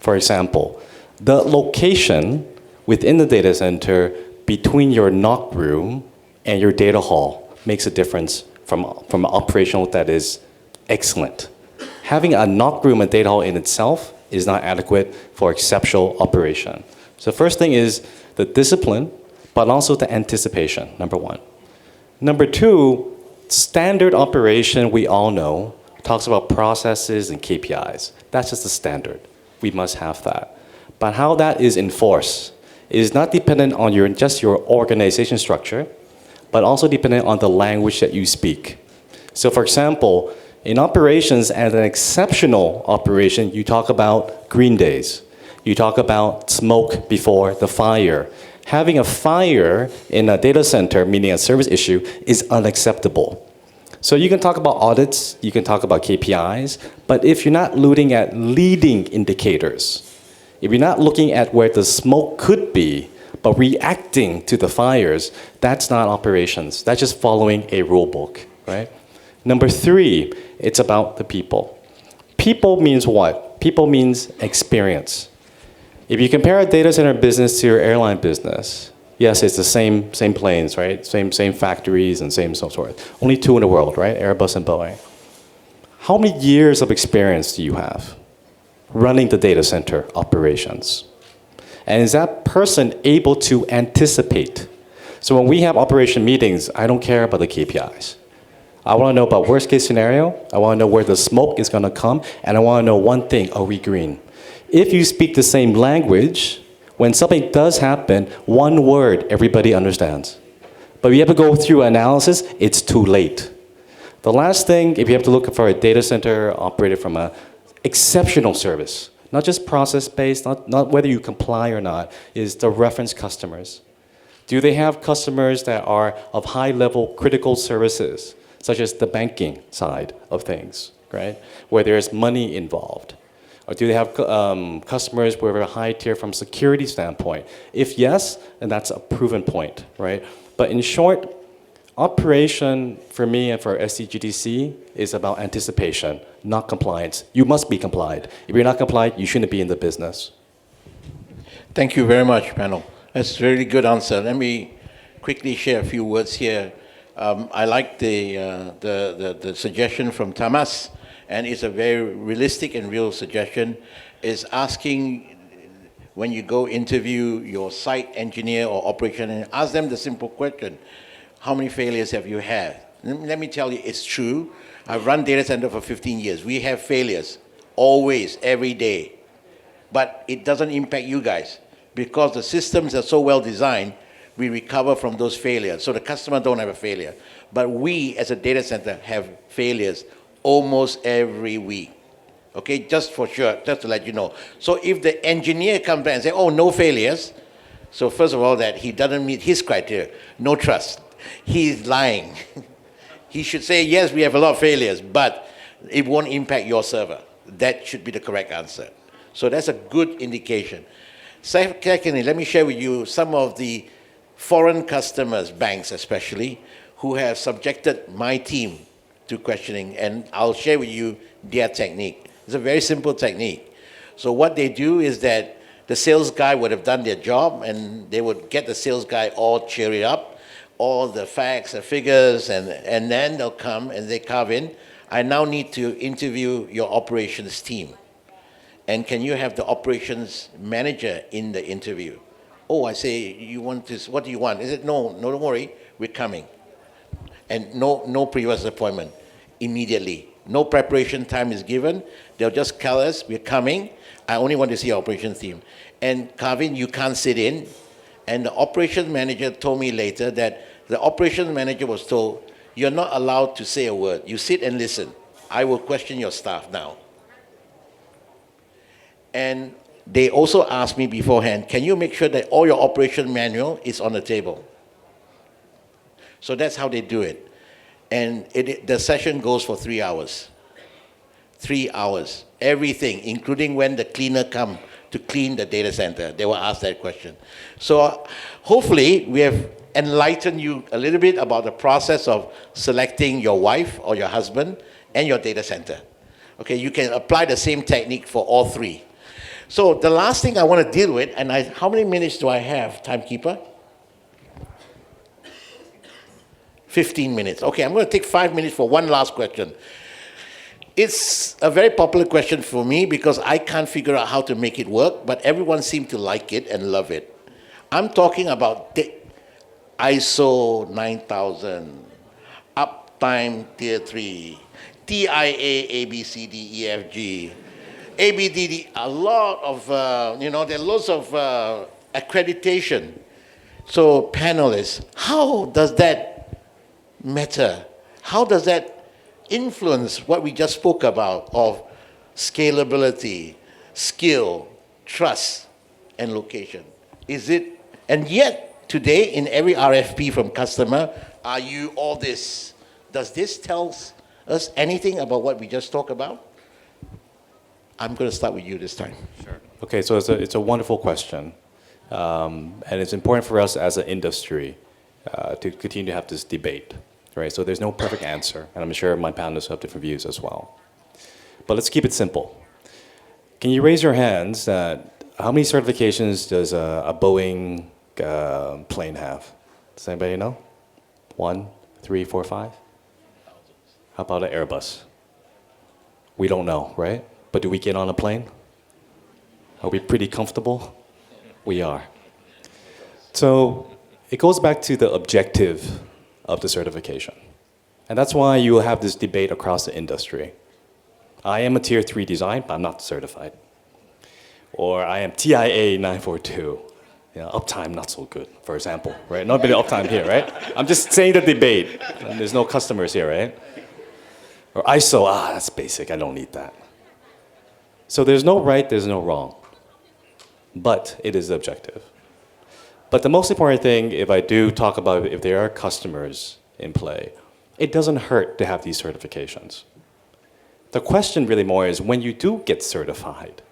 For example, the location within the data center between your NOC room and your data hall makes a difference from an operational that is excellent. Having a NOC room and data hall in itself is not adequate for exceptional operation. So first thing is the discipline, but also the anticipation, number one. Number two, standard operation, we all know, talks about processes and KPIs. That's just the standard. We must have that. But how that is enforced is not dependent on just your organization structure, but also dependent on the language that you speak. So for example, in operations, as an exceptional operation, you talk about green days. You talk about smoke before the fire. Having a fire in a data center, meaning a service issue, is unacceptable. So you can talk about audits, you can talk about KPIs, but if you're not looking at leading indicators, if you're not looking at where the smoke could be, but reacting to the fires, that's not operations. That's just following a rule book, right? Number three, it's about the people. People means what? People means experience. If you compare a data center business to your airline business, yes, it's the same planes, right? Same factories and same so forth. Only two in the world, right? Airbus and Boeing. How many years of experience do you have running the data center operations? And is that person able to anticipate? So when we have operation meetings, I don't care about the KPIs. I want to know about worst case scenario. I want to know where the smoke is going to come. And I want to know one thing, are we green? If you speak the same language, when something does happen, one word everybody understands. But if you have to go through analysis, it's too late. The last thing, if you have to look for a data center operated from an exceptional service, not just process-based, not whether you comply or not, is the reference customers. Do they have customers that are of high-level critical services, such as the banking side of things, right? Where there's money involved. Or do they have customers with a high tier from security standpoint? If yes, then that's a proven point, right? But in short, operation for me and for STGDC is about anticipation, not compliance. You must be compliant. If you're not compliant, you shouldn't be in the business. Thank you very much, panel. That's a really good answer. Let me quickly share a few words here. I like the suggestion from Tamas, and it's a very realistic and real suggestion, is asking when you go interview your site engineer or operation, and ask them the simple question, how many failures have you had? Let me tell you, it's true. I've run data center for 15 years. We have failures, always, every day. But it doesn't impact you guys, because the systems are so well designed, we recover from those failures. So the customer don't have a failure. But we, as a data center, have failures almost every week. Okay, just for sure, just to let you know. So if the engineer comes back and says, oh, no failures, so first of all, that he doesn't meet his criteria, no trust. He's lying. He should say, yes, we have a lot of failures, but it won't impact your server. That should be the correct answer. So that's a good indication. Secondly, let me share with you some of the foreign customers, banks especially, who have subjected my team to questioning, and I'll share with you their technique. It's a very simple technique. So what they do is that the sales guy would have done their job, and they would get the sales guy all cheered up, all the facts and figures, and then they'll come and they carve in, I now need to interview your operations team. And can you have the operations manager in the interview? Oh, I say, you want this, what do you want? Is it, no, don't worry, we're coming. And no previous appointment, immediately. No preparation time is given. They'll just tell us, we're coming. I only want to see our operations team. And Carvin, you can't sit in. And the operations manager told me later that the operations manager was told, you're not allowed to say a word. You sit and listen. I will question your staff now. And they also asked me beforehand, can you make sure that all your operation manual is on the table? So that's how they do it. And the session goes for 3 hours. 3 hours. Everything, including when the cleaner come to clean the data center. They will ask that question. So hopefully we have enlightened you a little bit about the process of selecting your wife or your husband and your data center. Okay, you can apply the same technique for all three. So the last thing I want to deal with, and how many minutes do I have, timekeeper? 15 minutes. Okay, I'm going to take 5 minutes for one last question. It's a very popular question for me because I can't figure out how to make it work, but everyone seems to like it and love it. I'm talking about ISO 9000, uptime tier 3, TIA ABCDEFG, ABDD, a lot of, there are lots of accreditation. So panelists, how does that matter? How does that influence what we just spoke about of scalability, skill, trust, and location? Is it, and yet today in every RFP from customer, are you all this? Does this tell us anything about what we just talked about? I'm going to start with you this time. Sure. Okay, so it's a wonderful question. And it's important for us as an industry to continue to have this debate, right? So there's no perfect answer, and I'm sure my panelists have different views as well. But let's keep it simple. Can you raise your hands that how many certifications does a Boeing plane have? Does anybody know? 1, 3, 4, 5? How about an Airbus? We don't know, right? But do we get on a plane? Are we pretty comfortable? We are. So it goes back to the objective of the certification. And that's why you will have this debate across the industry. I am a tier 3 design, but I'm not certified. Or I am TIA 942. Uptime not so good, for example, right? Not a bit of uptime here, right? I'm just saying the debate. And there's no customers here, right? Or ISO, that's basic, I don't need that. So there's no right, there's no wrong. But it is objective. But the most important thing, if I do talk about if there are customers in play, it doesn't hurt to have these certifications. The question really more is when you do get certified,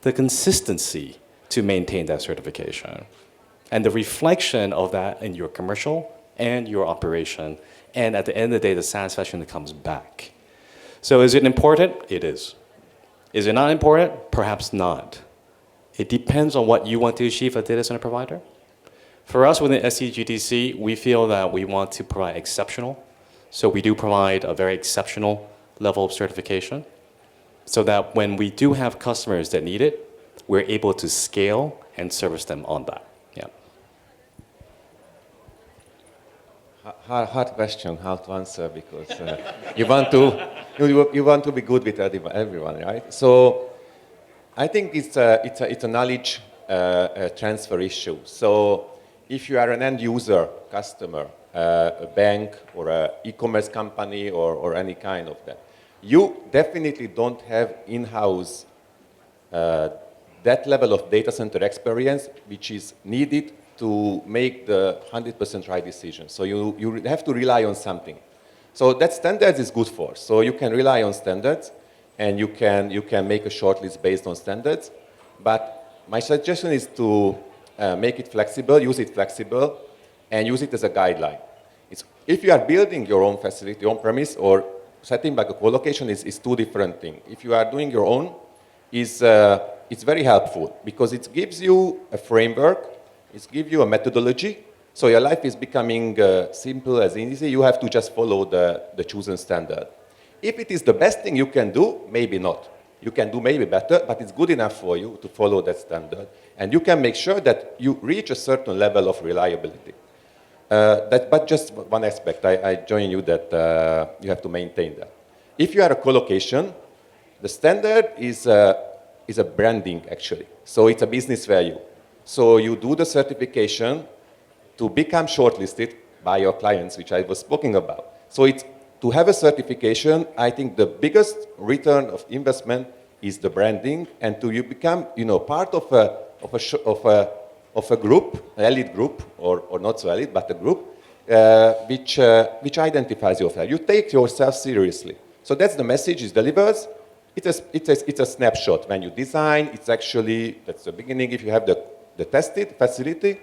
the consistency to maintain that certification and the reflection of that in your commercial and your operation, and at the end of the day, the satisfaction that comes back. So is it important? It is. Is it not important? Perhaps not. It depends on what you want to achieve as a data center provider. For us within STGDC, we feel that we want to provide exceptional. So we do provide a very exceptional level of certification so that when we do have customers that need it, we're able to scale and service them on that. Yeah. Hard question, how to answer, because you want to be good with everyone, right? So I think it's a knowledge transfer issue. So if you are an end user, customer, a bank or an e-commerce company or any kind of that, you definitely don't have in-house that level of data center experience which is needed to make the 100% right decision. So you have to rely on something. So that standards is good for. So you can rely on standards and you can make a shortlist based on standards. But my suggestion is to make it flexible, use it flexible, and use it as a guideline. If you are building your own facility, on premise, or setting back a co-location is two different things. If you are doing your own, it's very helpful because it gives you a framework, it gives you a methodology, so your life is becoming simple as easy. You have to just follow the chosen standard. If it is the best thing you can do, maybe not. You can do maybe better, but it's good enough for you to follow that standard. And you can make sure that you reach a certain level of reliability. But just one aspect, I join you that you have to maintain that. If you are a co-location, the standard is a branding, actually. So it's a business value. So you do the certification to become shortlisted by your clients, which I was speaking about. So to have a certification, I think the biggest return of investment is the branding, and you become, part of a group, an elite group, or not so elite, but a group, which identifies yourself. You take yourself seriously. So that's the message it delivers. It's a snapshot. When you design, that's the beginning. If you have the tested facility,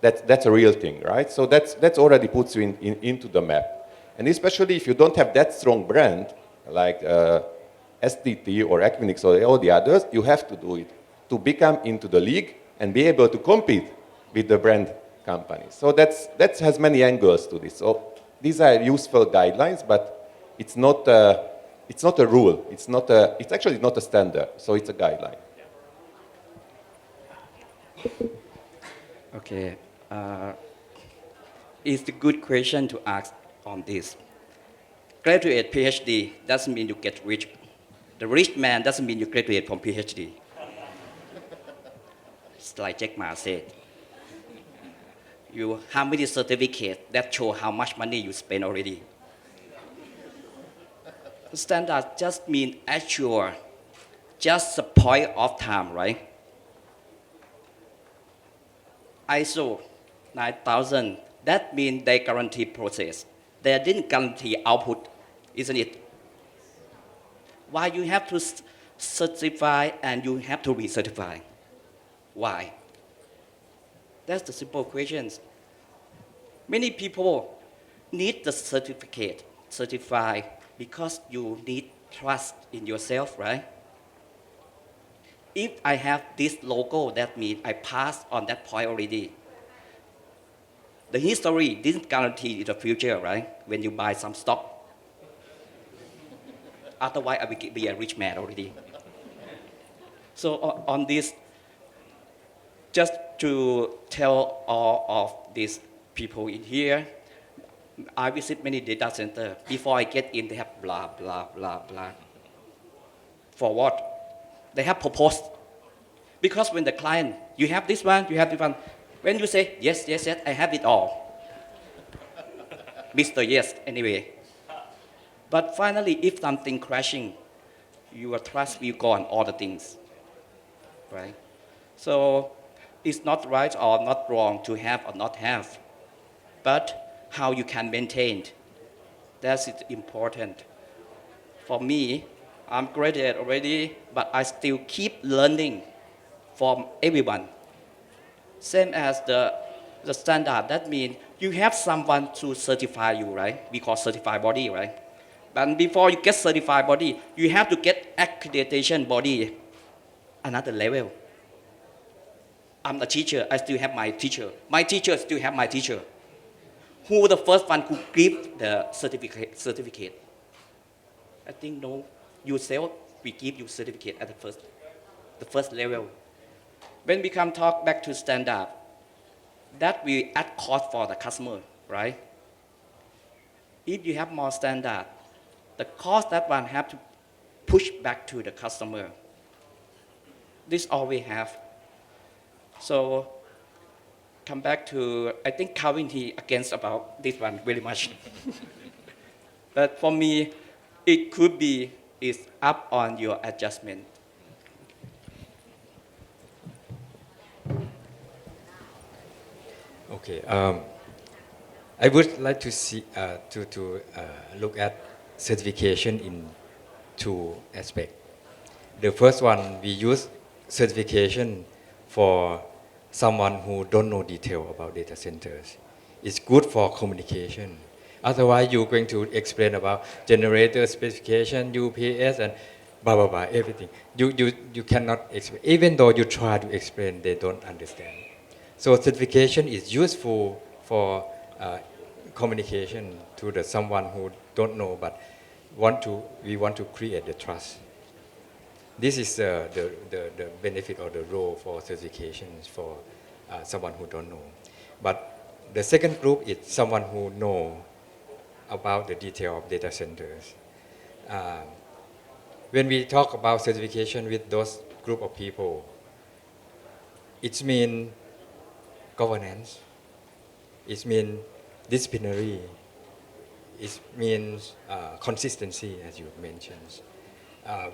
that's a real thing, right? So that's already puts you into the map. And especially if you don't have that strong brand, like STT or Equinix or all the others, you have to do it to become into the league and be able to compete with the brand companies. So that has many angles to this. So these are useful guidelines, but it's not a rule. It's actually not a standard. So it's a guideline. Okay. It's a good question to ask on this. Graduate PhD doesn't mean you get rich. The rich man doesn't mean you graduate from PhD. It's like Jack Ma said. You how many certificates that show how much money you spend already. Standard just mean assure, just a point of time, right? ISO 9000, that means they guarantee process. They didn't guarantee output, isn't it? Why you have to certify and you have to recertify? Why? That's the simple questions. Many people need the certificate, certify, because you need trust in yourself, right? If I have this logo, that means I passed on that point already. The history didn't guarantee the future, right? When you buy some stock. Otherwise, I will be a rich man already. So on this, just to tell all of these people in here, I visit many data centers. Before I get in, they have blah, blah, blah, blah. For what? They have proposed. Because when the client, you have this one, you have this one. When you say, yes, yes, yes, I have it all. Mr. Yes, anyway. But finally, if something crashing, your trust will go on all the things, right? So it's not right or not wrong to have or not have, but how you can maintain, that's important. For me, I'm graduate already, but I still keep learning from everyone. Same as the standard, that means you have someone to certify you, right? We call certified body, right? But before you get certified body, you have to get accreditation body, another level. I'm a teacher, I still have my teacher. My teacher still have my teacher. Who was the first one who give the certificate? I think no, yourself, we give you certificate at the first level. When we come talk back to standard, that will add cost for the customer, right? If you have more standard, the cost that one have to push back to the customer. This all we have. So come back to, I think Calvin, he against about this one very much. But for me, it could be, it's up on your adjustment. Okay. I would like to see look at certification in two aspects. The first one, we use certification for someone who don't know detail about data centers. It's good for communication. Otherwise, you're going to explain about generator specification, UPS, and blah, blah, blah, everything. You cannot explain. Even though you try to explain, they don't understand. So certification is useful for communication to someone who don't know, but we want to create the trust. This is the benefit or the role for certifications for someone who don't know. But the second group is someone who know about the detail of data centers. When we talk about certification with those group of people, it means governance, it means disciplinary, it means consistency, as you mentioned.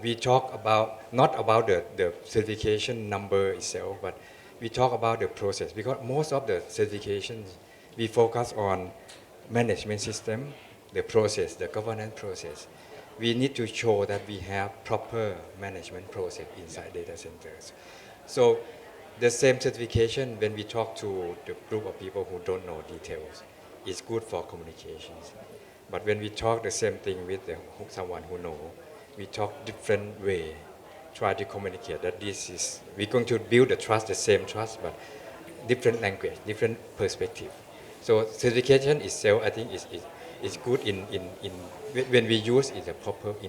We talk about, not about the certification number itself, but we talk about the process, because most of the certifications, we focus on management system, the process, the governance process. We need to show that we have proper management process inside data centers. So the same certification, when we talk to the group of people who don't know details, is good for communications. But when we talk the same thing with someone who knows, we talk different way, try to communicate that this is, we're going to build the trust, the same trust, but different language, different perspective. So certification itself, I think, is good when we use it in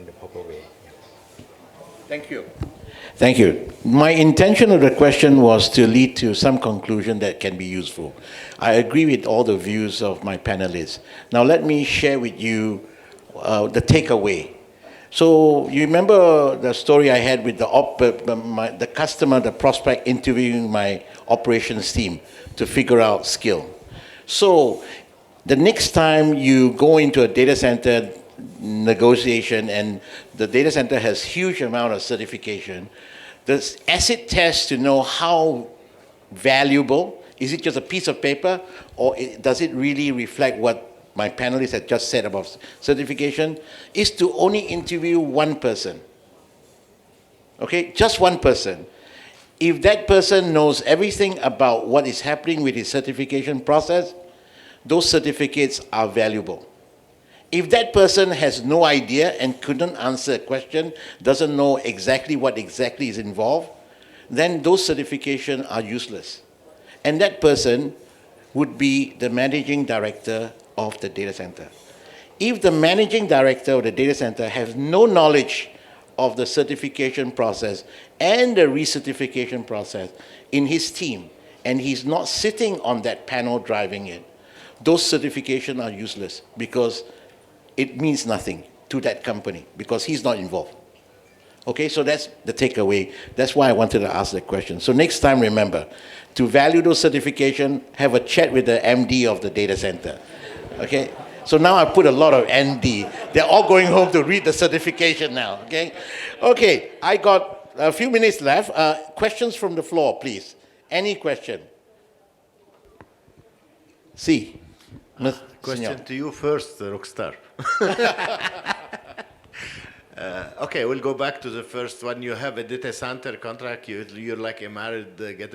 the proper way. Yeah. Thank you. Thank you. My intention of the question was to lead to some conclusion that can be useful. I agree with all the views of my panelists. Now let me share with you the takeaway. So you remember the story I had with the customer, the prospect interviewing my operations team to figure out skill. So the next time you go into a data center negotiation and the data center has huge amount of certification, the acid test to know how valuable, is it just a piece of paper, or does it really reflect what my panelists had just said about certification, is to only interview one person. Okay, just one person. If that person knows everything about what is happening with his certification process, those certificates are valuable. If that person has no idea and couldn't answer a question, doesn't know exactly what exactly is involved, then those certifications are useless. And that person would be the managing director of the data center. If the managing director of the data center has no knowledge of the certification process and the recertification process in his team, and he's not sitting on that panel driving it, those certifications are useless because it means nothing to that company because he's not involved. Okay, so that's the takeaway. That's why I wanted to ask the question. So next time, remember, to value those certifications, have a chat with the MD of the data center. Okay, so now I put a lot of MD. They're all going home to read the certification now, okay? Okay, I got a few minutes left. Questions from the floor, please. Any question? See. Question to you first, Rockstar. Okay, we'll go back to the first one. You have a data center contract, you're like getting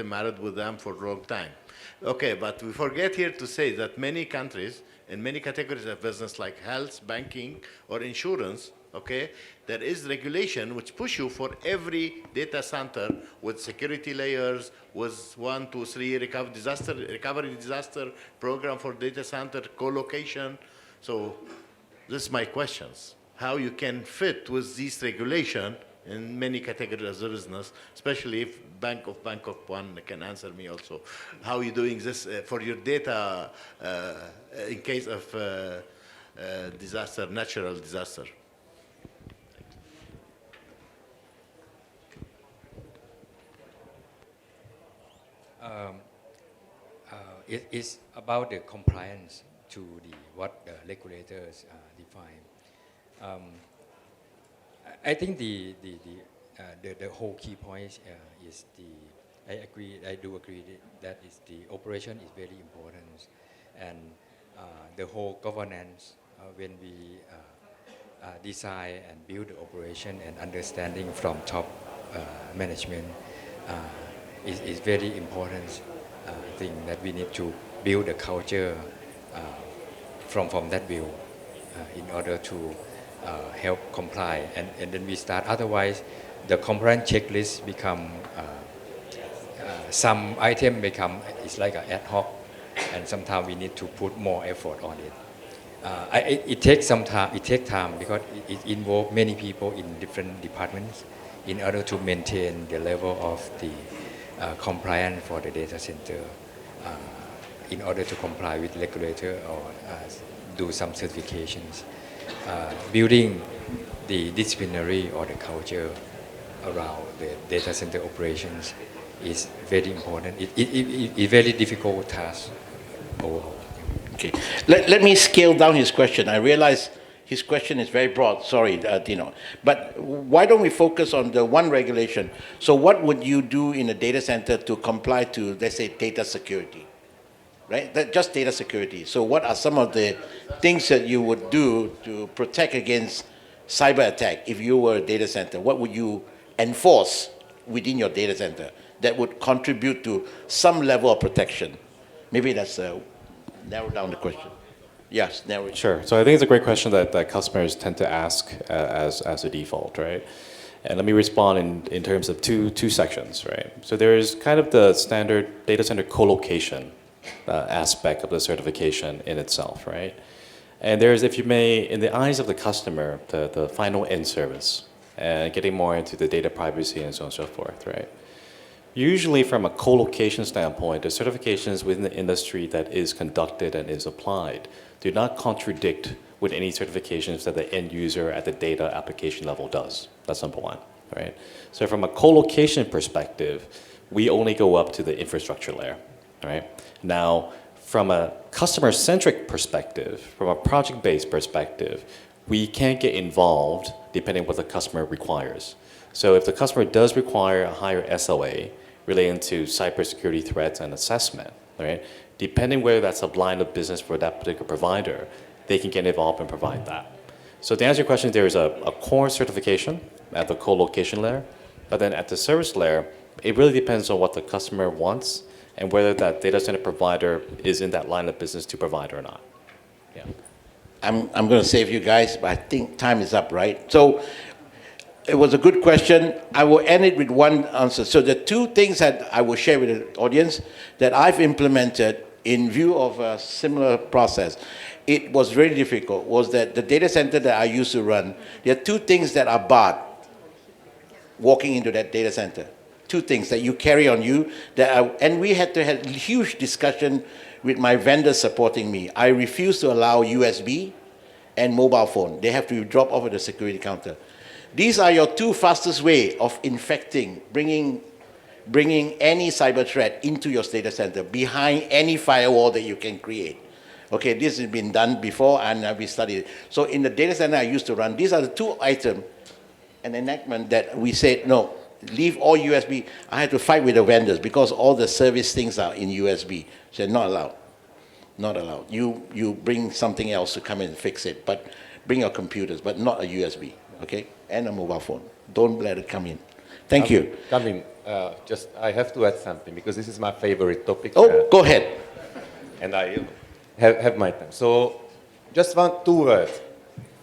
married with them for a long time. Okay, but we forget here to say that many countries in many categories of business like health, banking, or insurance, okay, there is regulation which push you for every data center with security layers, with 1, 2, 3 recovery disaster program for data center, co-location. So this is my questions. How you can fit with this regulation in many categories of business, especially if Bangkok one can answer me also. How are you doing this for your data in case of disaster, natural disaster? It is about the compliance to what the regulators define. I think the whole key point is I do agree that is the operation is very important, and the whole governance when we design and build the operation and understanding from top management is very important thing that we need to build a culture from that view in order to help comply and then we start. Otherwise, the compliance checklist become some item become it's like an ad hoc, and sometimes we need to put more effort on it. It takes some time. It takes time because it involves many people in different departments in order to maintain the level of the compliance for the data center, in order to comply with regulator or do some certifications. Building the disciplinary or the culture around the data center operations is very important. It's very difficult task overall. Okay, let me scale down his question. I realize his question is very broad, sorry, Dino. But why don't we focus on the one regulation? So what would you do in a data center to comply to, let's say, data security? Right, just data security. So what are some of the things that you would do to protect against cyber attack if you were a data center? What would you enforce within your data center that would contribute to some level of protection? Maybe that's narrow down the question. Yes, narrow it. Sure. So I think it's a great question that customers tend to ask as a default, right? And let me respond in terms of two sections, right? So there's kind of the standard data center co-location aspect of the certification in itself, right? And there's, if you may, in the eyes of the customer, the final end service, and getting more into the data privacy and so on and so forth, right? Usually from a co-location standpoint, the certifications within the industry that is conducted and is applied do not contradict with any certifications that the end user at the data application level does. That's number one, right? So from a co-location perspective, we only go up to the infrastructure layer, right? Now, from a customer-centric perspective, from a project-based perspective, we can't get involved depending on what the customer requires. So if the customer does require a higher SLA relating to cybersecurity threats and assessment, right? Depending whether that's a line of business for that particular provider, they can get involved and provide that. So to answer your question, there is a core certification at the co-location layer, but then at the service layer, it really depends on what the customer wants and whether that data center provider is in that line of business to provide or not. Yeah. I'm going to save you guys, but I think time is up, right? So it was a good question. I will end it with one answer. So the two things that I will share with the audience that I've implemented in view of a similar process, it was very difficult, was that the data center that I used to run, there are two things that are barred walking into that data center. Two things that you carry on you, and we had to have huge discussion with my vendors supporting me. I refuse to allow USB and mobile phone. They have to drop off at the security counter. These are your two fastest way of infecting, bringing any cyber threat into your data center behind any firewall that you can create. Okay, this has been done before and we studied it. So in the data center I used to run, these are the two items, an enactment that we said, no, leave all USB. I had to fight with the vendors because all the service things are in USB. Said not allowed, not allowed. You bring something else to come in and fix it, but bring your computers, but not a USB. okay, and a mobile phone. Don't let it come in. Thank you. Kevin, just I have to add something because this is my favorite topic. Oh, go ahead. And I have my time. So just two words.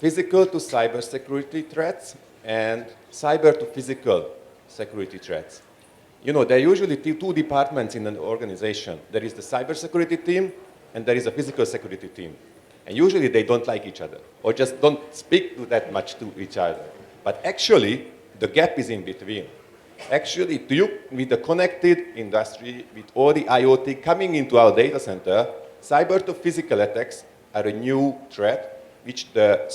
Physical to cyber security threats and cyber to physical security threats. You know, there are usually two departments in an organization. There is the cybersecurity team and there is a physical security team. And usually they don't like each other or just don't speak that much to each other. But actually, the gap is in between. Actually, with the connected industry, with all the IoT coming into our data center, cyber to physical attacks are a new threat, which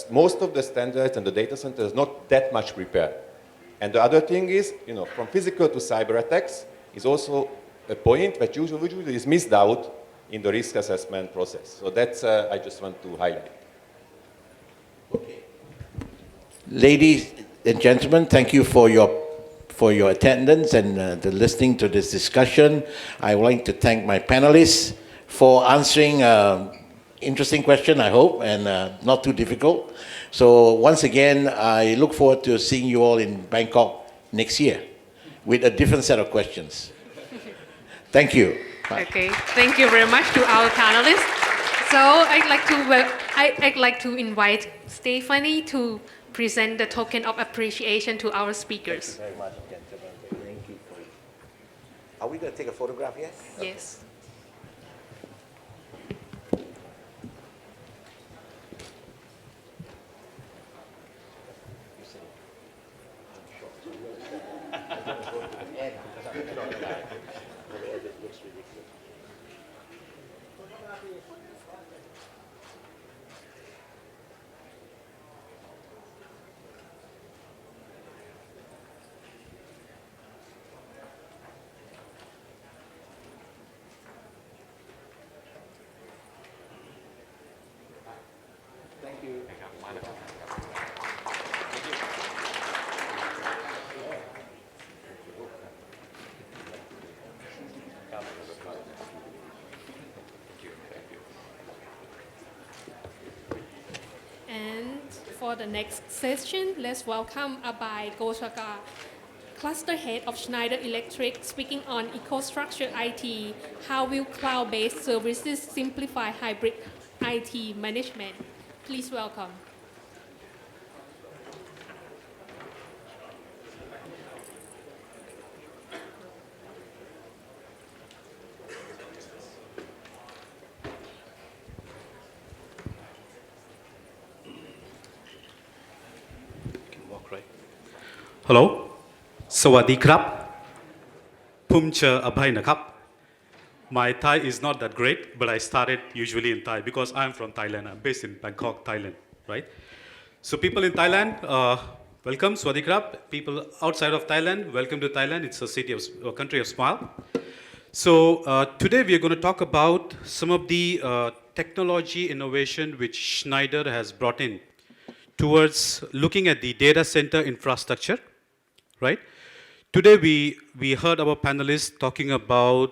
most of the standards and the data center is not that much prepared. And the other thing is, you know, from physical to cyber attacks is also a point that usually is missed out in the risk assessment process. So that's, I just want to highlight. Ladies and gentlemen, thank you for your attendance and the listening to this discussion. I would like to thank my panelists for answering interesting question, I hope, and not too difficult. So once again, I look forward to seeing you all in Bangkok next year with a different set of questions. Thank you. Bye. Okay, thank you very much to our panelists. So I'd like to invite Stephanie to present the token of appreciation to our speakers. Thank you very much, gentlemen. Thank you. Are we going to take a photograph yet? Yes. Thank you. And for the next session, let's welcome Abai Goshaka, Cluster Head of Schneider Electric, speaking on EcoStruxure IT. How will cloud-based services simplify hybrid IT management? Please welcome. Hello สวัสดีครับผมชื่ออภัยนะครับ My Thai is not that great but I started usually in Thai because I'm from Thailand. I'm based in Bangkok, Thailand, right? So people in Thailand, welcome, สวัสดีครับ People outside of Thailand, welcome to Thailand. It's a country of smile. So today we are going to talk about some of the technology innovation which Schneider has brought in towards looking at the data center infrastructure, right? Today we heard our panelists talking about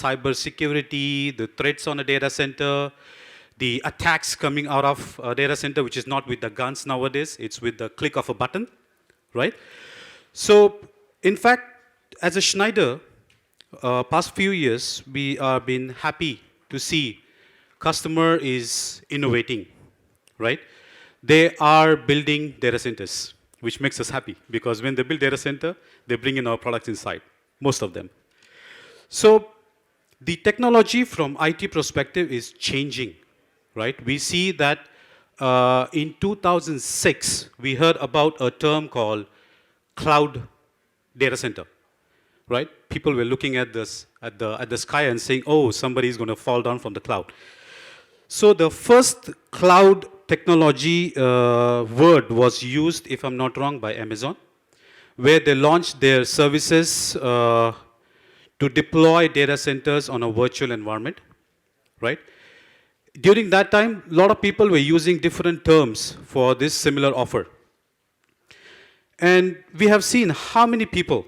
cyber security, the threats on a data center, the attacks coming out of a data center, which is not with the guns nowadays, it's with the click of a button, right? So in fact, as a Schneider, past few years, we have been happy to see customer is innovating, right? They are building data centers, which makes us happy because when they build data center, they bring in our products inside, most of them. So the technology from IT perspective is changing, right? We see that in 2006, we heard about a term called cloud data center, right? People were looking at this, at the sky and saying, oh, somebody is going to fall down from the cloud. So the first cloud technology word was used, if I'm not wrong, by Amazon, where they launched their services to deploy data centers on a virtual environment, right? During that time, a lot of people were using different terms for this similar offer. And we have seen how many people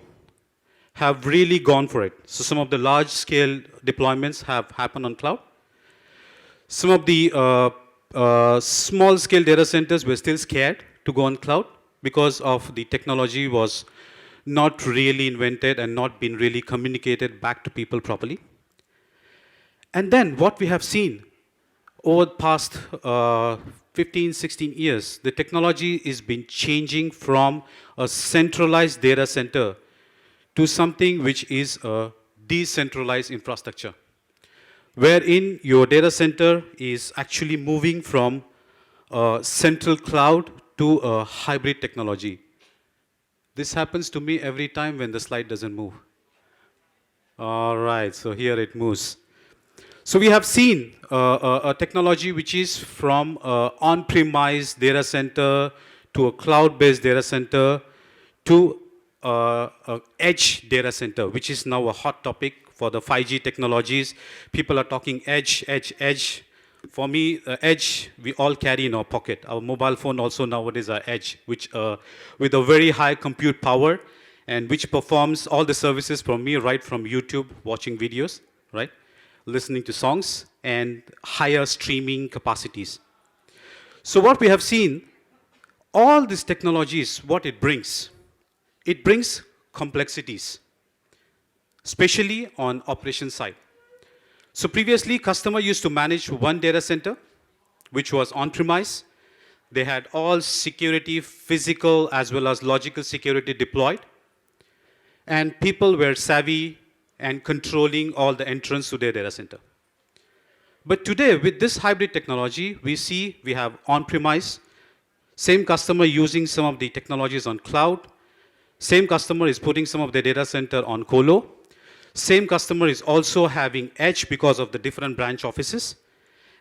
have really gone for it. So some of the large-scale deployments have happened on cloud. Some of the small-scale data centers were still scared to go on cloud, because of the technology was not really invented and not been really communicated back to people properly. And then what we have seen over the past 15, 16 years, the technology is been changing from a centralized data center to something which is a decentralized infrastructure, wherein your data center is actually moving from a central cloud to a hybrid technology. This happens to me every time when the slide doesn't move. All right, so here it moves. So we have seen a technology which is from on-premise data center to a cloud-based data center to a edge data center, which is now a hot topic for the 5G technologies. People are talking edge, edge, edge. For me, edge, we all carry in our pocket. Our mobile phone also nowadays are edge, which with a very high compute power and which performs all the services from me right from YouTube, watching videos, right? Listening to songs and higher streaming capacities. So what we have seen, all these technologies, what it brings complexities, especially on operation side. So previously, customer used to manage one data center, which was on-premise. They had all security, physical as well as logical security deployed. And people were savvy and controlling all the entrance to their data center. But today, with this hybrid technology, we have on-premise, same customer using some of the technologies on cloud, same customer is putting some of their data center on colo, same customer is also having edge because of the different branch offices,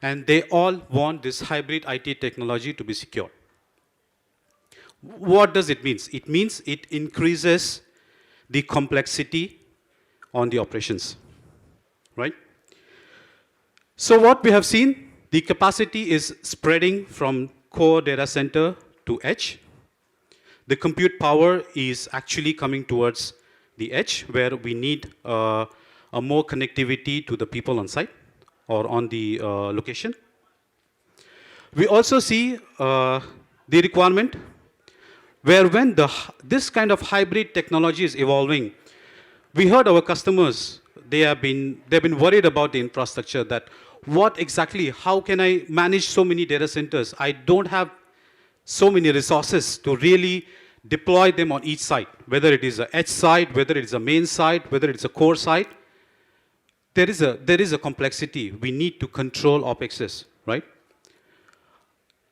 and they all want this hybrid IT technology to be secure. What does it mean? It means it increases the complexity on the operations, right? So what we have seen, the capacity is spreading from core data center to edge. The compute power is actually coming towards the edge, where we need a more connectivity to the people on site or on the location. We also see the requirement where when this kind of hybrid technology is evolving, we heard our customers, they've been worried about the infrastructure, that what exactly, how can I manage so many data centers? I don't have so many resources to really deploy them on each site, whether it is an edge site, whether it is a main site, whether it's a core site. There is a complexity. We need to control OpExes, right?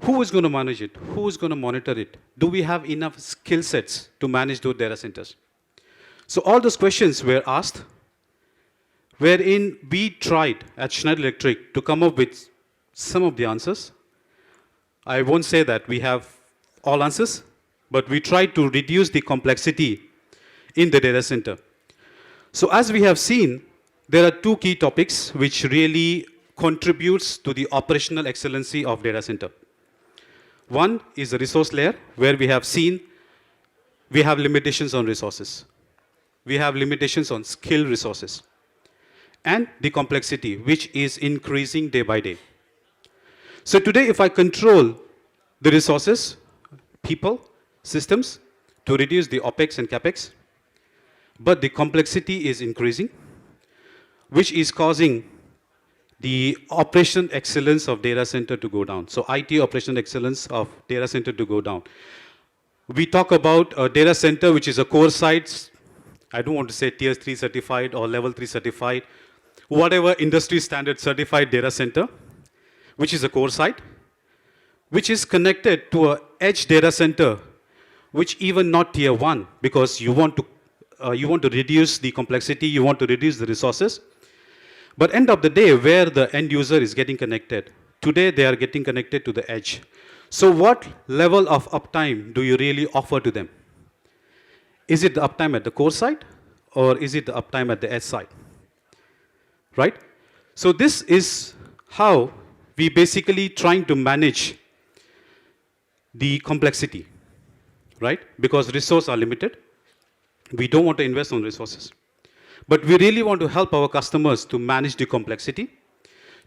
Who is going to manage it? Who is going to monitor it? Do we have enough skill sets to manage those data centers? So all those questions were asked, wherein we tried at Schneider Electric to come up with some of the answers. I won't say that we have all answers, but we tried to reduce the complexity in the data center. So as we have seen, there are two key topics which really contributes to the operational excellency of data center. One is the resource layer, where we have seen we have limitations on resources. We have limitations on skill resources. And the complexity, which is increasing day by day. So today, if I control the resources, people, systems, to reduce the OpEx and CapEx, but the complexity is increasing, which is causing the operation excellence of data center to go down. So IT operation excellence of data center to go down. We talk about a data center which is a core site. I don't want to say tier 3 certified or level 3 certified, whatever industry standard certified data center, which is a core site, which is connected to an edge data center, which even not tier 1, because you want to reduce the complexity, you want to reduce the resources. But end of the day, where the end user is getting connected, today they are getting connected to the edge. So what level of uptime do you really offer to them? Is it the uptime at the core site, or is it the uptime at the edge site? Right? So this is how we basically trying to manage the complexity, right? Because resources are limited. We don't want to invest on resources. But we really want to help our customers to manage the complexity,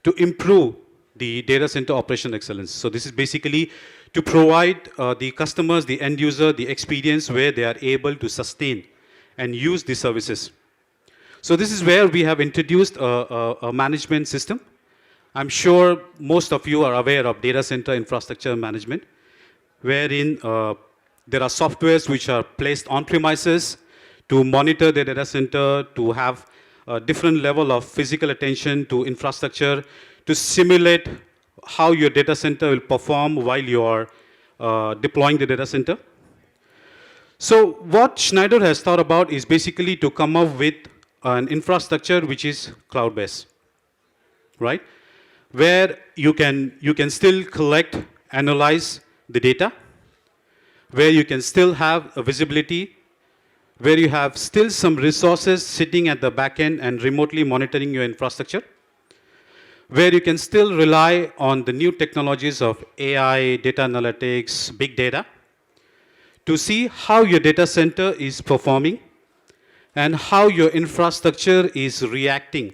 to improve the data center operation excellence. So this is basically to provide the customers, the end user, the experience where they are able to sustain and use the services. So this is where we have introduced a management system. I'm sure most of you are aware of data center infrastructure management, wherein there are softwares which are placed on premises to monitor the data center, to have a different level of physical attention to infrastructure, to simulate how your data center will perform while you are deploying the data center. So what Schneider has thought about is basically to come up with an infrastructure which is cloud-based, right? Where you can still collect, analyze the data, where you can still have a visibility, where you have still some resources sitting at the back end and remotely monitoring your infrastructure, where you can still rely on the new technologies of AI, data analytics, big data, to see how your data center is performing and how your infrastructure is reacting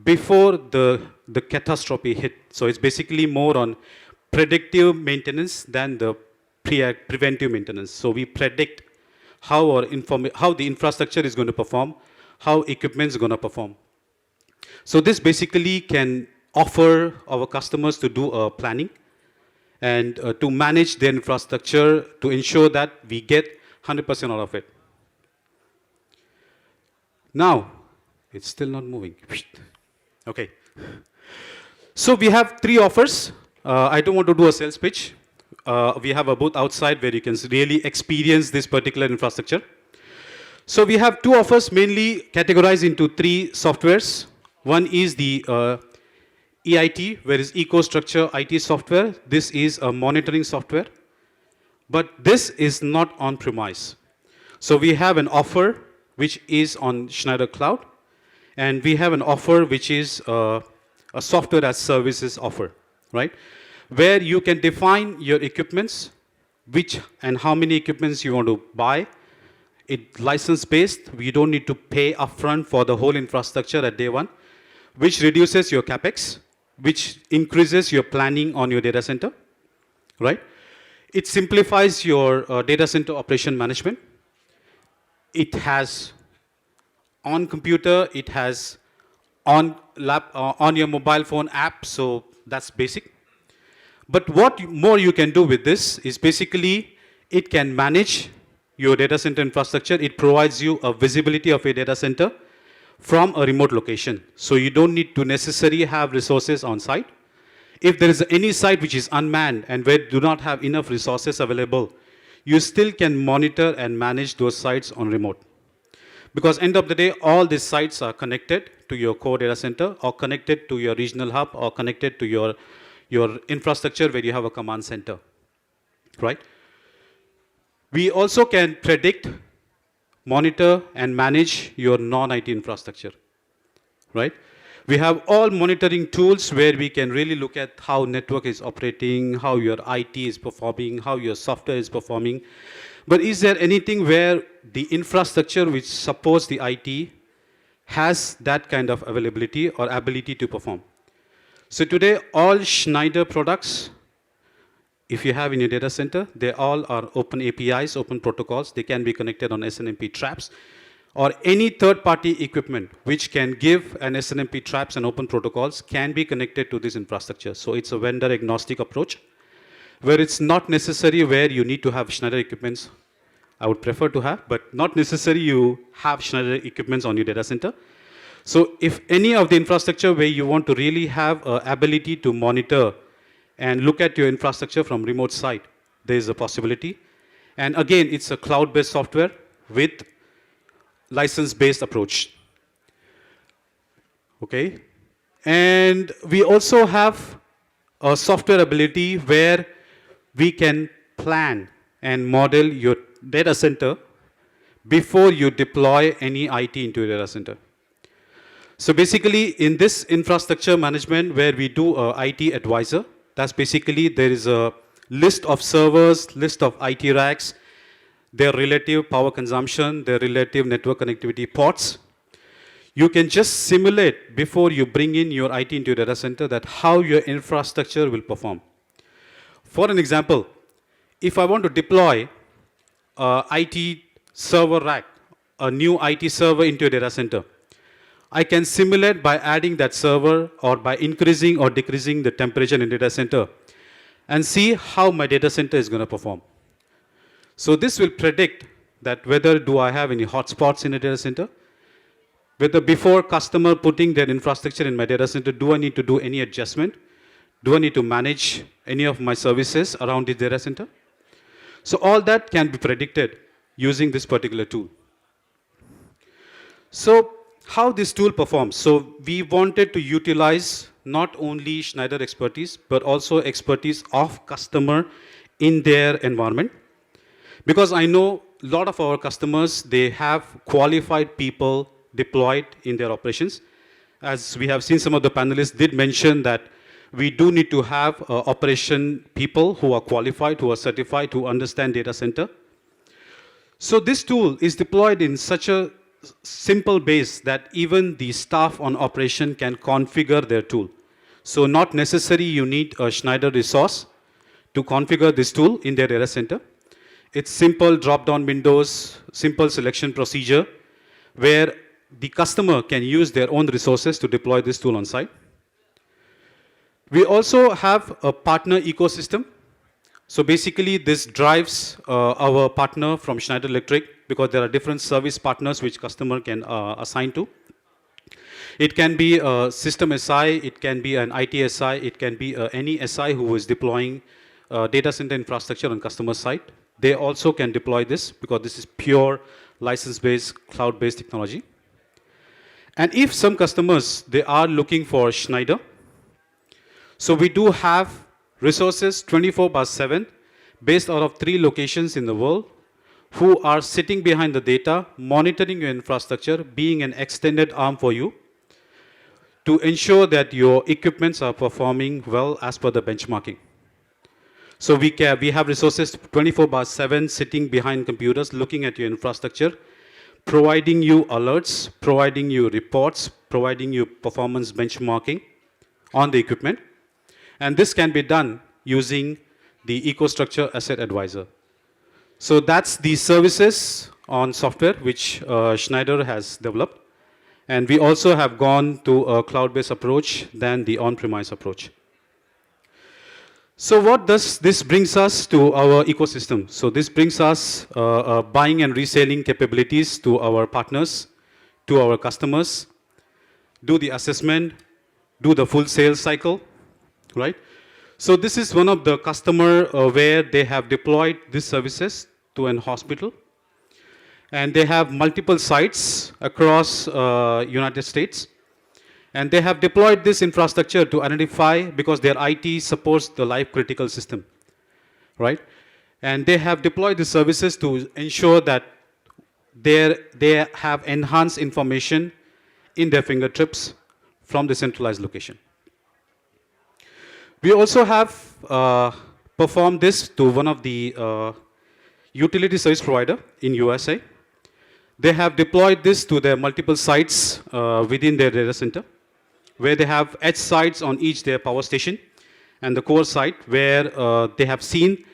before the catastrophe hit. So it's basically more on predictive maintenance than the preventive maintenance. So we predict how the infrastructure is going to perform, how equipment is going to perform. So this basically can offer our customers to do planning and to manage their infrastructure to ensure that we get 100% out of it. Now, it's still not moving. Okay. So we have 3 offers. I don't want to do a sales pitch. We have a booth outside where you can really experience this particular infrastructure. So we have 2 offers mainly categorized into 3 softwares. One is the EIT, where is EcoStruxure IT software. This is a monitoring software. But this is not on-premise. So we have an offer which is on Schneider Cloud. And we have an offer which is a software as services offer, right? Where you can define your equipments, which and how many equipments you want to buy. It's license-based. We don't need to pay upfront for the whole infrastructure at day one, which reduces your capex, which increases your planning on your data center, right? It simplifies your data center operation management. It has on computer, it has on your mobile phone app, so that's basic. But what more you can do with this is basically it can manage your data center infrastructure. It provides you a visibility of your data center from a remote location. So you don't need to necessarily have resources on site. If there is any site which is unmanned and where do not have enough resources available, you still can monitor and manage those sites on remote. Because end of the day, all these sites are connected to your core data center or connected to your regional hub or connected to your infrastructure where you have a command center, right? We also can predict, monitor, and manage your non-IT infrastructure, right? We have all monitoring tools where we can really look at how network is operating, how your IT is performing, how your software is performing. But is there anything where the infrastructure which supports the IT has that kind of availability or ability to perform? So today, all Schneider products, if you have in your data center, they all are open APIs, open protocols. They can be connected on SNMP traps or any third-party equipment which can give an SNMP traps and open protocols can be connected to this infrastructure. So it's a vendor-agnostic approach where it's not necessary where you need to have Schneider equipments. I would prefer to have, but not necessary you have Schneider equipments on your data center. So if any of the infrastructure where you want to really have an ability to monitor and look at your infrastructure from remote site, there is a possibility. And again, it's a cloud-based software with license-based approach. Okay? And we also have a software ability where we can plan and model your data center before you deploy any IT into your data center. So basically, in this infrastructure management where we do a IT advisor, that's basically there is a list of servers, list of IT racks, their relative power consumption, their relative network connectivity ports. you can just simulate before you bring in your IT into your data center that how your infrastructure will perform. For an example, if I want to deploy a IT server rack, a new IT server into a data center, I can simulate by adding that server or by increasing or decreasing the temperature in data center and see how my data center is going to perform. So this will predict that whether do I have any hotspots in a data center, whether before customer putting their infrastructure in my data center, do I need to do any adjustment? Do I need to manage any of my services around the data center? So all that can be predicted using this particular tool. So how this tool performs. So we wanted to utilize not only Schneider expertise, but also expertise of customer in their environment. Because I know a lot of our customers, they have qualified people deployed in their operations. As we have seen, some of the panelists did mention that we do need to have operation people who are qualified, who are certified, who understand data center. So this tool is deployed in such a simple base that even the staff on operation can configure their tool. So not necessary you need a Schneider resource to configure this tool in their data center. It's simple drop-down windows, simple selection procedure, where the customer can use their own resources to deploy this tool on site. We also have a partner ecosystem. So basically this drives our partner from Schneider Electric, because there are different service partners which customer can assign to. It can be a system SI, it can be an IT SI, it can be any SI who is deploying data center infrastructure on customer site. They also can deploy this because this is pure license-based, cloud-based technology. And if some customers, they are looking for Schneider, so we do have resources 24/7 based out of 3 locations in the world who are sitting behind the data, monitoring your infrastructure, being an extended arm for you to ensure that your equipments are performing well as per the benchmarking. So we have resources 24/7 sitting behind computers, looking at your infrastructure, providing you alerts, providing you reports, providing you performance benchmarking on the equipment. And this can be done using the EcoStruxure Asset Advisor. So that's the services on software which Schneider has developed. And we also have gone to a cloud-based approach than the on-premise approach. So what does this brings us to our ecosystem? So this brings us buying and reselling capabilities to our partners, to our customers, do the assessment, do the full sales cycle, right? So this is one of the customer where they have deployed these services to an hospital. And they have multiple sites across United States. And they have deployed this infrastructure to identify, because their IT supports the life critical system, right? And they have deployed the services to ensure that they have enhanced information in their fingertips from the centralized location. We also have performed this to one of the utility service provider in USA. They have deployed this to their multiple sites within their data center, where they have edge sites on each their power station, and the core site where they have seen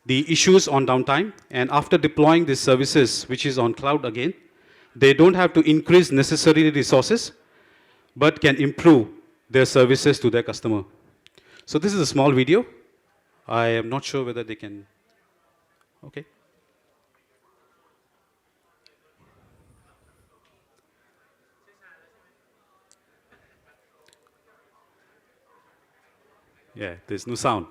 the issues on downtime. And after deploying these services, which is on cloud again, they don't have to increase necessary resources, but can improve their services to their customer. So this is a small video. I am not sure whether they can, okay. Yeah, there's no sound.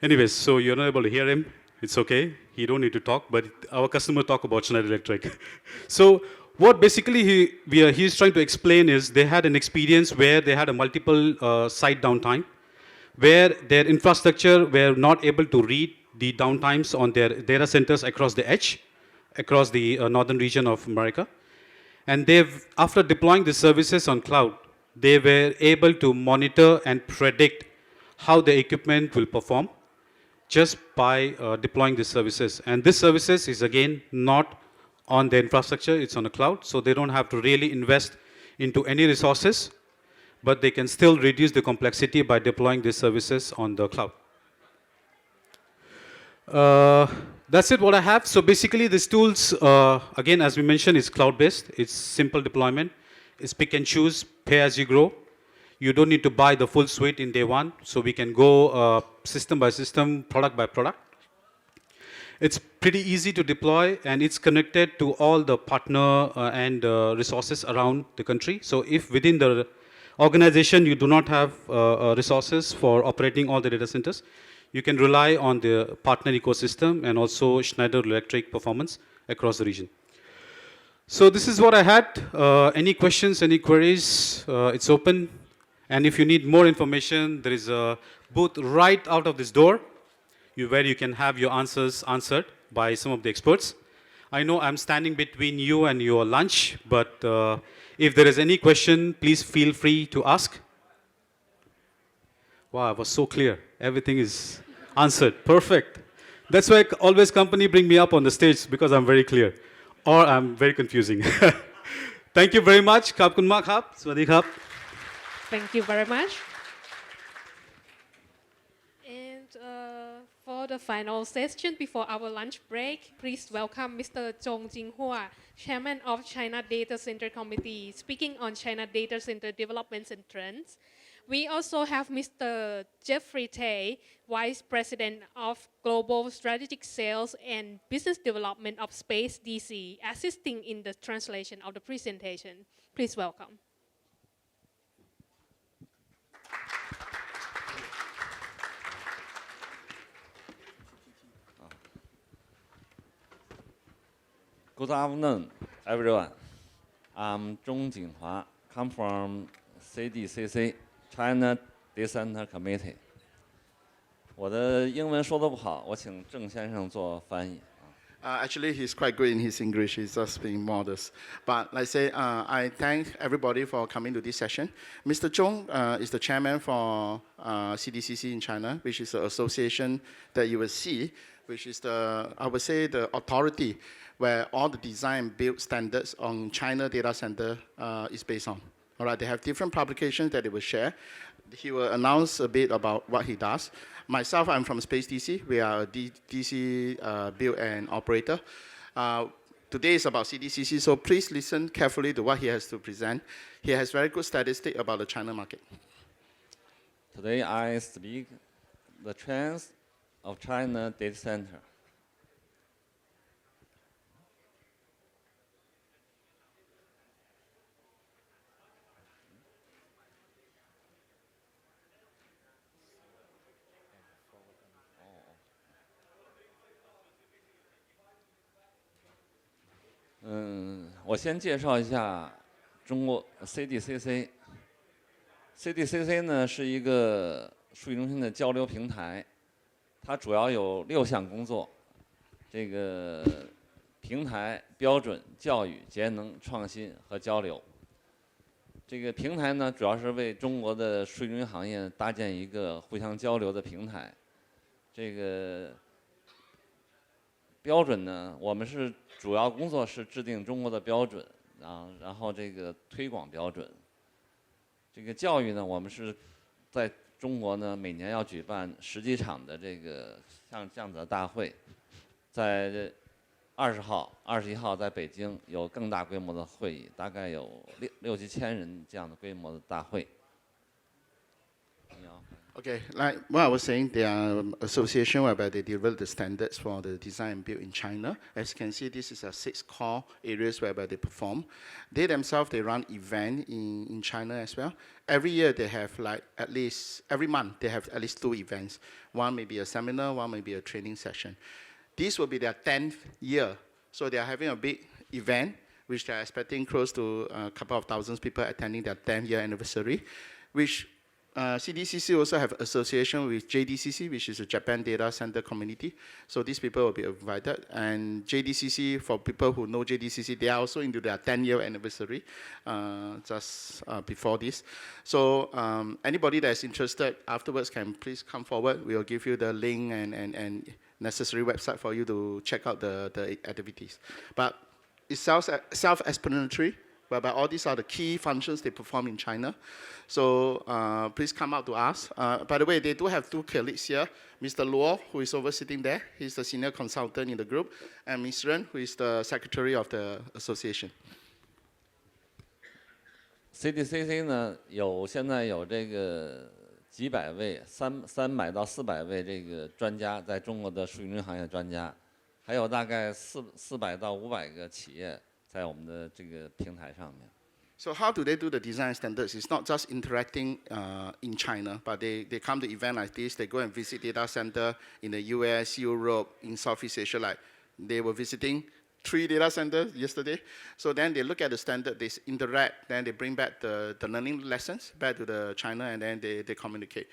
Anyways, so you're not able to hear him. It's okay. He don't need to talk, but our customer talk about Schneider Electric. So what basically he's trying to explain is they had an experience where they had a multiple site downtime, where their infrastructure were not able to read the downtimes on their data centers across the edge, across the northern region of America. And after deploying the services on cloud, they were able to monitor and predict how the equipment will perform just by deploying the services. And this services is again not on the infrastructure, it's on the cloud, so they don't have to really invest into any resources, but they can still reduce the complexity by deploying these services on the cloud. That's it, what I have. So basically these tools, again, as we mentioned, is cloud-based. It's simple deployment. It's pick and choose, pay as you grow. You don't need to buy the full suite in day one. So we can go system by system, product by product. It's pretty easy to deploy, and it's connected to all the partner and resources around the country. So if within the organization you do not have resources for operating all the data centers, you can rely on the partner ecosystem and also Schneider Electric performance across the region. So this is what I had. Any questions, any queries? It's open. And if you need more information, there is a booth right out of this door where you can have your answers answered by some of the experts. I know I'm standing between you and your lunch, but if there is any question, please feel free to ask. Wow, I was so clear. Everything is answered. Perfect. That's why always company bring me up on the stage, because I'm very clear. Or I'm very confusing. Thank you very much. Khab kun mak khab. Swadee khab. Thank you very much. And for the final session before our lunch break, please welcome Mr. Zhong Jinghua, Chairman of China Data Center Committee, speaking on China Data Center developments and trends. We also have Mr. Jeffrey Tay, Vice President of Global Strategic Sales and Business Development of Space DC, assisting in the translation of the presentation. Please welcome. Good afternoon, everyone. I'm Zhong Jinghua, come from CDCC, China Data Center Committee. 我的英文说得不好，我请郑先生做翻译。Actually, he's quite good in his English. He's just being modest. But like I say, I thank everybody for coming to this session. Mr. Zhong is the chairman for CDCC in China, which is the association that you will see, which is I would say, the authority where all the design and build standards on China data center is based on. All right, they have different publications that they will share. He will announce a bit about what he does. Myself, I'm from Space DC. We are a DC build and operator. Today is about CDCC, so please listen carefully to what he has to present. He has very good statistics about the China market. Today I speak the trends of China data center. Mm, 我先介绍一下中国 CDCC。CDCC 呢是一个数据中心的交流平台，它主要有6项工作。这个平台标准、教育、节能、创新和交流。这个平台呢，主要是为中国的数据中心行业搭建一个互相交流的平台。这个标准呢，我们是主要工作是制定中国的标准，然后这个推广标准。这个教育呢，我们是在中国呢每年要举办10几场的这个像这样子的大会，在20号、21号在北京有更大规模的会议，大概有6、7千人这样的规模的大会。 Okay, like what I was saying, they are an association whereby they develop the standards for the design and build in China. As you can see, this is 6 core areas whereby they perform. They themselves, they run events in China as well. Every year they have like at least, every month they have at least 2 events. One may be a seminar, one may be a training session. This will be their 10th year. So they are having a big event, which they are expecting close to a couple of thousands people attending their 10th year anniversary, which CDCC also have association with JDCC, which is the Japan Data Center Community. So these people will be invited. And JDCC, for people who know JDCC, they are also into their 10-year anniversary just before this. So anybody that is interested afterwards can please come forward. We will give you the link and necessary website for you to check out the activities. But it's self-explanatory, whereby all these are the key functions they perform in China. So please come out to us. By the way, they do have two colleagues here. Mr. Luo, who is over sitting there, he's the senior consultant in the group, and Ms. Ren, who is the secretary of the association. CDCC 呢现在有这个几百位300到400位这个专家，在中国的数据中心行业专家，还有大概400到500个企业在我们的这个平台上面。So how do they do the design standards? It's not just interacting in China, but they come to event like this. They go and visit data center in the US, Europe, in Southeast Asia. Like they were visiting 3 data centers yesterday. So then they look at the standard, they interact, then they bring back the learning lessons back to the China, and then they communicate.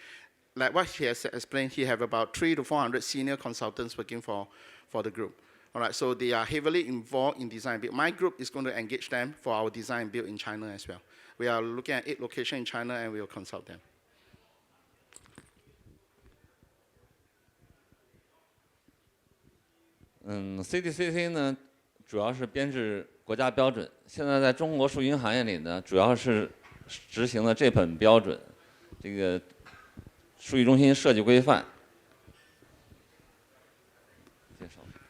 Like what he has explained, he have about 300 to 400 senior consultants working for the group. All right, so they are heavily involved in design build. My group is going to engage them for our design build in China as well. We are looking at 8 locations in China, and we will consult them. CDCC 呢，主要是编制国家标准。现在在中国数据银行业里呢，主要是执行的这本标准，这个数据中心设计规范。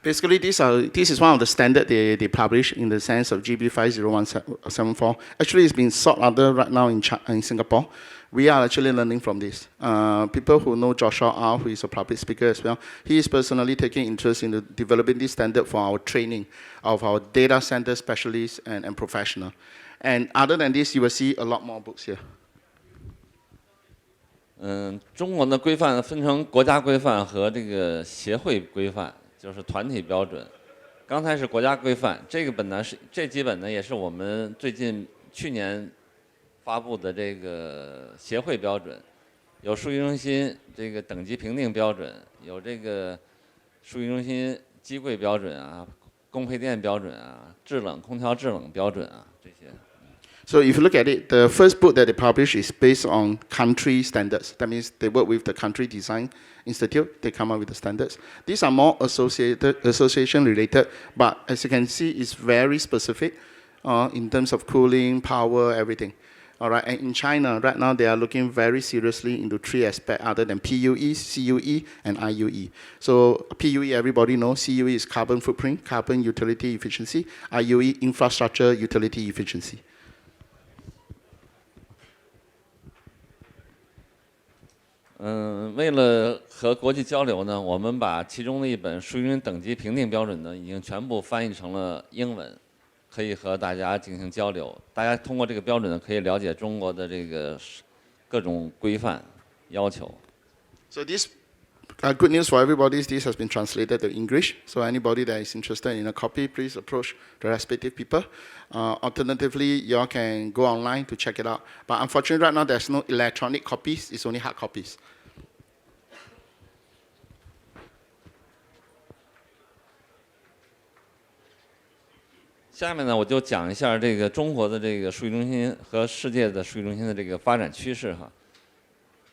Basically, this is one of the standards they publish in the sense of GB 50174. Actually, it's been sought after right now in Singapore. We are actually learning from this. People who know Joshua R, who is a public speaker as well, he is personally taking interest in developing this standard for our training of our data center specialists and professionals. And other than this, you will see a lot more books here. 中国的规范分成国家规范和这个协会规范。 就是团体标准，刚才是国家规范，这几本呢也是我们去年发布的这个协会标准，有数据中心这个等级评定标准，有这个数据中心机柜标准啊，供配电标准啊，空调制冷标准啊这些。 So if you look at it, the first book that they publish is based on country standards. That means they work with the country design institute. They come up with the standards. These are more association related, but as you can see, it's very specific in terms of cooling, power, everything. All right. And in China, right now, they are looking very seriously into 3 aspects other than PUE, CUE, and IUE. So PUE, everybody knows. CUE is carbon footprint, carbon utility efficiency. IUE, infrastructure utility efficiency. 为了和国际交流呢，我们把其中的一本数据中心等级评定标准呢，已经全部翻译成了英文，可以和大家进行交流。大家通过这个标准呢，可以了解中国的这个各种规范要求。So this good news for everybody is this has been translated to English. So anybody that is interested in a copy, please approach the respective people. Alternatively, you all can go online to check it out. But unfortunately, right now there's no electronic copies. It's only hard copies. 下面呢，我就讲一下这个中国的这个数据中心和世界的数据中心的这个发展趋势哈。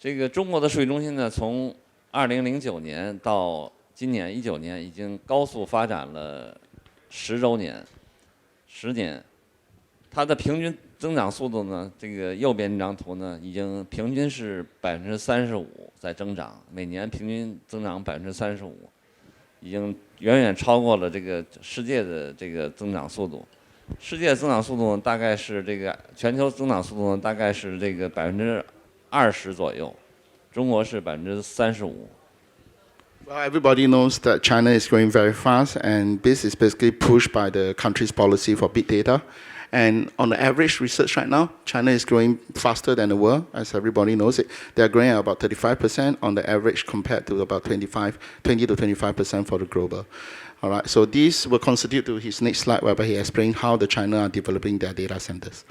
这个中国的数据中心呢，从2009年到今年19年，已经高速发展了10年。它的平均增长速度呢，这个右边这张图呢，已经平均是35%在增长，每年平均增长35%，已经远远超过了这个世界的这个增长速度。世界增长速度呢，大概是这个全球增长速度呢，大概是这个20%左右，中国是35%。Well, everybody knows that China is growing very fast, and this is basically pushed by the country's policy for big data. And on the average research right now, China is growing faster than the world, as everybody knows it. They are growing at about 35% on the average compared to about 20 to 25% for the global. All right, so this will contribute to his next slide, whereby he explains how the China are developing their data centers.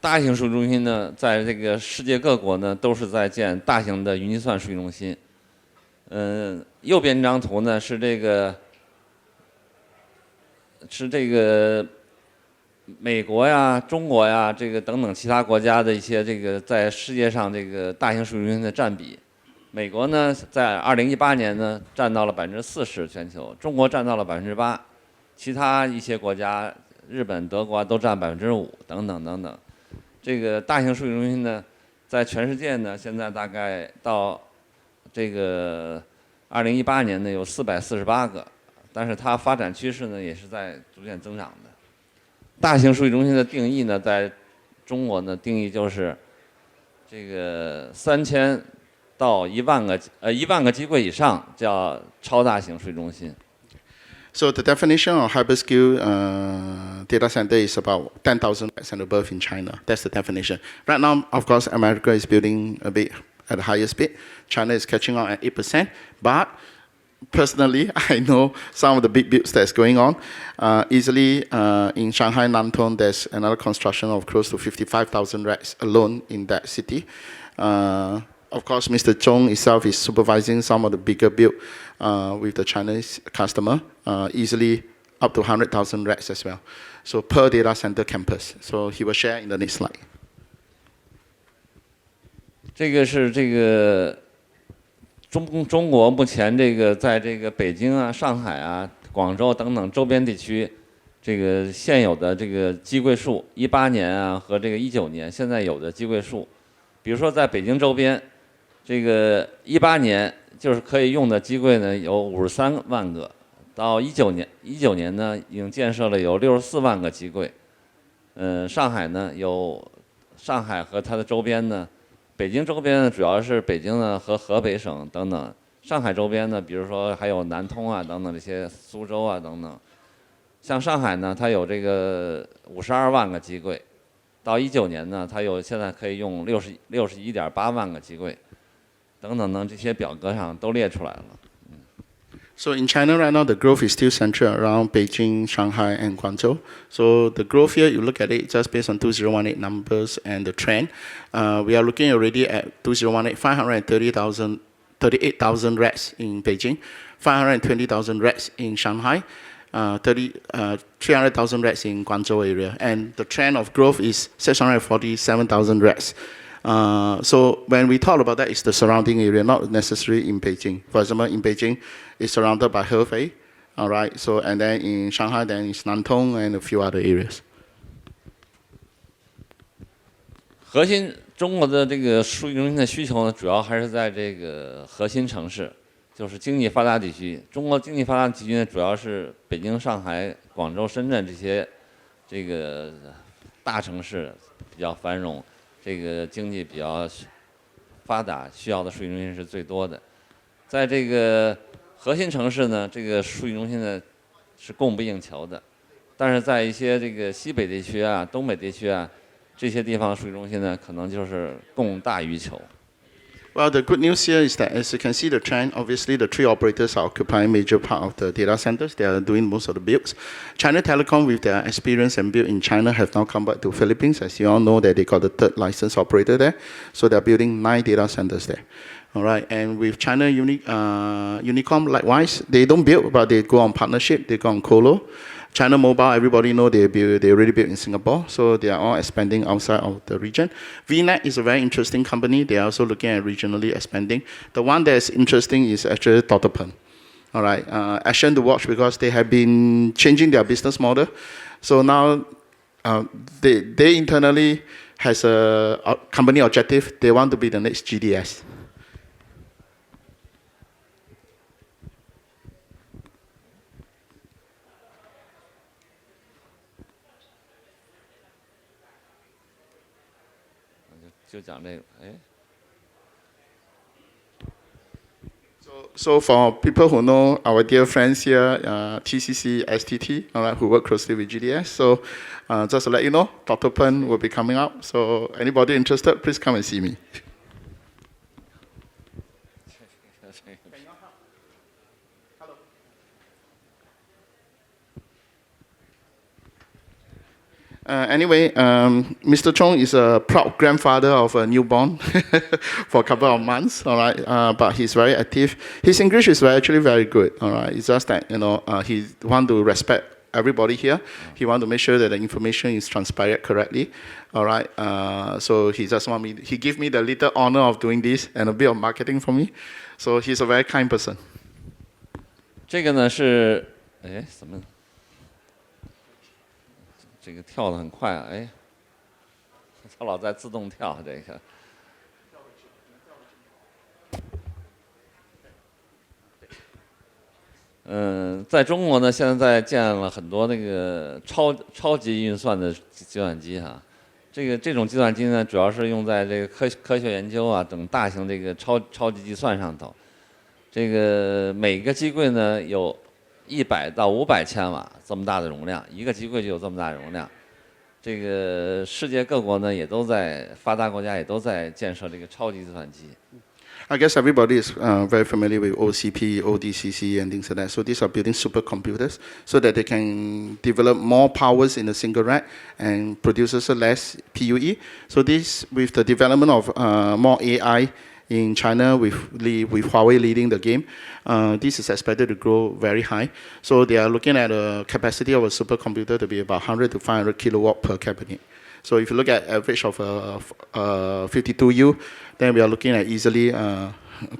大型数据中心呢，在这个世界各国呢，都是在建大型的云计算数据中心。右边这张图呢是这个美国呀、中国呀，这个等等其他国家的一些这个在世界上这个大型数据中心的占比。美国呢，在2018年呢占到了40%全球，中国占到了8%，其他一些国家，日本、德国都占5%等等等等。这个大型数据中心呢，在全世界呢，现在大概到这个2018年呢有448个，但是它发展趋势呢也是在逐渐增长的。大型数据中心的定义呢，在中国呢定义就是这个3000到1万个机柜以上叫超大型数据中心。So the definition of hyperscale data center is about 10,000 and above in China. That's the definition. Right now, of course, America is building a bit at a higher speed. China is catching on at 8%. But personally, I know some of the big builds that's going on. Easily in Shanghai, Nantong, there's another construction of close to 55,000 racks alone in that city. Of course, Mr. Zhong himself is supervising some of the bigger build with the Chinese customer, easily up to 100,000 racks as well. So per data center campus. So he will share in the next slide. 这个是这个中国目前这个在这个北京啊、上海啊、广州等等周边地区，这个现有的这个机柜数，18年啊和这个19年现在有的机柜数，比如说在北京周边。这个18年就是可以用的机柜呢有53万个，到19年呢已经建设了有64万个机柜。上海呢有上海和它的周边呢，北京周边呢主要是北京呢和河北省等等，上海周边呢比如说还有南通啊等等这些苏州啊等等。像上海呢它有这个52万个机柜，到19年呢它现在可以用61.8万个机柜。等等等这些表格上都列出来了。So in China right now, the growth is still centered around Beijing, Shanghai, and Guangzhou. So the growth here, you look at it just based on 2018 numbers and the trend. We are looking already at 2018, 38,000 racks in Beijing, 520,000 racks in Shanghai, 300,000 racks in Guangzhou area. And the trend of growth is 647,000 racks. So when we talk about that, it's the surrounding area, not necessarily in Beijing. For example, in Beijing, it's surrounded by Hefei, all right. So and then in Shanghai, then it's Nantong and a few other areas. 核心中国的这个数据中心的需求呢，主要还是在这个核心城市，就是经济发达地区。中国经济发达地区呢，主要是北京、上海、广州、深圳这个大城市比较繁荣。这个经济比较发达，需要的数据中心是最多的。在这个核心城市呢，这个数据中心呢是供不应求的。但是在一些这个西北地区啊、东北地区啊这些地方数据中心呢，可能就是供大于求。Well, the good news here is that as you can see the trend, obviously the three operators are occupying major part of the data centers. They are doing most of the builds. China Telecom, with their experience and build in China, have now come back to Philippines. As you all know, that they got the third licensed operator there. So they're building 9 data centers there. All right, and with China Unicom, likewise, they don't build, but they go on partnership. They go on colo. China Mobile, everybody know they already built in Singapore, so they are all expanding outside of the region. VNet is a very interesting company. They are also looking at regionally expanding. The one that is interesting is actually Totterpen. All right, action to watch because they have been changing their business model. So now they internally has a company objective. They want to be the next GDS. 就讲这个，哎。So for people who know our dear friends here, TCC, STT, all right, who work closely with GDS, so just to let you know, Dr. Pen will be coming up. So anybody interested, please come and see me. Anyway, Mr. Chong is a proud grandfather of a newborn for a couple of months, all right, but he's very active. His English is actually very good, all right. It's just that, he want to respect everybody here. He want to make sure that the information is transpired correctly, all right. So he just want me, he give me the little honor of doing this and a bit of marketing for me. So he's a very kind person. 这个呢是，哎，怎么？这个跳得很快啊！哎，它老在自动跳这个。在中国呢，现在建了很多那个超级运算的计算机哈。这种计算机呢，主要是用在这个科学研究啊等大型这个超级计算上头。这个每个机柜呢有100到500千瓦这么大的容量，一个机柜就有这么大容量。这个世界各国呢也都在发达国家也都在建设这个超级计算机。I guess everybody is very familiar with OCP, ODCC, and things like that. So these are building supercomputers so that they can develop more powers in a single rack and produces less PUE. So this, with the development of more AI in China, with Huawei leading the game, this is expected to grow very high. So they are looking at a capacity of a supercomputer to be about 100 to 500 kilowatt per cabinet. So if you look at average of 52U, then we are looking at easily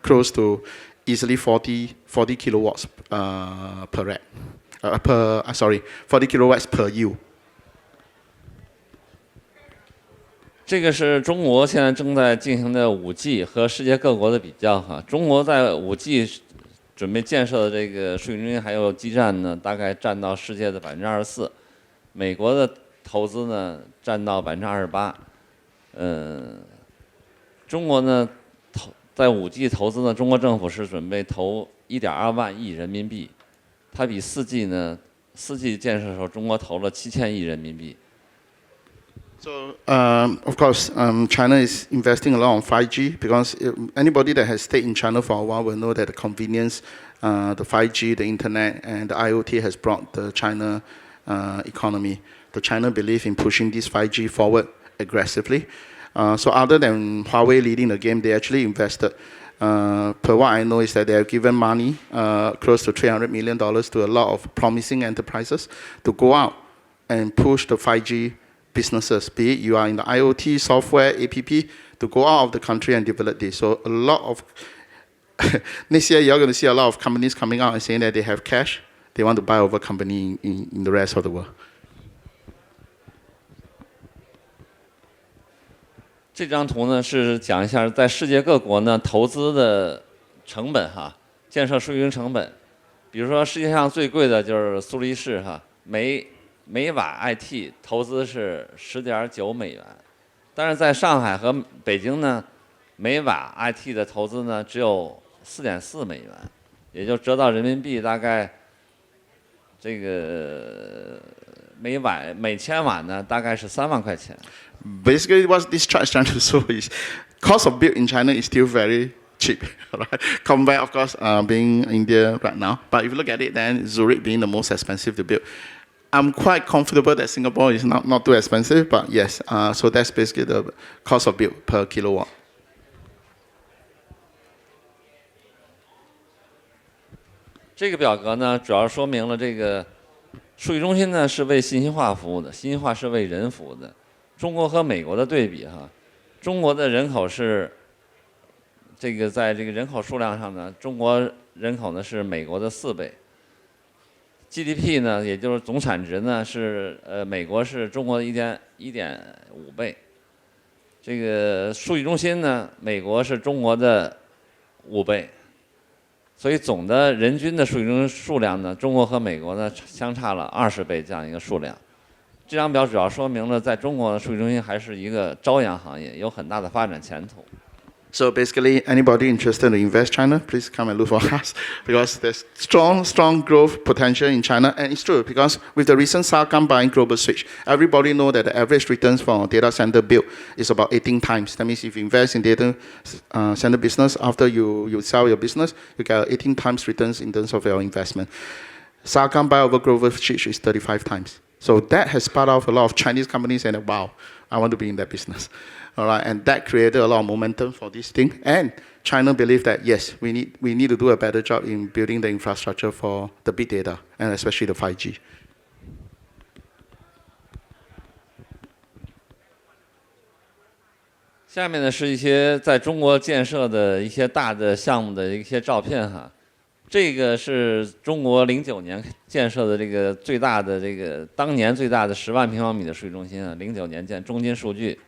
close to easily 40 kilowatts per rack. 40 kilowatts per U. 这个是中国现在正在进行的5G和世界各国的比较哈。中国在5G准备建设的这个数据中心还有基站呢，大概占到世界的24%，美国的投资呢占到28%。中国呢在5G 投资呢，中国政府是准备投1.2万亿人民币，它比4G 建设的时候，中国投了7000亿人民币。So, of course, China is investing a lot on 5G because anybody that has stayed in China for a while will know that the convenience, the 5G, the internet, and the IoT has brought the China economy. The China believe in pushing this 5G forward aggressively. So other than Huawei leading the game, they actually invested. Per what I know is that they have given money, close to $300 million to a lot of promising enterprises to go out and push the 5G businesses, be it you are in the IoT, software, APP, to go out of the country and develop this. So a lot of, next year you're going to see a lot of companies coming out and saying that they have cash, they want to buy over company in the rest of the world. 这张图呢是讲一下在世界各国呢投资的成本哈，建设数据中心成本。比如说世界上最贵的就是苏黎世哈，每瓦 IT 投资是10.9美元，但是在上海和北京呢，每瓦 IT 的投资呢只有4.4美元，也就折到人民币大概这个每千瓦呢大概是3万块钱。Basically, what this chart is trying to show is cost of build in China is still very cheap, right? Compared, of course, being India right now. But if you look at it, then Zurich being the most expensive to build. I'm quite comfortable that Singapore is not too expensive, but yes, so that's basically the cost of build per kilowatt. 这个表格呢，主要说明了这个数据中心呢是为信息化服务的，信息化是为人服务的。中国和美国的对比哈，中国的人口是这个在这个人口数量上呢，中国人口呢是美国的4倍。GDP 呢，也就是总产值呢是美国是中国的1.5倍。这个数据中心呢，美国是中国的5倍。所以总的人均的数据中心数量呢，中国和美国呢相差了20倍这样一个数量。这张表主要说明了，在中国的数据中心还是一个朝阳行业，有很大的发展前途。So basically, anybody interested to invest China, please come and look for us because there's strong growth potential in China, and it's true because with the recent Sarkam buying global switch, everybody know that the average returns for data center build is about 18 times. That means if you invest in data center business after you sell your business, you get 18 times returns in terms of your investment. Sarkam buy over global switch is 35 times. So that has sparked off a lot of Chinese companies saying, wow, I want to be in that business. All right, and that created a lot of momentum for this thing. And China believed that, yes, we need to do a better job in building the infrastructure for the big data, and especially the 5G. 下面呢是一些在中国建设的一些大的项目的一些照片哈。这个是中国09年建设的这个最大的这个当年最大的10万平方米的数据中心啊，09年建，中金数据。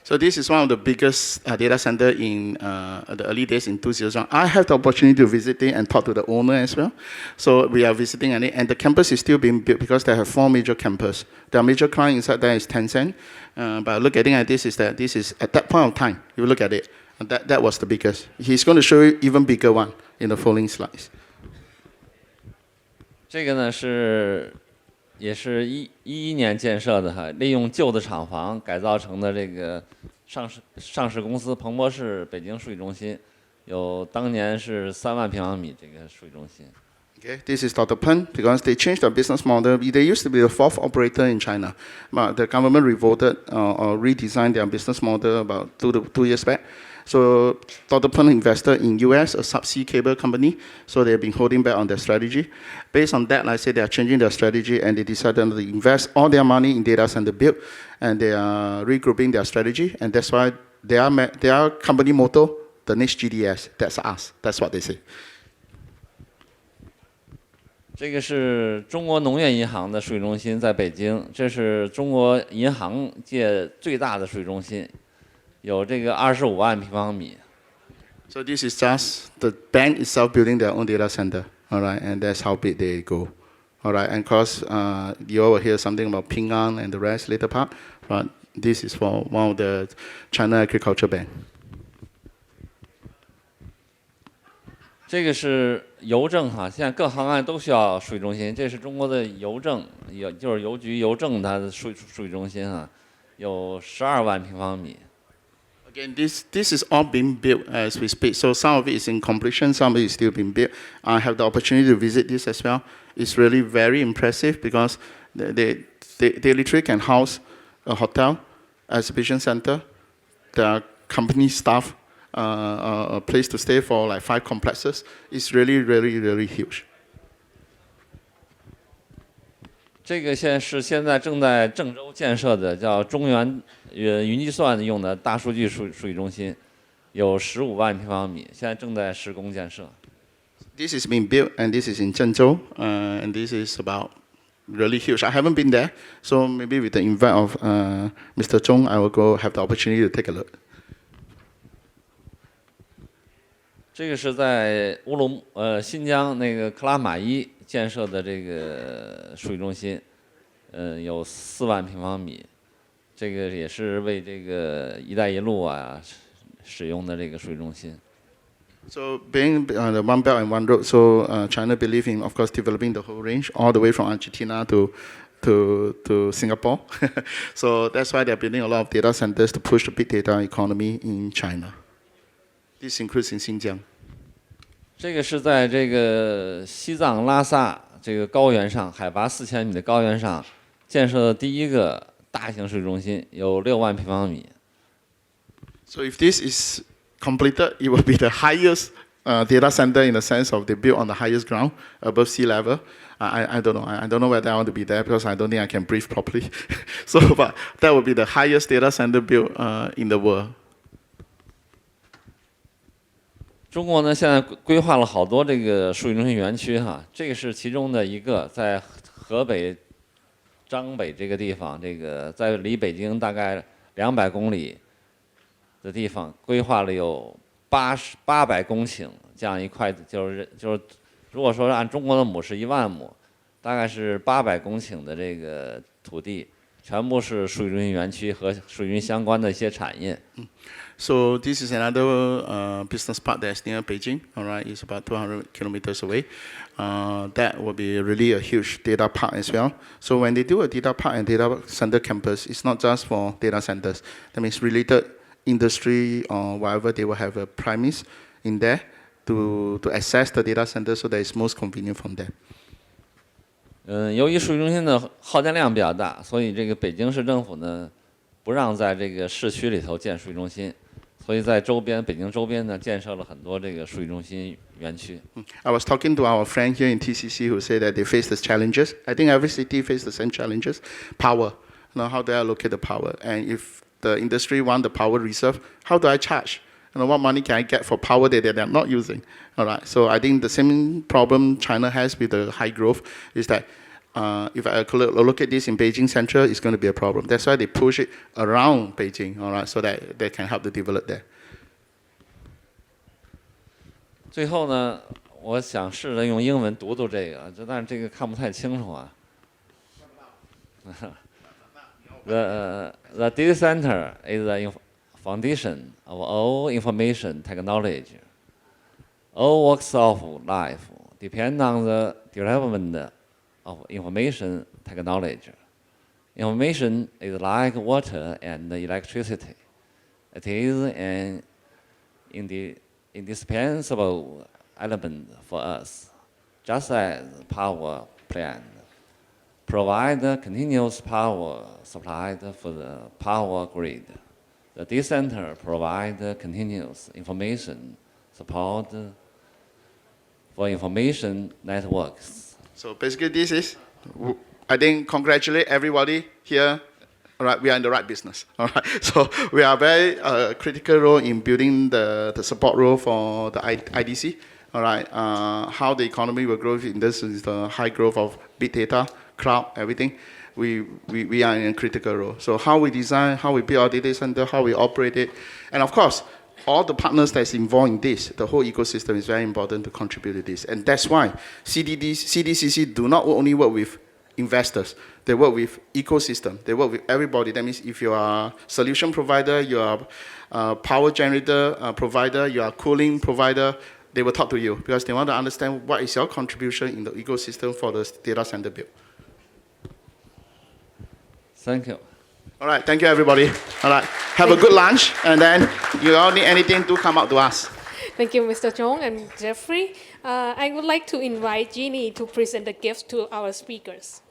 So this is one of the biggest data center in the early days in 2001. I have the opportunity to visit it and talk to the owner as well. So we are visiting it, and the campus is still being built because they have 4 major campuses. The major client inside there is Tencent. But looking at this is that this is at that point of time. You look at it, and that was the biggest. He's going to show you even bigger one in the following slides. 这个呢也是11年建设的哈，利用旧的厂房改造成的这个上市公司彭博士北京数据中心，有当年是3万平方米这个数据中心。Okay, this is Dr. Pen because they changed their business model. They used to be the 4th operator in China, but the government revolted or redesigned their business model about 2 years back. So Dr. Pen invested in US, a subsea cable company, so they've been holding back on their strategy. Based on that, like I said, they are changing their strategy and they decided to invest all their money in data center build, and they are regrouping their strategy, and that's why their company motto, the next GDS, that's us, that's what they say. 这个是中国农业银行的数据中心，在北京。这是中国银行界最大的数据中心，有这个25万平方米。So this is just the bank itself building their own data center, all right, and that's how big they go, all right. And of course, you all will hear something about Ping An and the rest later part, but this is for one of the China Agriculture Bank. 这个是邮政哈，现在各行业都需要数据中心。这是中国的邮政，就是邮局邮政它的数据中心啊，有12万平方米。Again, this is all being built as we speak. So some of it is in completion, some of it is still being built. I have the opportunity to visit this as well. It's really very impressive because they literally can house a hotel, exhibition center, their company staff. A place to stay for like 5 complexes. It's really, really, really huge. 这个现在正在郑州建设的，叫中原云计算用的大数据数据中心，有15万平方米，现在正在施工建设。This is being built, and this is in Zhengzhou, and this is about really huge. I haven't been there, so maybe with the invite of Mr. Zhong, I will go have the opportunity to take a look. 这个是在新疆那个克拉玛依建设的这个数据中心，有4万平方米，这个也是为这个“一带一路”啊使用的这个数据中心。So being the One Belt and One Road, so China believe in, of course, developing the whole range all the way from Argentina to Singapore. So that's why they're building a lot of data centers to push the big data economy in China. This includes in Xinjiang. 这个是在这个西藏拉萨这个高原上，海拔4000米的高原上建设的第一个大型数据中心，有6万平方米。So if this is completed, it will be the highest data center in the sense of they built on the highest ground above sea level. I don't know. I don't know whether I want to be there because I don't think I can breathe properly. So, but that will be the highest data center built in the world. 中国呢，现在规划了好多这个数据中心园区哈，这个是其中的一个，在河北张北这个地方，这个在离北京大概200公里的地方，规划了有800公顷这样一块，就是如果说按中国的亩是1万亩，大概是800公顷的这个土地，全部是数据中心园区和数据中心相关的一些产业。So this is another business park that's near Beijing. All right, it's about 200 kilometers away. That will be really a huge data park as well. So when they do a data park and data center campus, it's not just for data centers. That means related industry or whatever, they will have a premise in there to access the data center so that it's most convenient from there. 由于数据中心的耗电量比较大，所以这个北京市政府呢不让在这个市区里头建数据中心，所以在北京周边呢建设了很多这个数据中心园区。I was talking to our friend here in TCC who said that they face the challenges. I think every city faces the same challenges. Power, how do I allocate the power? And if the industry want the power reserve, how do I charge? What money can I get for power that they're not using? All right. So I think the same problem China has with the high growth is that if I allocate this in Beijing Central, it's going to be a problem. That's why they push it around Beijing, all right, so that they can help to develop there. 最后呢，我想试着用英文读这个，但是这个看不太清楚啊。The data center is the foundation of all information technology. All walks of life depend on the development of information technology. Information is like water and electricity. It is an indispensable element for us, just as power plant provide continuous power supplied for the power grid. The data center provide continuous information support for information networks. So basically this is, I think, congratulate everybody here. All right, we are in the right business. All right, so we are very critical role in building the support role for the IDC. All right, how the economy will grow in this is the high growth of big data, cloud, everything. We are in a critical role. So how we design, how we build our data center, how we operate it, and of course, all the partners that's involved in this, the whole ecosystem is very important to contribute to this. And that's why CDCC do not only work with investors, they work with ecosystem, they work with everybody. That means if you are a solution provider, you are a power generator provider, you are a cooling provider, they will talk to you because they want to understand what is your contribution in the ecosystem for the data center build. Thank you. All right, thank you everybody. All right, have a good lunch, and then you all need anything to come out to us. Thank you, Mr. Chong and Jeffrey. I would like to invite Jeannie to present the gifts to our speakers.